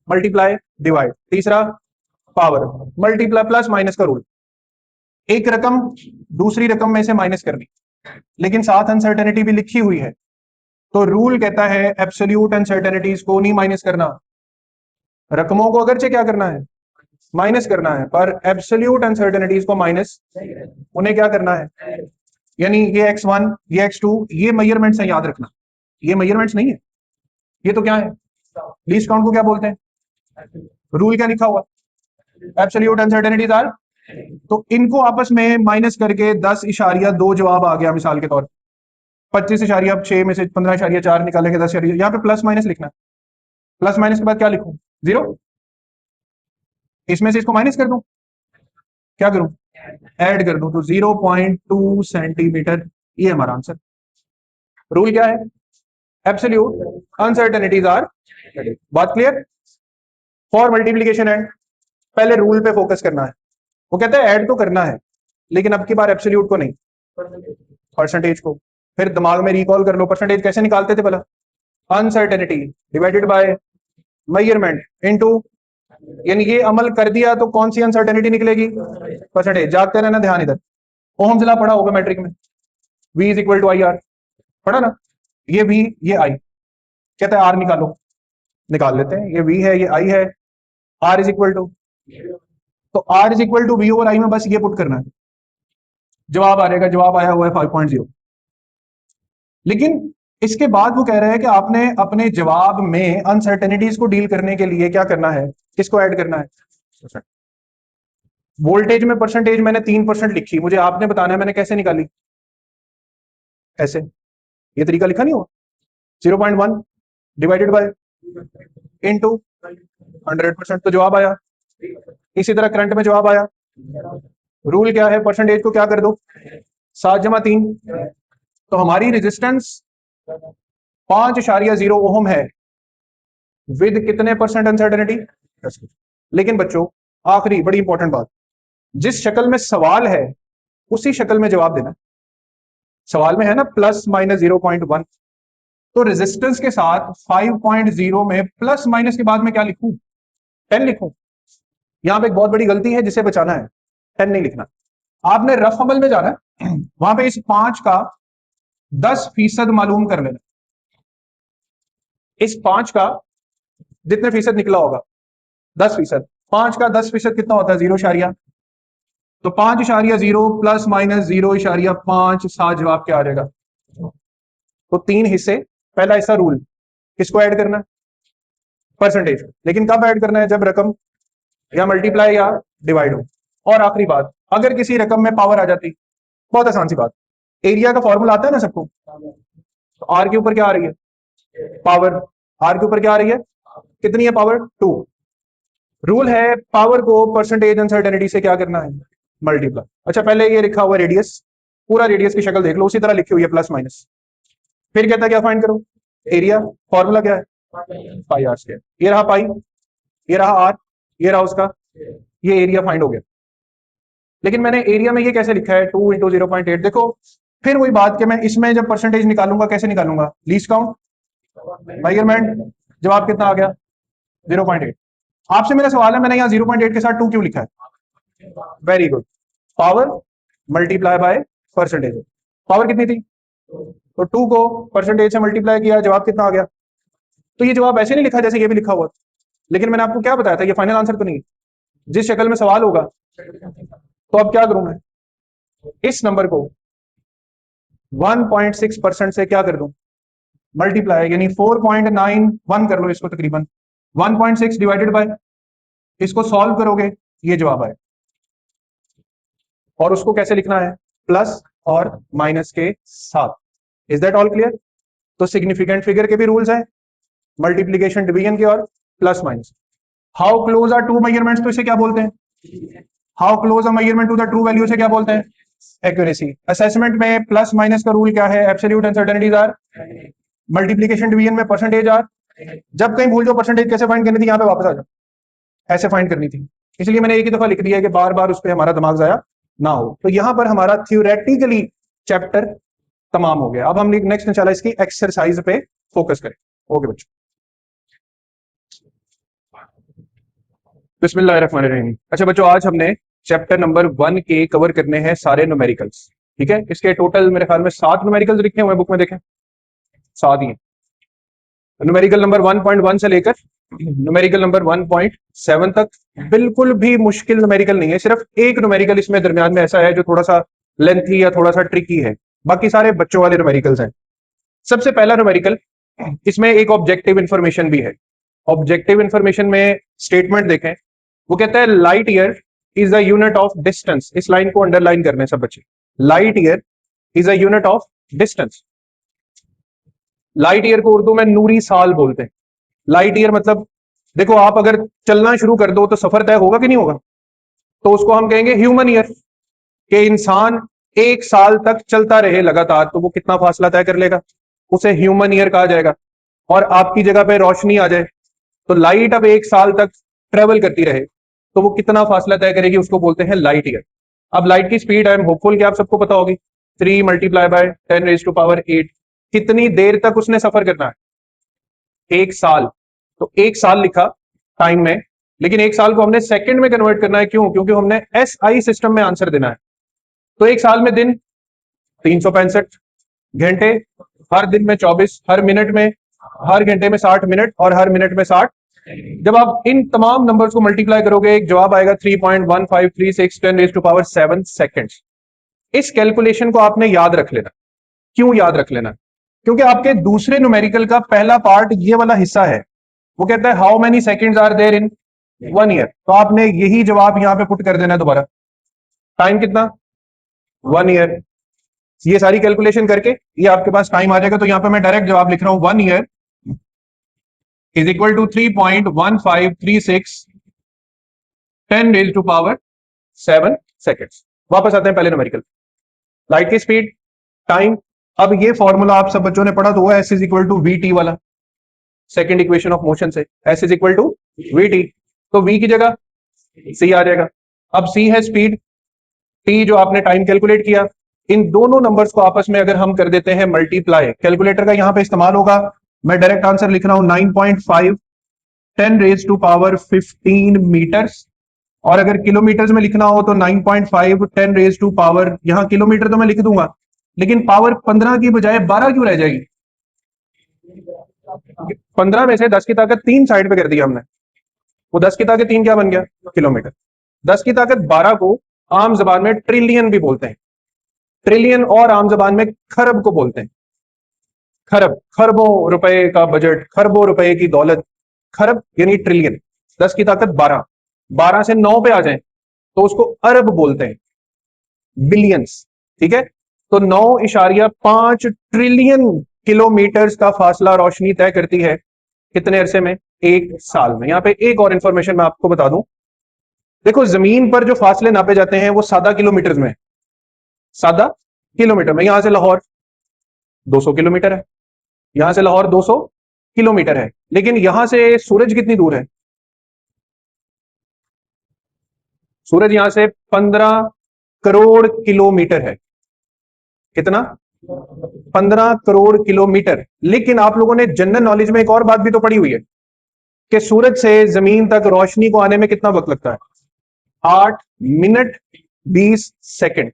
मल्टीप्लाई डिवाइड, तीसरा पावर, मल्टीप्लाई प्लस माइनस का रूल। एक रकम दूसरी रकम में से माइनस करनी, लेकिन साथ अनसर्टेनिटी भी लिखी हुई है, तो रूल कहता है एब्सोल्यूट अनसर्टेनिटीज को नहीं माइनस करना, रकमों को अगरचे क्या करना है, माइनस करना है, पर एब्सोल्यूट अनसर्टेनिटीज को माइनस, उन्हें क्या करना है। यानी ये x1 ये x2 ये मेजरमेंट्स है, याद रखना ये मेजरमेंट्स नहीं है, ये तो क्या है, लीस्ट काउंट को क्या बोलते हैं, रूल क्या लिखा हुआ, एब्सोल्यूट अनसर्टेनिटीज आर। तो इनको आपस में माइनस करके 10.2 जवाब आ गया, मिसाल के तौर 25.6 में से 15.4 निकालेंगे 10, यहाँ पे प्लस माइनस लिखना, प्लस माइनस के बाद क्या लिखूं, 0, इसमें से इसको माइनस कर दूं, क्या करूं, ऐड कर दूं, तो 0.2 सेंटीमीटर, ये हमारा आंसर। रूल क्या है, एब्सोल्यूट अनसर्टेनिटीज आर, बात क्लियर। फॉर मल्टीप्लीकेशन एंड पहले रूल पे फोकस करना है, वो कहता है ऐड तो करना है लेकिन अब की बार एब्सोल्यूट को नहीं, परसेंटेज को। फिर दिमाग में रिकॉल कर लो परसेंटेज कैसे निकालते थे भला, uncertainty divided by measurement into, यानी ये अमल कर दिया तो कौन सी अनसर्टेनिटी निकलेगी? परसेंटेज। जागते रहना, ध्यान इधर। ओहम्स लॉ पढ़ा होगा मैट्रिक में, V is equal to I R, पढ़ा ना? ये V, ये I, कहता है R निकालो, निकाल लेते हैं। ये V है, ये I है, R इज इक्वल टू, तो R is equal to V over I में बस ये पुट करना है, जवाब आ जाएगा। जवाब आया हुआ है 5.0। लेकिन इसके बाद वो कह रहे हैं कि आपने अपने जवाब में अनसर्टेनिटीज को डील करने के लिए क्या करना है, किसको ऐड करना है? वोल्टेज में परसेंटेज मैंने 3% लिखी, मुझे आपने बताना है मैंने कैसे निकाली। ऐसे, ये तरीका लिखा नहीं हुआ, 0.1 डिवाइडेड बाय इनटू 100%, तो जवाब आया। इसी तरह करंट में जवाब आया। रूल क्या है? परसेंटेज को क्या कर दो, 7 जमा 3, तो हमारी रेजिस्टेंस 5.0 ओम है विद कितने परसेंट अनसर्टेनिटी? 10। लेकिन बच्चों आखिरी बड़ी इंपॉर्टेंट बात, जिस शक्ल में सवाल है उसी शक्ल में जवाब देना। सवाल में है ना प्लस माइनस 0.1, तो रेजिस्टेंस के साथ 5.0 में प्लस माइनस के बाद में क्या लिखूं? 10 लिखूं? यहां पे एक बहुत बड़ी गलती है जिसे बचाना है, 10 नहीं लिखना। आपने रफ अमल में जाना है, वहां पे इस 5 का 10% मालूम कर लेना। इस 5 का जितने फीसद निकला होगा 10%, 5 का 10% कितना होता है? 0, तो 5.0 प्लस माइनस 0.5, 7 जवाब क्या आ जाएगा? तो 3 हिस्से। पहला हिस्सा रूल, किसको ऐड करना है? परसेंटेज। लेकिन कब ऐड करना है? जब रकम या मल्टीप्लाई या डिवाइड हो। और आखिरी बात, अगर किसी रकम में पावर आ जाती, बहुत आसान सी बात, एरिया का फॉर्मूला आता है ना सबको, तो आर के ऊपर क्या आ रही है? पावर। आर के ऊपर क्या आ रही है? कितनी है पावर? 2। रूल है पावर को परसेंटेज अनसर्टेनिटी से क्या करना है? मल्टीप्लाई। अच्छा, पहले ये लिखा हुआ रेडियस, पूरा रेडियस की शक्ल देख लो, उसी तरह लिखी हुई है प्लस माइनस। फिर कहता है क्या फाइंड करो? एरिया। फॉर्मूला क्या है? पाई आर स्क्वायर। ये रहा पाई, ये रहा आर, ये रहा उसका, ये एरिया फाइंड हो गया। लेकिन मैंने एरिया में ये कैसे लिखा है? 2 इंटू 0.8। देखो फिर वही बात कि मैं इसमें जब परसेंटेज निकालूंगा कैसे निकालूंगा? Least count, measurement. जवाब कितना आ गया? 0.8। आपसे मेरा सवाल है, मैंने यहाँ 0.8 के साथ 2 क्यों लिखा है? Very good. Power multiply by percentage. Power कितनी थी? तो 2 को परसेंटेज से मल्टीप्लाई किया, जवाब कितना आ गया? तो ये जवाब ऐसे नहीं लिखा जैसे ये भी लिखा हुआ, लेकिन मैंने आपको क्या बताया था, ये फाइनल आंसर तो नहीं है। जिस शक्ल में सवाल होगा, तो अब क्या करूं मैं? इस नंबर को 1.6% से क्या कर दूं? मल्टीप्लाई, यानी 4.91 कर लो इसको, तकरीबन 1.6 डिवाइडेड बाय, इसको सॉल्व करोगे ये जवाब आए। और उसको कैसे लिखना है? प्लस और माइनस के साथ। Is that all clear? तो सिग्निफिकेंट फिगर के भी रूल्स हैं, मल्टीप्लीकेशन डिवीजन के और plus minus. How close are two measurements, तो इसे क्या बोलते हैं? How close a measurement to the true value से क्या बोलते हैं? एक्यूरेसी। असेसमेंट में प्लस माइनस का रूल क्या है? Absolute uncertainties are, multiplication division में परसेंटेज आर। जब कहीं भूल जाओ परसेंटेज कैसे फाइंड करनी थी, यहां पे वापस आ जाओ, ऐसे फाइंड करनी थी। इसलिए मैंने एक ही दफा लिख दिया कि बार बार उस पर हमारा दिमाग जाया ना हो। तो यहां पर हमारा थ्योरेटिकली चैप्टर तमाम हो गया। अब हम नेक्स्ट इंशाल्लाह इसकी एक्सरसाइज पे फोकस करें। ओके बच्चों, बिस्मिल्लाहिर्रहमानिर्रहीम। अच्छा बच्चों, आज हमने चैप्टर नंबर 1 के कवर करने हैं सारे न्यूमेरिकल्स। ठीक है, इसके टोटल मेरे ख्याल में 7 न्यूमेरिकल्स लिखे हुए बुक में, देखें 7 ही है। न्यूमेरिकल नंबर 1.1 से लेकर न्यूमेरिकल नंबर 1.7 तक बिल्कुल भी मुश्किल न्यूमेरिकल नहीं है। सिर्फ एक न्यूमेरिकल इसमें दरमियान में ऐसा है जो थोड़ा सा लेंथी या थोड़ा सा ट्रिकी है, बाकी सारे बच्चों वाले न्यूमेरिकल्स हैं। सबसे पहला न्यूमेरिकल, इसमें एक ऑब्जेक्टिव इंफॉर्मेशन भी है। ऑब्जेक्टिव इंफॉर्मेशन में स्टेटमेंट देखें, वो कहता है light year is a unit of distance. इस लाइन को अंडरलाइन करने सब बच्चे, light year is a unit of distance. Light year को उर्दू में नूरी साल बोलते हैं। लाइट ईयर मतलब, देखो आप अगर चलना शुरू कर दो तो सफर तय होगा कि नहीं होगा, तो उसको हम कहेंगे ह्यूमन ईयर। कि इंसान 1 साल तक चलता रहे लगातार, तो वो कितना फासला तय कर लेगा, उसे ह्यूमन ईयर कहा जाएगा। और आपकी जगह पे रोशनी आ जाए, तो लाइट अब 1 साल तक ट्रेवल करती रहे, तो वो कितना फासला तय करेगी, उसको बोलते हैं लाइट ईयर। अब लाइट की स्पीड, आई एम होपफुल कि आप सबको पता होगी, 3 × 10⁸ कितनी देर तक उसने सफर करना है? एक साल, तो एक साल लिखा टाइम में, लेकिन एक साल को हमने सेकंड में कन्वर्ट करना है। क्यों? क्योंकि हमने SI सिस्टम में आंसर देना है। तो एक साल में दिन 365 घंटे, हर दिन में 24, हर मिनट में, हर घंटे में 60 मिनट और हर मिनट में 60। जब आप इन तमाम नंबर्स को मल्टीप्लाई करोगे एक जवाब आएगा 3.1536 10 रेज़ टू पावर 7 सेकंड्स। इस कैलकुलेशन को आपने याद रख लेना। क्यों याद रख लेना? क्योंकि आपके दूसरे न्यूमेरिकल का पहला पार्ट ये वाला हिस्सा है, वो कहता है how many seconds are there in 1 year. तो आपने यही जवाब यहां पे पुट कर देना है दोबारा। टाइम कितना? 1 ईयर। ये सारी कैलकुलेशन करके ये आपके पास टाइम आ जाएगा। तो यहां पे मैं डायरेक्ट जवाब लिख रहा हूं 1 year is equal to 3.1536 10 raise to power 7 seconds. वापस आते हैं पहले न्यूमेरिकल। लाइट की स्पीड, टाइम। अब ये फॉर्मूला आप सब बच्चों ने पढ़ा तो वो s is equal to v t वाला, सेकंड इक्वेशन ऑफ मोशन से s is equal to v t. तो वी की जगह सी आ जाएगा। अब सी है स्पीड, टी जो आपने टाइम कैलकुलेट किया। इन दोनों नंबर्स को आपस में अगर हम कर देते हैं मल्टीप्लाई, कैलकुलेटर का यहां पे इस्तेमाल होगा। मैं डायरेक्ट आंसर लिख रहा हूं 9.5 10 रेज़ टू पावर 15 मीटर्स। और अगर किलोमीटर्स में लिखना हो तो 9.5 10 रेज़ टू पावर, यहां किलोमीटर तो मैं लिख दूंगा लेकिन पावर 15 की बजाय 12 क्यों रह जाएगी? 15 में से 10 की ताकत 3 साइड पे कर दिया हमने, वो 10 की ताकत 3 क्या बन गया? किलोमीटर। 10 की ताकत 12 को आम जबान में ट्रिलियन भी बोलते हैं। ट्रिलियन और आम जबान में खरब को बोलते हैं। खरब, खरबों रुपए का बजट, खरबों रुपए की दौलत। खरब यानी ट्रिलियन। 10 की ताकत 12, 12 से 9 पे आ जाए तो उसको अरब बोलते हैं, बिलियंस। ठीक है, तो 9.5 ट्रिलियन किलोमीटर का फासला रोशनी तय करती है कितने अरसे में? एक साल में। यहां पे एक और इंफॉर्मेशन मैं आपको बता दूं। देखो, जमीन पर जो फासले नापे जाते हैं वो सादा किलोमीटर में, सादा किलोमीटर में। यहां से लाहौर 200 किलोमीटर है, यहां से लाहौर 200 किलोमीटर है, लेकिन यहां से सूरज कितनी दूर है? सूरज यहां से 15 करोड़ किलोमीटर है। कितना? 15 करोड़ किलोमीटर। लेकिन आप लोगों ने जनरल नॉलेज में एक और बात भी तो पढ़ी हुई है कि सूरज से जमीन तक रोशनी को आने में कितना वक्त लगता है? 8 मिनट 20 सेकंड।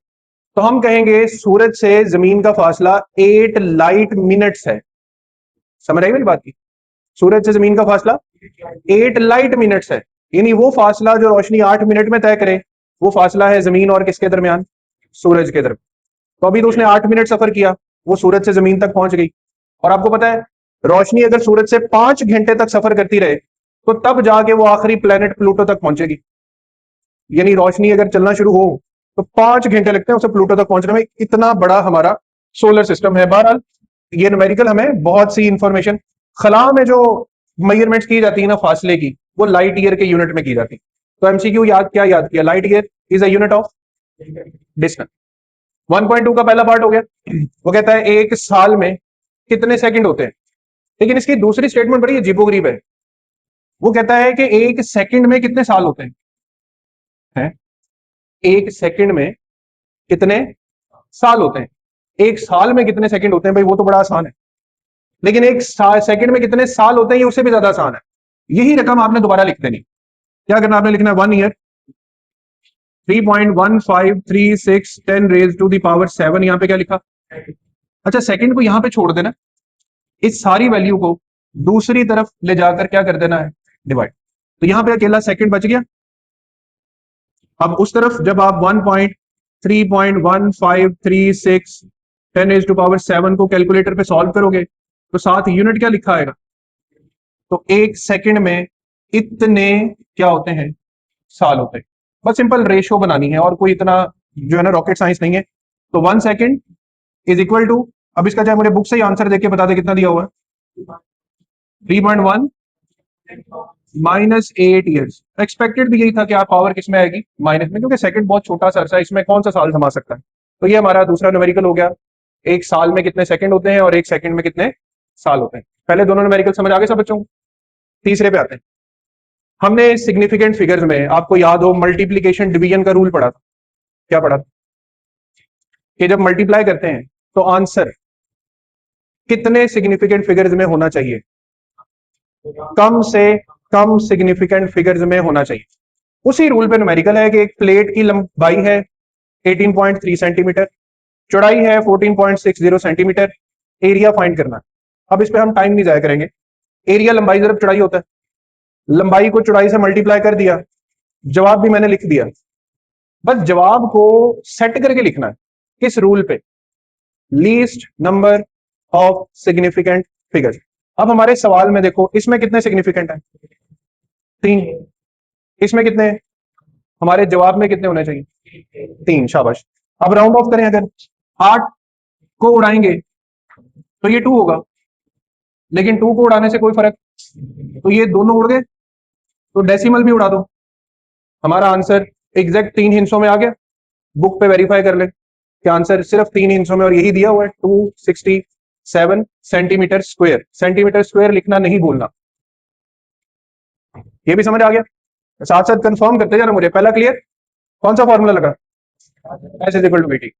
तो हम कहेंगे सूरज से जमीन का फासला 8 लाइट मिनट्स है। समझ आई मेरी बात की? सूरज से जमीन का फासला 8 लाइट मिनट्स है, यानी वो फासला जो रोशनी 8 मिनट में तय करे वो फासला है जमीन और किसके दरमियान? सूरज के दरमियान। तो अभी तो उसने 8 मिनट सफर किया, वो सूरज से जमीन तक पहुंच गई। और आपको पता है रोशनी अगर सूरज से 5 घंटे तक सफर करती रहे तो तब जाके वो आखिरी प्लेनेट प्लूटो तक पहुंचेगी। यानी रोशनी अगर चलना शुरू हो तो 5 घंटे लगते हैं उसे प्लूटो तक पहुंचने में। इतना बड़ा हमारा सोलर सिस्टम है। बहरहाल ये न्यूमेरिकल हमें बहुत सी इंफॉर्मेशन, खला में जो मेजरमेंट्स की जाती है ना फासले की, वो लाइट ईयर के यूनिट में की जाती है। तो एमसीक्यू याद क्या याद किया? Light year is a unit of distance. 1.2 का पहला पार्ट हो गया। वो कहता है एक साल में कितने सेकंड होते हैं। लेकिन इसकी दूसरी स्टेटमेंट बड़ी अजीबोगरीब है। वो कहता है कि एक सेकंड में कितने साल होते हैं? एक सेकंड में कितने साल होते हैं? एक साल में कितने सेकंड होते हैं? भाई वो तो बड़ा आसान है, लेकिन एक सेकंड में कितने साल होते हैं ये उससे भी ज्यादा आसान है। यही रकम आपने दोबारा लिख देनी। क्या करना? आपने लिखना है 1 year 3.1536 10 raise to the power 7। यहां पे क्या लिखा? अच्छा, सेकंड को यहां पे छोड़ देना, इस सारी वैल्यू को दूसरी तरफ ले जाकर क्या कर देना है? डिवाइड। तो यहां पे अकेला सेकंड बच गया। अब उस तरफ जब आप 1.3.1536 10 रेज़ टू पावर 7 को कैलकुलेटर पे सॉल्व करोगे तो साथ यूनिट क्या लिखा आएगा? तो एक सेकंड में इतने क्या होते हैं? साल होते हैं। बस सिंपल रेशियो बनानी है और कोई इतना जो है ना रॉकेट साइंस नहीं है। तो 1 सेकंड इज इक्वल टू, अब इसका चाहे मुझे बुक से ही आंसर देके बता दे कितना दिया हुआ है, 3.1 -8 ईयर्स। एक्सपेक्टेड भी यही था कि आप पावर किस में आएगी? माइनस में, क्योंकि सेकंड बहुत छोटा सा अरसा है, इसमें कौन सा साल समा सकता है। तो ये हमारा दूसरा न्यूमेरिकल हो गया। एक साल में कितने सेकंड होते हैं और एक सेकंड में कितने साल होते हैं। पहले दोनों न्यूमेरिकल समझ आ गए सब बच्चों को? तीसरे पे आते हैं। हमने सिग्निफिकेंट फिगर्स में, आपको याद हो, मल्टीप्लीकेशन डिवीजन का रूल पढ़ा था। क्या पढ़ा था? कि जब मल्टीप्लाई करते हैं तो आंसर कितने सिग्निफिकेंट फिगर्स में होना चाहिए? कम से कम सिग्निफिकेंट फिगर्स में होना चाहिए। उसी रूल पे न्यूमेरिकल है कि एक प्लेट की लंबाई है 18.3 सेंटीमीटर, चौड़ाई है 14.60 सेंटीमीटर, एरिया फाइंड करना है। अब इस पे हम टाइम नहीं जाया करेंगे। एरिया लंबाई तरफ चौड़ाई होता है, लंबाई को चौड़ाई से मल्टीप्लाई कर दिया, जवाब भी मैंने लिख दिया। बस जवाब को सेट करके लिखना है किस रूल पे, least number of significant figures. अब हमारे सवाल में देखो, इसमें कितने सिग्निफिकेंट है? 3। इसमें कितने? हमारे जवाब में कितने होने चाहिए? 3। शाबाश। अब राउंड ऑफ करें, अगर 8 को उड़ाएंगे तो ये 2 होगा, लेकिन 2 को उड़ाने से कोई फर्क, तो ये दोनों उड़ गए, तो डेसिमल भी उड़ा दो। हमारा आंसर एग्जैक्ट 3 हिस्सों में आ गया। बुक पे वेरीफाई कर ले कि आंसर सिर्फ 3 हिस्सों में, और यही दिया हुआ है 267 सेंटीमीटर स्क्वायर। सेंटीमीटर स्क्वायर लिखना नहीं भूलना। ये भी समझ आ गया? साथ साथ कंफर्म करते जाना मुझे। पहला क्लियर? कौन सा फॉर्मूला लगा? S is equal to v t.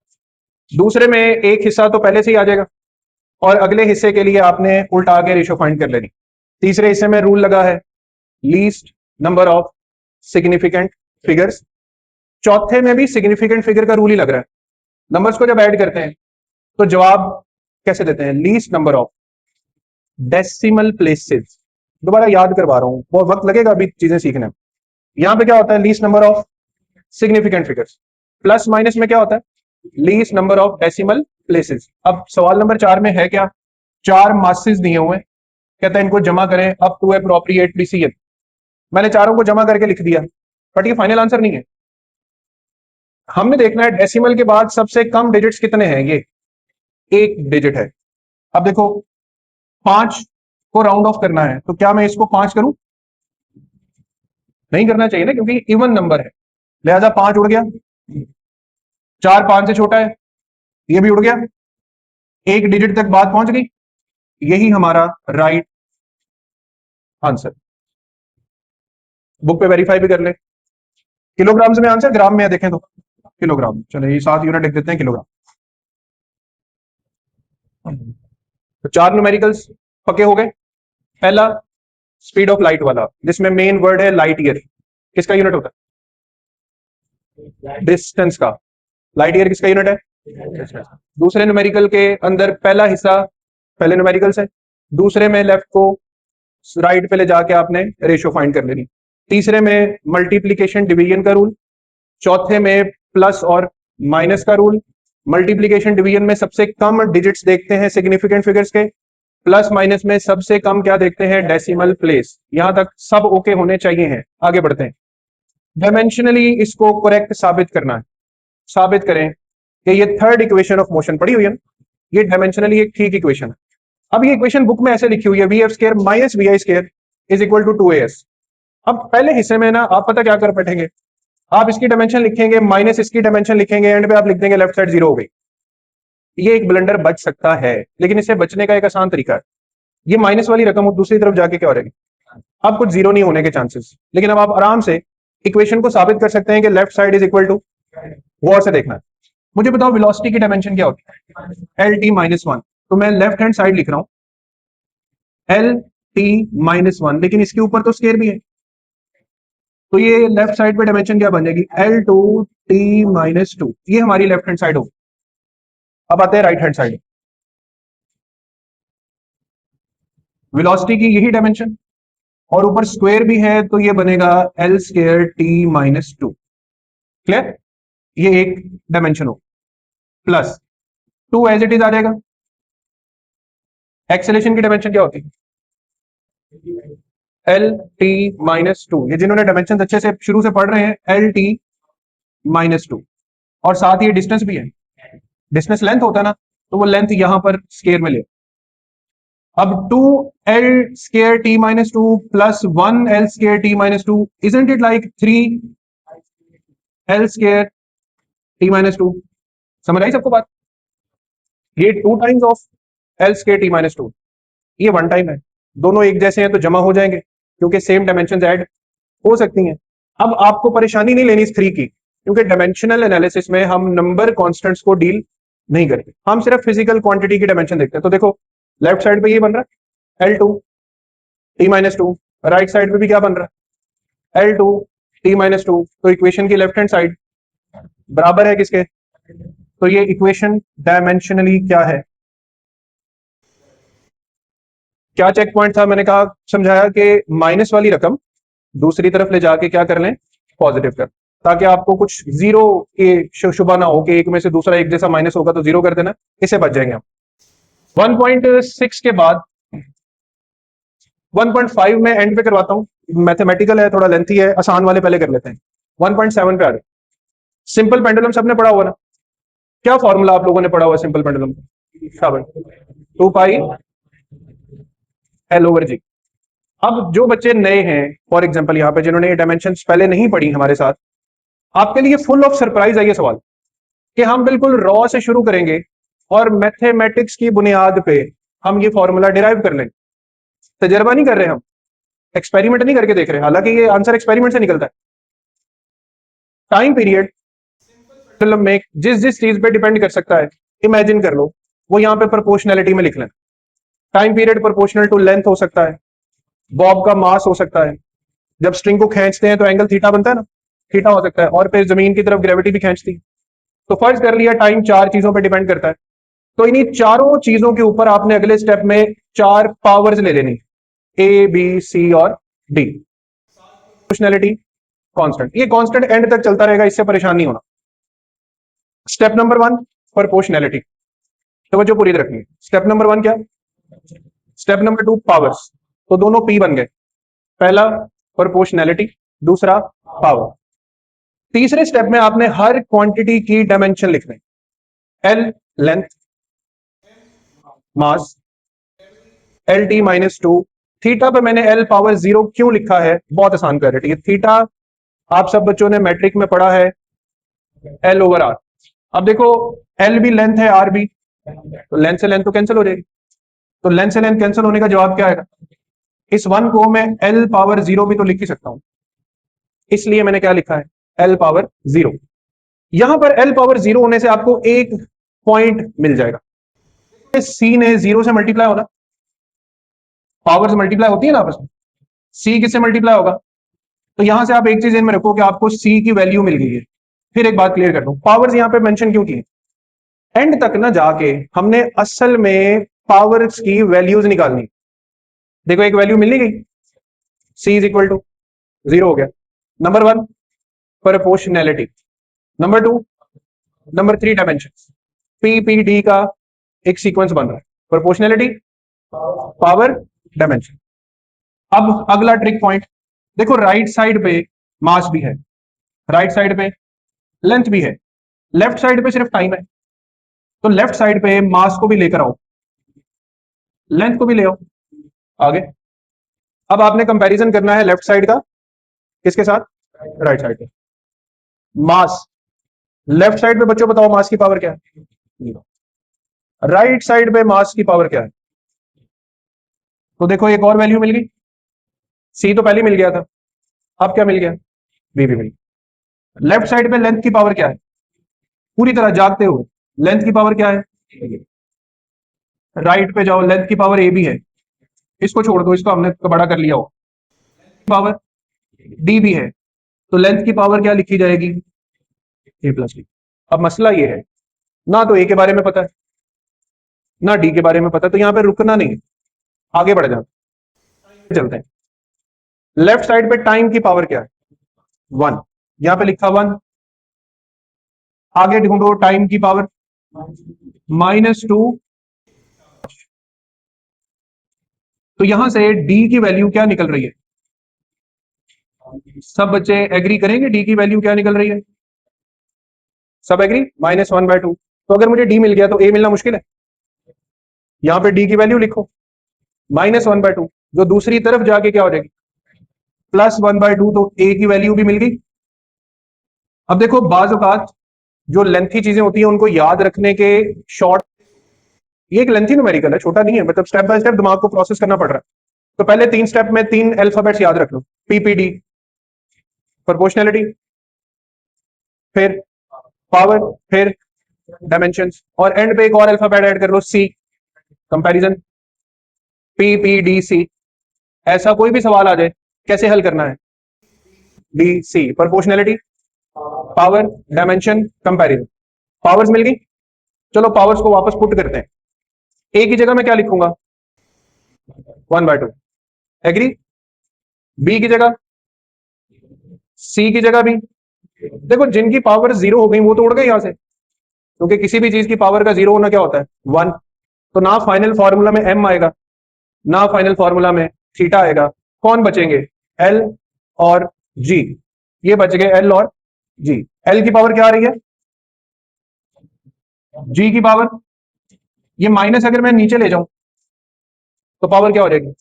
दूसरे में एक हिस्सा तो पहले से ही आ जाएगा, और अगले हिस्से के लिए आपने उल्टा आके रेशो फाइंड कर लेनी। तीसरे हिस्से में रूल लगा है least number of significant figures. चौथे में भी सिग्निफिकेंट फिगर का रूल ही लग रहा है। नंबर्स को जब ऐड करते हैं तो जवाब कैसे देते हैं? Least number of decimal places. दोबारा याद करवा रहा हूं, बहुत वक्त लगेगा अभी चीजें सीखने में। यहां पे क्या होता है? Least number of significant figures. Plus minus में क्या होता है? Least number of decimal places. अब सवाल नंबर 4 में है क्या? 4 मासेस दिए हुए हैं, कहते हैं इनको जमा करें अप टू एप्रोप्रिएट डिसीजन। मैंने चारों को जमा करके लिख दिया, बट ये फाइनल आंसर नहीं है। हमने देखना है डेसिमल के बाद सबसे कम डिजिट्स कितने हैं। ये 1 डिजिट है। अब देखो 5 को राउंड ऑफ करना है, तो क्या मैं इसको 5 करूं? नहीं करना चाहिए ना, क्योंकि इवन नंबर है, लिहाजा 5 उड़ गया। 4 5 से छोटा है, ये भी उड़ गया। 1 डिजिट तक बात पहुंच गई। यही हमारा राइट आंसर। बुक पे वेरीफाई भी कर ले। किलोग्राम्स में आंसर, ग्राम में है देखें तो किलोग्राम। चलो ये 7 यूनिट लिख देते हैं, किलोग्राम। तो 4 न्यूमेरिकल्स पक्के हो गए। पहला स्पीड ऑफ लाइट वाला, जिसमें मेन वर्ड है लाइट ईयर। किसका यूनिट होता है? डिस्टेंस का। लाइट ईयर किसका यूनिट है? दूसरे न्यूमेरिकल के अंदर पहला हिस्सा पहले न्यूमेरिकल है, दूसरे में लेफ्ट को राइट पे ले जाके आपने रेशियो फाइंड कर लेनी। तीसरे में मल्टीप्लीकेशन डिवीजन का रूल। चौथे में प्लस और माइनस का रूल। मल्टीप्लीकेशन डिवीजन में सबसे कम डिजिट्स देखते हैं सिग्निफिकेंट फिगर्स के। प्लस माइनस में सबसे कम क्या देखते हैं? Decimal place. यहां तक सब ओके होने चाहिए हैं। आगे बढ़ते हैं। डायमेंशनली इसको करेक्ट साबित करना है। साबित करें कि ये थर्ड इक्वेशन ऑफ मोशन पड़ी हुई है, ये डायमेंशनली एक ठीक इक्वेशन है। अब ये इक्वेशन बुक में ऐसे लिखी हुई है, v f square minus v i square is equal to 2as। अब पहले हिस्से में ना आप पता क्या कर बैठेंगे, आप इसकी डायमेंशन लिखेंगे माइनस इसकी डायमेंशन लिखेंगे, एंड पे आप लिख देंगे लेफ्ट साइड 0 हो गई। ये एक ब्लंडर बच सकता है, लेकिन इससे बचने का एक आसान तरीका है। ये माइनस वाली रकम दूसरी तरफ जाके क्या हो रहेगी? अब कुछ जीरो नहीं होने के चांसेस, लेकिन अब आप आराम से इक्वेशन को साबित कर सकते हैं कि left side is equal to, गौर से देखना है। मुझे बताओ वेलोसिटी की डायमेंशन क्या होती है? L T minus 1। तो मैं लेफ्ट हैंड साइड लिख रहा हूं एल टी माइनस 1, लेकिन इसके ऊपर तो स्केयर भी है, तो ये लेफ्ट साइड पे डायमेंशन क्या बन जाएगी? L two T minus 2। ये हमारी लेफ्ट हैंड साइड होगी। अब आते हैं राइट हैंड साइड। वेलोसिटी की यही डायमेंशन, और ऊपर स्क्वायर भी है, तो ये बनेगा L square T minus 2। Clear? ये एक डायमेंशन हो, प्लस 2 एज इट इज आ जाएगा। एक्सेलेरेशन की डायमेंशन क्या होती है? L T minus 2। ये जिन्होंने डायमेंशन अच्छे से शुरू से पढ़ रहे हैं, एल टी माइनस 2। और साथ ही डिस्टेंस भी है, डिस्टेंस लेंथ होता है ना, तो वो लेंथ यहां पर स्केयर में ले। अब 2 L square T minus 2 plus 1 L square T minus 2, isn't it like 3 L square T minus 2? समझ आई सबको बात? ये 2 times of L square T minus 2, ये 1 टाइम है। दोनों एक जैसे हैं तो जमा हो जाएंगे, क्योंकि सेम डायमेंशन ऐड हो सकती हैं। अब आपको परेशानी नहीं लेनी इस 3 की, क्योंकि डायमेंशनल एनालिसिस में हम नंबर कॉन्स्टेंट्स को डील नहीं करते, हम सिर्फ फिजिकल क्वांटिटी की डायमेंशन देखते हैं। तो देखो लेफ्ट साइड पे ये बन रहा है L2, T minus to, right side पे भी क्या बन रहा है L2 टी माइनस टू। तो इक्वेशन की लेफ्ट हैंड साइड बराबर है किसके, तो ये इक्वेशन डायमेंशनली क्या है, क्या चेक पॉइंट था, मैंने कहा समझाया कि माइनस वाली रकम दूसरी तरफ ले जाके क्या कर लें, पॉजिटिव कर, ताकि आपको कुछ जीरो के शुबा ना हो कि एक में से दूसरा एक जैसा माइनस होगा तो जीरो कर देना, इससे बच जाएंगे हम। 1.6 के बाद 1.5 में एंड पे करवाता हूं, मैथमेटिकल है, थोड़ा लेंथी है, आसान वाले पहले कर लेते हैं। 1.7 पे आ गए। सिंपल पेंडुलम सबने पढ़ा हुआ ना, क्या फॉर्मूला आप लोगों ने पढ़ा हुआ सिंपल पेंडुलम का, 2 पाई एल ओवर जी। अब जो बच्चे नए हैं फॉर एग्जांपल यहाँ पे जिन्होंने ये डायमेंशंस पहले नहीं पढ़ी हमारे साथ, आपके लिए फुल ऑफ सरप्राइज है ये सवाल कि हम बिल्कुल रॉ से शुरू करेंगे और मैथमेटिक्स की बुनियाद पे हम ये फॉर्मूला डिराइव कर लेंगे। तजर्बा नहीं कर रहे हम, एक्सपेरिमेंट नहीं करके देख रहे, हालांकि ये आंसर एक्सपेरिमेंट से निकलता है। टाइम पीरियड में जिस जिस चीज पे डिपेंड कर सकता है, इमेजिन कर लो, वो यहाँ पे प्रोपोर्शनैलिटी में लिख लें। Time period proportional to length हो सकता है, बॉब का मास हो सकता है, जब स्ट्रिंग को खींचते हैं तो एंगल थीटा बनता है ना, थीटा हो सकता है, और फिर जमीन की तरफ ग्रेविटी भी खींचती है। तो फर्ज कर लिया टाइम चार चीजों पर डिपेंड करता है, तो इन्हीं चारों चीजों के ऊपर आपने अगले स्टेप में चार पावर्स ले लेनी, ए बी सी और डी। प्रोपोर्शनैलिटी कांस्टेंट, ये कांस्टेंट एंड तक चलता रहेगा, इससे परेशान नहीं होना। स्टेप नंबर 1 प्रोपोर्शनैलिटी, तो जो पूरी रखनी है। स्टेप नंबर 1 क्या, स्टेप नंबर 2 पावर्स, तो दोनों पी बन गए, पहला प्रोपोर्शनैलिटी, दूसरा पावर। तीसरे स्टेप में आपने हर क्वांटिटी की डायमेंशन लिखने, L length, mass, L T minus two. Theta पे मैंने एल पावर 0 क्यों लिखा है, बहुत आसान क्लैरिटी है। थीटा आप सब बच्चों ने मैट्रिक में पढ़ा है एल ओवर आर। अब देखो एल भी लेंथ है, आर भी, तो लेंथ से लेंथ तो कैंसिल हो जाएगी, तो लेंथ से लेंथ कैंसिल होने का जवाब क्या आएगा, इस वन को मैं एल पावर 0 भी तो लिख ही सकता हूं, इसलिए मैंने क्या लिखा है एल पावर 0। यहां पर एल पावर 0 होने से आपको एक पॉइंट मिल जाएगा, सी ने 0 से मल्टीप्लाई होना, पावर से मल्टीप्लाई होती है ना आपस में, सी किससे मल्टीप्लाई होगा, तो यहां से आप एक चीज में रखो कि आपको सी की वैल्यू मिल गई है। फिर एक बात क्लियर कर दूं, पावर्स यहां पे मेंशन क्यों की, एंड तक ना जाके हमने असल में पावर्स की वैल्यूज निकालनी। देखो एक वैल्यू मिल नहीं गई, सी इज इक्वल टू 0 हो गया, number 1 proportionality, number 2 number 3 dimension, PPD का एक सीक्वेंस बन रहा है, प्रोपोर्शनैलिटी, पावर, डायमेंशन। अब अगला ट्रिक पॉइंट देखो, राइट साइड पे मास भी है, राइट साइड पे लेंथ भी है, लेफ्ट साइड पे सिर्फ टाइम है, तो लेफ्ट साइड पे मास को भी लेकर आओ, लेंथ को भी ले आओ आगे। अब आपने कंपैरिजन करना है लेफ्ट साइड का किसके साथ, राइट साइड पे। मास लेफ्ट साइड पे बच्चों बताओ मास की पावर क्या है, राइट साइड पे मास की पावर क्या है, तो देखो एक और वैल्यू मिल गई, सी तो पहले मिल गया था, अब क्या मिल गया, बी भी मिल गया। लेफ्ट साइड पे लेंथ की पावर क्या है, पूरी तरह जागते हुए लेंथ की पावर क्या है, राइट पे जाओ लेंथ की पावर ए भी है, इसको छोड़ दो, इसको हमने बड़ा कर लिया हो, पावर डी भी है, तो लेंथ की पावर क्या लिखी जाएगी, ए प्लस डी। अब मसला ये है ना तो ए के बारे में पता है ना डी के बारे में पता है, तो यहां पे रुकना नहीं, आगे बढ़ जाते चलते हैं। लेफ्ट साइड पे टाइम की पावर क्या है, 1, यहां पे लिखा 1, आगे ढूंढो टाइम की पावर -2, तो यहां से डी की वैल्यू क्या निकल रही है, सब बच्चे एग्री करेंगे डी की वैल्यू क्या निकल रही है, सब एग्री, -1/2। तो अगर मुझे डी मिल गया तो ए मिलना मुश्किल है, यहां पे डी की वैल्यू लिखो -1/2, जो दूसरी तरफ जाके क्या हो जाएगी +1/2, तो ए की वैल्यू भी मिल गई। अब देखो बाज औकात जो लेंथी चीजें होती हैं उनको याद रखने के शॉर्ट, ये एक लेंथी न्यूमेरिकल है, छोटा नहीं है, मतलब स्टेप बाय स्टेप दिमाग को प्रोसेस करना पड़ रहा है। तो पहले 3 स्टेप में 3 अल्फाबेट्स याद रख लो, पीपीडी प्रोपोर्शनैलिटी, फिर पावर, फिर डायमेंशंस, और एंड पे एक और अल्फाबेट ऐड कर लो, सी कंपैरिजन, पीपीडीसी। ऐसा कोई भी सवाल आ जाए, कैसे हल करना है? B C, proportionality, power, dimension, comparison. Powers मिल गई, चलो पावर्स को वापस पुट करते हैं। ए की जगह मैं क्या लिखूंगा? 1/2। एग्री? बी की जगह, सी की जगह भी। देखो जिनकी पावर 0 हो गई वो तो उड़ गए यहां से, क्योंकि किसी भी चीज की पावर का 0 होना क्या होता है? 1। तो ना फाइनल फॉर्मूला में एम आएगा, ना फाइनल फॉर्मूला में थीटा आएगा। कौन बचेंगे? एल और जी। ये बच गए एल और जी। एल की पावर क्या आ रही है? जी की पावर। ये माइनस अगर मैं नीचे ले जाऊं तो पावर क्या हो जाएगी?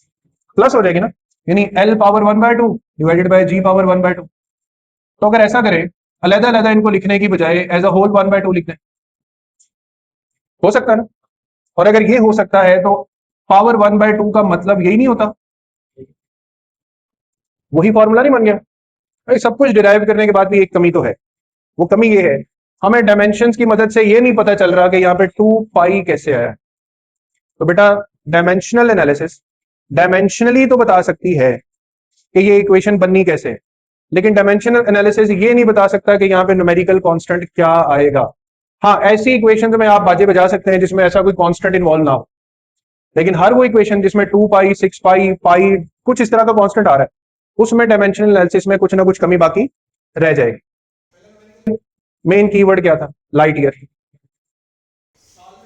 प्लस हो जाएगी ना, यानी l power 1/2 divided by g power 1/2। तो अगर ऐसा करें, अलग अलग इनको लिखने की बजाय एज अ होल 1/2 लिख दें, हो सकता है ना? और अगर ये हो सकता है तो पावर 1/2 का मतलब यही नहीं होता, वही फॉर्मूला नहीं बन गया? भाई सब कुछ डिराइव करने के बाद भी एक कमी तो है। वो कमी ये है, हमें डायमेंशंस की मदद से ये नहीं पता चल रहा कि यहाँ पे 2 पाई कैसे आया। तो बेटा डायमेंशनल एनालिसिस डायमेंशनली तो बता सकती है कि ये इक्वेशन बननी कैसे है, लेकिन डायमेंशनल एनालिसिस ये नहीं बता सकता कि यहाँ पे न्यूमेरिकल कांस्टेंट क्या आएगा। हाँ, ऐसी इक्वेशन में आप बाजे बजा सकते हैं जिसमें ऐसा कोई कांस्टेंट इन्वॉल्व ना हो, लेकिन हर वो इक्वेशन जिसमें 2 पाई, 6 पाई, पाई कुछ इस तरह का कांस्टेंट आ रहा है, उसमें डायमेंशनल एनालिसिस में कुछ ना कुछ कमी बाकी रह जाएगी। मेन कीवर्ड क्या था? Light year.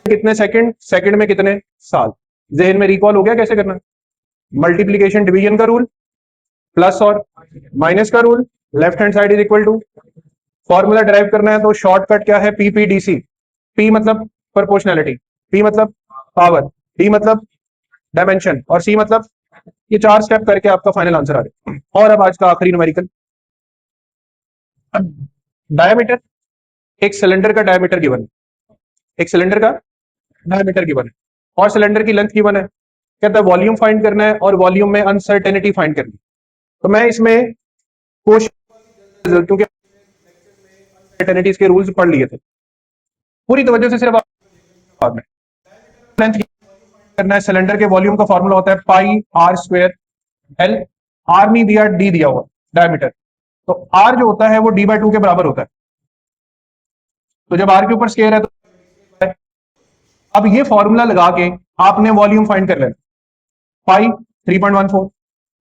कितने सेकंड, सेकंड में कितने साल? जहन में रिकॉल हो गया कैसे करना? मल्टीप्लीकेशन डिवीजन का रूल, प्लस और माइनस का rule, left hand side is equal to, formula derive करना है तो शॉर्टकट क्या है? पीपीडीसी। पी मतलब प्रोपोर्शनैलिटी, पी मतलब पावर, डी मतलब डायमेंशन और सी मतलब, ये 4 स्टेप करके आपका फाइनल आंसर आ जाए। और अब आज का आखिरी न्यूमेरिकल, डायमीटर। एक सिलेंडर का डायमीटर गिवन है, एक सिलेंडर का डायमीटर गिवन है और सिलेंडर की लेंथ गिवन है। कहता है वॉल्यूम फाइंड करना है और वॉल्यूम में अनसर्टेनिटी फाइंड करनी है। तो मैं इसमें कोशिश, क्योंकि अनसर्टेनिटीज के रूल्स पढ़ लिए थे, पूरी तवज्जो से सिर्फ बाद में लेंथ करना है। सिलेंडर के वॉल्यूम का फॉर्मूला होता है पाई आर स्क्वायर एल। आर नहीं दिया, डी दिया हुआ डायमीटर, तो आर जो होता है वो d/2 के बराबर होता है। तो जब आर के ऊपर स्क्वायर है तो अब ये फॉर्मूला लगा के आपने वॉल्यूम फाइंड कर लेना। पाई 3.14,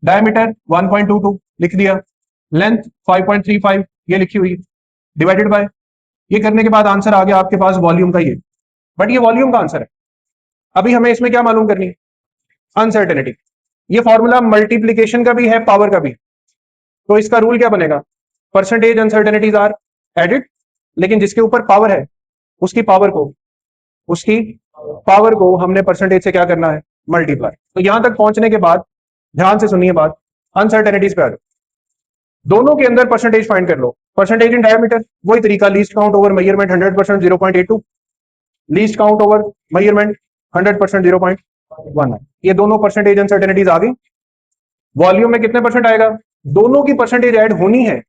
डायमीटर 1.22 लिख दिया, लेंथ 5.35 ये लिखी हुई, डिवाइडेड बाय, ये करने के बाद आंसर आ गया आपके पास वॉल्यूम का ये। बट ये वॉल्यूम का आंसर है, अभी हमें इसमें क्या मालूम करनी है? अनसर्टेनिटी। ये फॉर्मूला मल्टीप्लीकेशन का भी है, पावर का भी। तो इसका रूल क्या बनेगा? परसेंटेज अनसर्टेनिटीज आर एडिड, लेकिन जिसके ऊपर पावर है उसकी पावर को, उसकी पावर को हमने परसेंटेज से क्या करना है? मल्टीप्लाई। तो यहां तक पहुंचने के बाद ध्यान से सुनिए बात, अनसर्टेनिटीज पे आ जाओ। दोनों के अंदर परसेंटेज फाइंड कर लो। परसेंटेज इन डायमीटर वही तरीका, least count over measurement 100% 0.82, least count over measurement 100% 0.19। ये दोनों परसेंटेज अनसर्टेनिटीज आ गई। वॉल्यूम में कितने परसेंट आएगा? दोनों की परसेंटेज ऐड होनी है,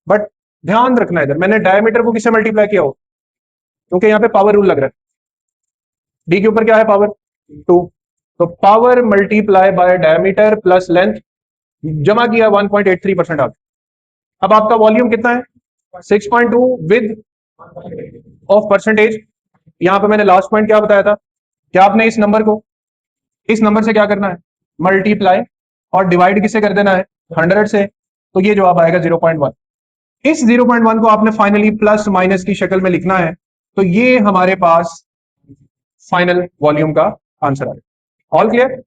बट ध्यान रखना है इधर मैंने डायमीटर को किससे मल्टीप्लाई किया हो, क्योंकि यहाँ पे पावर रूल लग रहा है। डी के ऊपर क्या है? पावर 2, तो power multiply by diameter plus length, जमा किया 1.83% आ गया। अब आपका वॉल्यूम कितना है? 6.2 विद ऑफ परसेंटेज। यहां पे मैंने लास्ट पॉइंट क्या बताया था कि आपने इस नंबर को इस नंबर से क्या करना है? मल्टीप्लाई और डिवाइड किससे कर देना है? 100 से। तो ये जवाब आएगा 0.1। इस 0.1 को आपने फाइनली प्लस माइनस की शक्ल में लिखना है, तो ये हमारे पास फाइनल वॉल्यूम का आंसर आ गया। All clear?